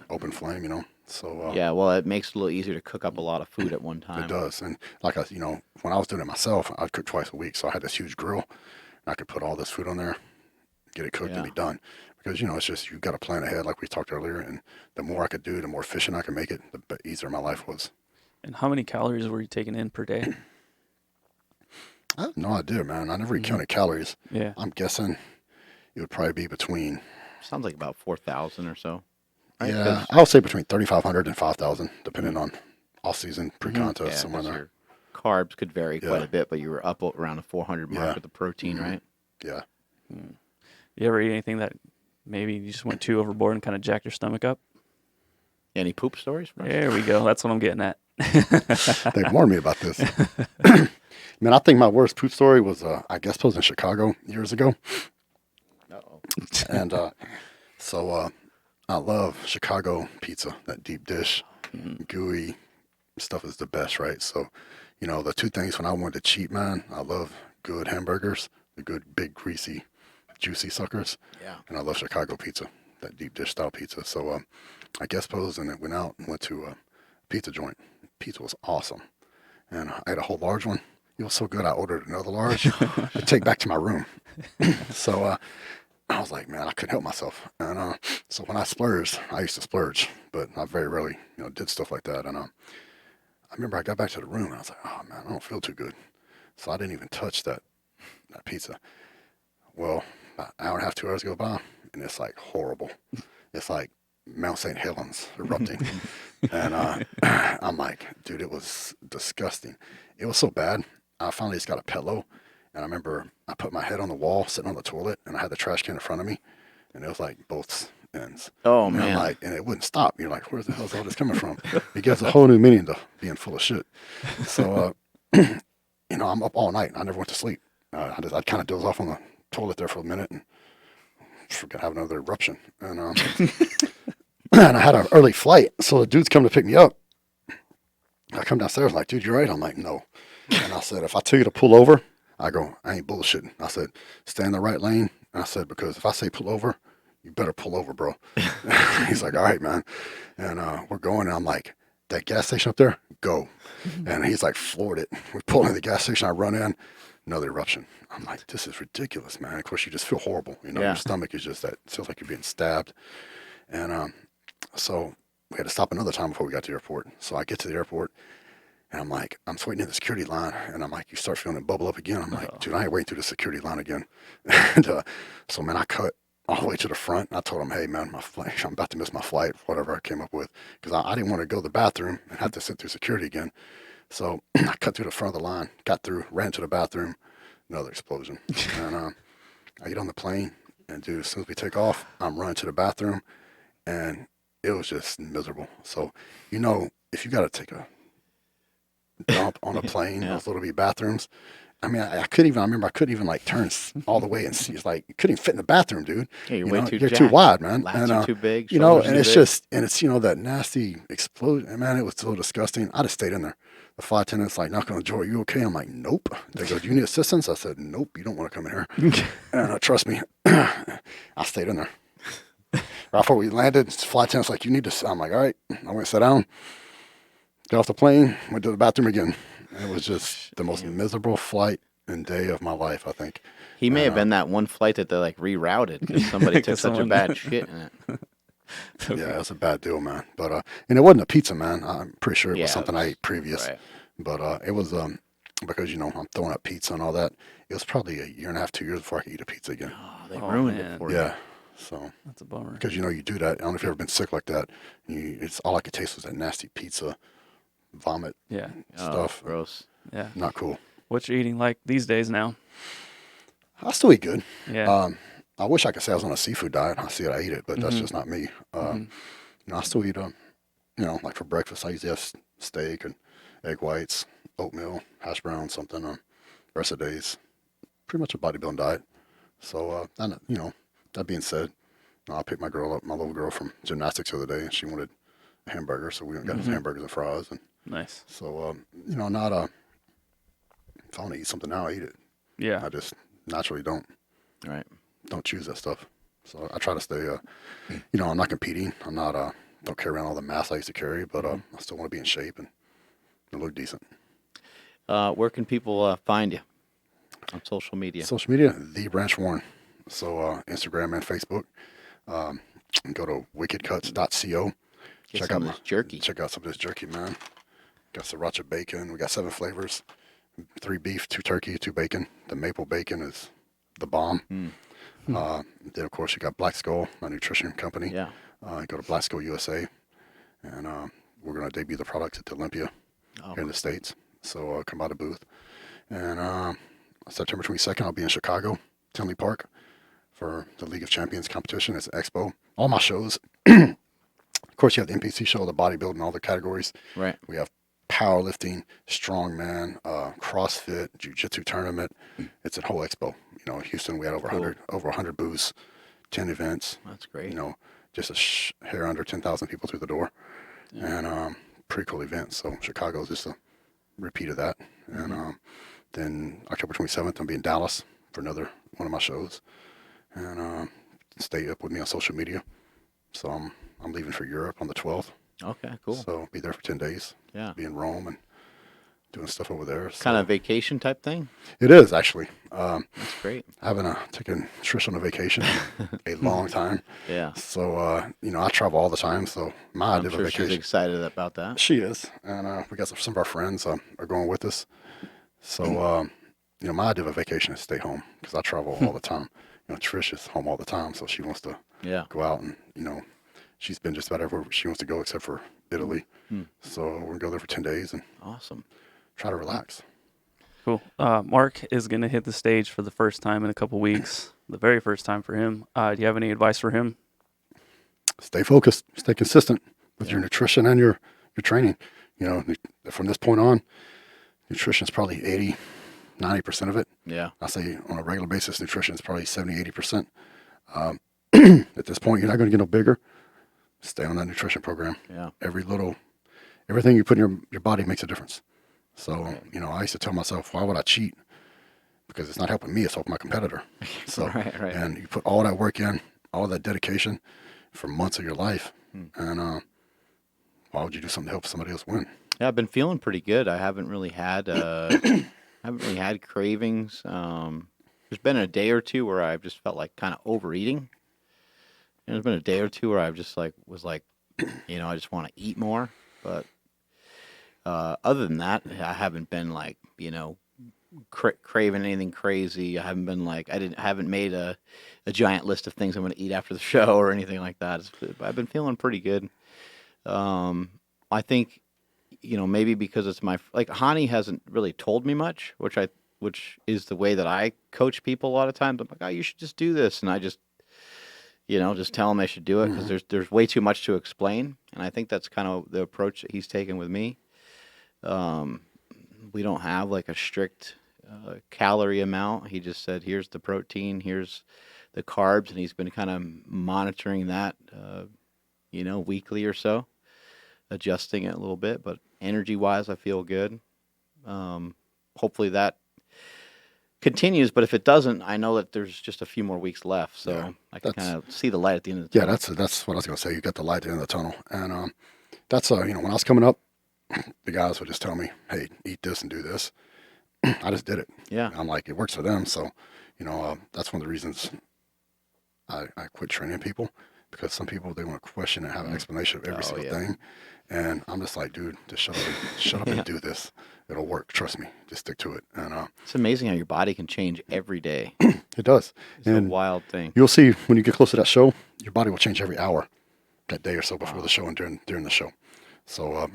open flame, So Yeah. Well, it makes it a little easier to cook up a lot of food at one time. it does. And like when I was doing it myself, I'd cook twice a week, so I had this huge grill. I could put all this food on there, get it cooked, and Yeah. be done. Because it's just you've got to plan ahead, like we talked earlier. And the more I could do, the more efficient I could make it, the easier my life was. And how many calories were you taking in per day? I have no idea, man. I never Mm-hmm. counted calories. Yeah. I'm guessing it would probably be between, Sounds like about 4,000 or so. Right? yeah, 'Cause- I would say between 3,500 and 5,000, depending on off season, pre-contest, yeah, somewhere 'cause there. your carbs could vary quite Yeah. a bit, but you were up around the 400 mark Yeah. with the protein, Mhm. right? Yeah. You ever eat anything that maybe you just went too overboard and kind of jacked your stomach up? Any poop stories? Bryce? There we go. That's what I'm getting at. They warned me about this. Man, I think my worst poop story was, I guess, I was in Chicago years ago. Uh-oh. And so I love Chicago pizza, that deep dish, gooey stuff is the best, right? So, the two things when I wanted to cheat, man, I love good hamburgers, the good, big, greasy, juicy suckers. Yeah. And I love Chicago pizza, that deep dish style pizza. So I guest posed and went out and went to a pizza joint. Pizza was awesome. And I had a whole large one. It was so good, I ordered another large to take back to my room. So I was like, man, I couldn't help myself. And so when I splurged, I used to splurge, but I very rarely, did stuff like that. And I remember I got back to the room and I was like, oh man, I don't feel too good. So I didn't even touch that pizza. Well, about an hour and a half, 2 hours go by, and it's like horrible. It's like Mount St. Helens erupting. And I'm like, dude, it was disgusting. It was so bad. I finally just got a pillow. And I remember I put my head on the wall, sitting on the toilet, and I had the trash can in front of me. And it was like both ends. Oh, And man. I'm like, and it wouldn't stop. You're like, where the hell is all this coming from? It gives a whole new meaning to being full of shit. So, I'm up all night. I never went to sleep. I'd kind of doze off on the toilet there for a minute and forget have another eruption. And and I had an early flight, so the dude's coming to pick me up. I come downstairs like, dude, you right? I'm like, no. And I said, if I tell you to pull over, I go, I ain't bullshitting. I said, stay in the right lane. And I said, because if I say pull over, you better pull over, bro. He's like, all right, man. And we're going, and I'm like, that gas station up there, go. And he's like, floored it. We pull into the gas station, I run in, another eruption. I'm like, this is ridiculous, man. Of course, you just feel horrible. Yeah. Your stomach is just that, it feels like you're being stabbed. And so we had to stop another time before we got to the airport. So I get to the airport, and I'm like, I'm just waiting in the security line, and I'm like, you start feeling it bubble up again. I'm like, dude, I ain't waiting through the security line again. And so, man, I cut all the way to the front. And I told him, hey, man, my flight, I'm about to miss my flight, whatever I came up with, because I didn't want to go to the bathroom and have to sit through security again. So I cut through the front of the line, got through, ran to the bathroom, another explosion. And I get on the plane, and dude, as soon as we take off, I'm running to the bathroom, and it was just miserable. So, you know, if you got to take a dump on a plane, those little bitty bathrooms. I mean, I remember I couldn't even like turn all the way and see. It's like, you couldn't even fit in the bathroom, dude. Yeah, you're you way know, too you're jacked. too wide, man. Lats and are too big. You know, shoulders and too it's big. just, and it's, you know, that nasty explosion. And man, it was so disgusting. I just stayed in there. The flight attendant's like, knock on the door, are you okay? I'm like, nope. They go, do you need assistance? I said, nope, you don't want to come in here. And trust me, I stayed in there. Right before we landed, the flight attendant's like, you need to, I'm like, all right. I went and sat down, got off the plane, went to the bathroom again. And it was just the most miserable flight and day of my life, I think. He may have been that one flight that they like rerouted because somebody took such a bad shit in it. Yeah, it's a bad deal, man. But and it wasn't a pizza, man. I'm pretty sure it was Yeah, something I ate previous. Right. But it was because you know I'm throwing up pizza and all that. It was probably a year and a half, 2 years before I could eat a pizza again. Oh, they ruined man. it for you. Yeah, so That's a bummer. because you know you do that. I don't know if you've ever been sick like that. It's all I could taste was that nasty pizza, vomit Yeah. stuff. Gross. Yeah. Not cool. What you eating like these days now? I still eat good. Yeah. I wish I could say I was on a seafood diet. I see it, I eat it, but that's just not me. You know, I still eat, you know, like for breakfast, I usually have steak and egg whites, oatmeal, hash brown, something. Rest of the days, pretty much a bodybuilding diet. So, and, you know, that being said, I picked my little girl from gymnastics the other day, and she wanted a hamburger, so we went and got us hamburgers and fries. And Nice. so, you know, not if I want to eat something now, I eat it. Yeah. I just naturally don't choose that stuff. So I try to stay, you know, I'm not competing. I'm not, don't carry around all the mass I used to carry, but I still want to be in shape and look decent. Where can people find you on social media? Social media, The Branch Warren. So Instagram and Facebook. Go to wickedcuts.co. Get some of this jerky. Check out some of this jerky, man. Got sriracha bacon. We got 7 flavors. 3 beef, 2 turkey, 2 bacon. The maple bacon is the bomb. Then, of course, you got Black Skull, my nutrition company. Yeah. Go to Black Skull USA. And we're going to debut the products at the Olympia here in the States. So come by the booth. And September 22nd, I'll be in Chicago, Tinley Park, for the League of Champions competition. It's an expo. All my shows. Of course, you have the NPC show, the bodybuilding, all the categories. Right. We have powerlifting, strongman, CrossFit, jiu-jitsu tournament. It's a whole expo. You know, in Houston, we had over 100 booths, 10 events. That's great. You know, just a hair under 10,000 people through the door. Yeah. And pretty cool event. So Chicago's just a repeat of that. And then October 27th, I'll be in Dallas for another one of my shows. And stay up with me on social media. So I'm leaving for Europe on the 12th. Okay, cool. So be there for 10 days. Yeah. Be in Rome and doing stuff over there. So. Kind of vacation type thing? It is, actually. That's great. I haven't taken Trish on a vacation in a long time. Yeah. So, you know, I travel all the time. So my idea of a vacation. She's excited about that. She is. And we got some of our friends are going with us. So, you know, my idea of a vacation is stay home because I travel all the time. You know, Trish is home all the time. So she wants to go out and, you know, she's been just about everywhere she wants to go except for Italy. So we're going to go there for 10 days and try to relax. Cool. Mark is going to hit the stage for the first time in a couple weeks, the very first time for him. Do you have any advice for him? Stay focused. Stay consistent with your nutrition and your training. You know, from this point on, nutrition is probably 80-90% of it. Yeah. I say on a regular basis, nutrition is probably 70-80%. At this point, you're not going to get no bigger. Stay on that nutrition program. Yeah. Everything you put in your body makes a difference. So, you know, I used to tell myself, why would I cheat? Because it's not helping me, it's helping my competitor. So, right. And you put all that work in, all that dedication for months of your life. And why would you do something to help somebody else win? Yeah, I've been feeling pretty good. I haven't really had cravings. There's been a day or two where I've just felt like kind of overeating. And there's been a day or two where I've just was like, you know, I just want to eat more. But other than that, I haven't been like, you know, craving anything crazy. I haven't been like, I haven't made a giant list of things I'm going to eat after the show or anything like that. I've been feeling pretty good. I think, you know, maybe because it's Hani hasn't really told me much, which is the way that I coach people a lot of times. I'm like, oh, you should just do this. And I just, just tell them they should do it because there's way too much to explain. And I think that's kind of the approach that he's taken with me. We don't have like a strict calorie amount. He just said, here's the protein, here's the carbs, and he's been kind of monitoring that, weekly or so, adjusting it a little bit. But energy-wise, I feel good. Hopefully that continues, but if it doesn't, I know that there's just a few more weeks left, so I can kind of see the light at the end of the tunnel. Yeah, that's what I was going to say. You got the light at the end of the tunnel, and that's when I was coming up, the guys would just tell me, "Hey, eat this and do this." I just did it. Yeah, and I'm like, it works for them, so that's one of the reasons I quit training people, because some people, they want to question and have an explanation of every single thing, and I'm just like, dude, just shut up and do this. It'll work. Trust me. Just stick to it. And it's amazing how your body can change every day. It does. It's a wild thing. You'll see when you get close to that show, your body will change every hour, that day or so before the show and during the show. So at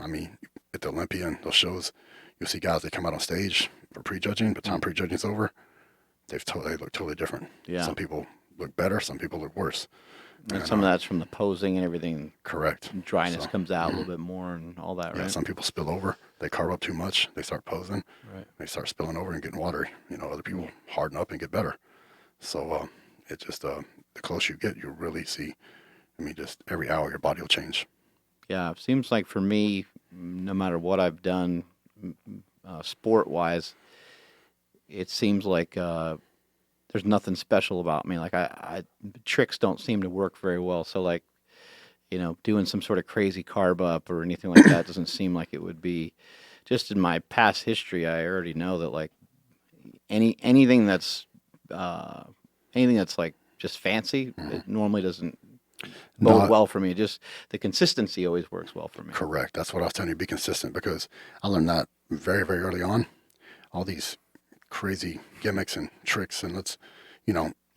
the Olympia and those shows, you'll see guys that come out on stage for prejudging. By the time prejudging's over, they look totally different. Yeah. Some people look better. Some people look worse. And some of that's from the posing and everything. Correct. Dryness comes out a little bit more and all that, right? Yeah, some people spill over. They carb up too much. They start posing. Right. They start spilling over and getting watery. Other people harden up and get better. So it just, the closer you get, you'll really see, just every hour your body will change. Yeah, it seems like for me, no matter what I've done sport-wise, it seems like there's nothing special about me. Like I tricks don't seem to work very well. So like, doing some sort of crazy carb up or anything like that doesn't seem like it would be. Just in my past history, I already know that like anything that's like just fancy, it normally doesn't bode well for me. Just the consistency always works well for me. Correct. That's what I was telling you. Be consistent, because I learned that very, very early on. All these crazy gimmicks and tricks, and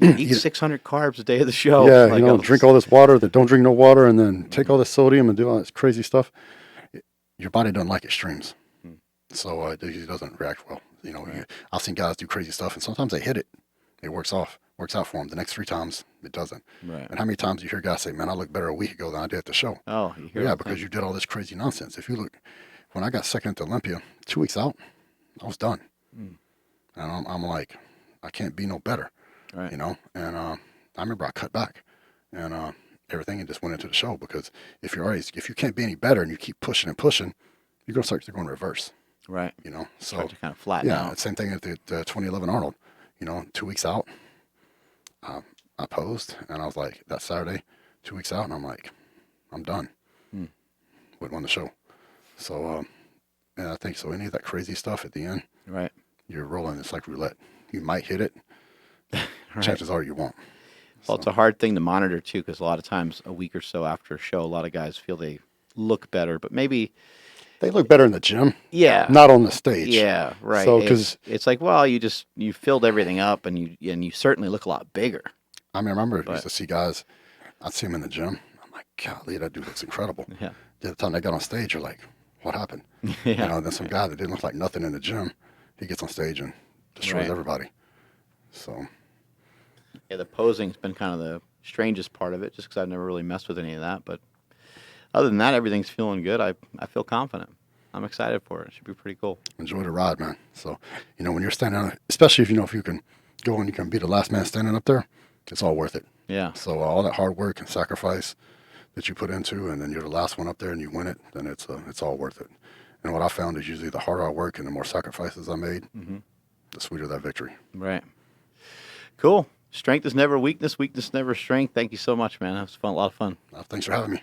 eat 600 carbs a day of the show. Yeah, like drink all this water, then don't drink no water, and then take all this sodium and do all this crazy stuff. Your body doesn't like extremes, so it doesn't react well. I've seen guys do crazy stuff, and sometimes they hit it. It works out for them. The next 3 times, it doesn't. Right. And how many times do you hear guys say, "Man, I looked better a week ago than I did at the show"? Oh, you hear yeah, because you did all this crazy nonsense. If you look, when I got second at the Olympia, 2 weeks out, I was done. And I'm like, I can't be no better, right. And I remember I cut back, and everything, and just went into the show, because if you can't be any better and you keep pushing and pushing, you're going to reverse. Right. So start to kind of flatten out. Yeah, same thing at the 2011 Arnold. 2 weeks out, I posed, and I was like, that Saturday, 2 weeks out, and I'm like, I'm done. Wouldn't won the show. So, I think so. Any of that crazy stuff at the end, right? You're rolling. It's like roulette. You might hit it. Right. Chances are you won't. Well, it's a hard thing to monitor too, because a lot of times, a week or so after a show, a lot of guys feel they look better, but maybe they look better in the gym. Yeah. Not on the stage. Yeah. Right. So because it's like, well, you filled everything up, and you certainly look a lot bigger. I remember I used to see guys. I'd see them in the gym. I'm like, golly, that dude looks incredible. Yeah. The time they got on stage, you're like, what happened? Yeah. Then some guy that didn't look like nothing in the gym, he gets on stage and destroys everybody. So. Yeah, the posing's been kind of the strangest part of it, just because I've never really messed with any of that. But other than that, everything's feeling good. I feel confident. I'm excited for it. It should be pretty cool. Enjoy the ride, man. So, when you're standing on it, especially if you can go and you can be the last man standing up there, it's all worth it. Yeah. So all that hard work and sacrifice that you put into, and then you're the last one up there and you win it, then it's all worth it. And what I found is usually the harder I work and the more sacrifices I made, the sweeter that victory. Right. Cool. Strength is never weakness. Weakness never strength. Thank you so much, man. That was fun. A lot of fun. Thanks for having me.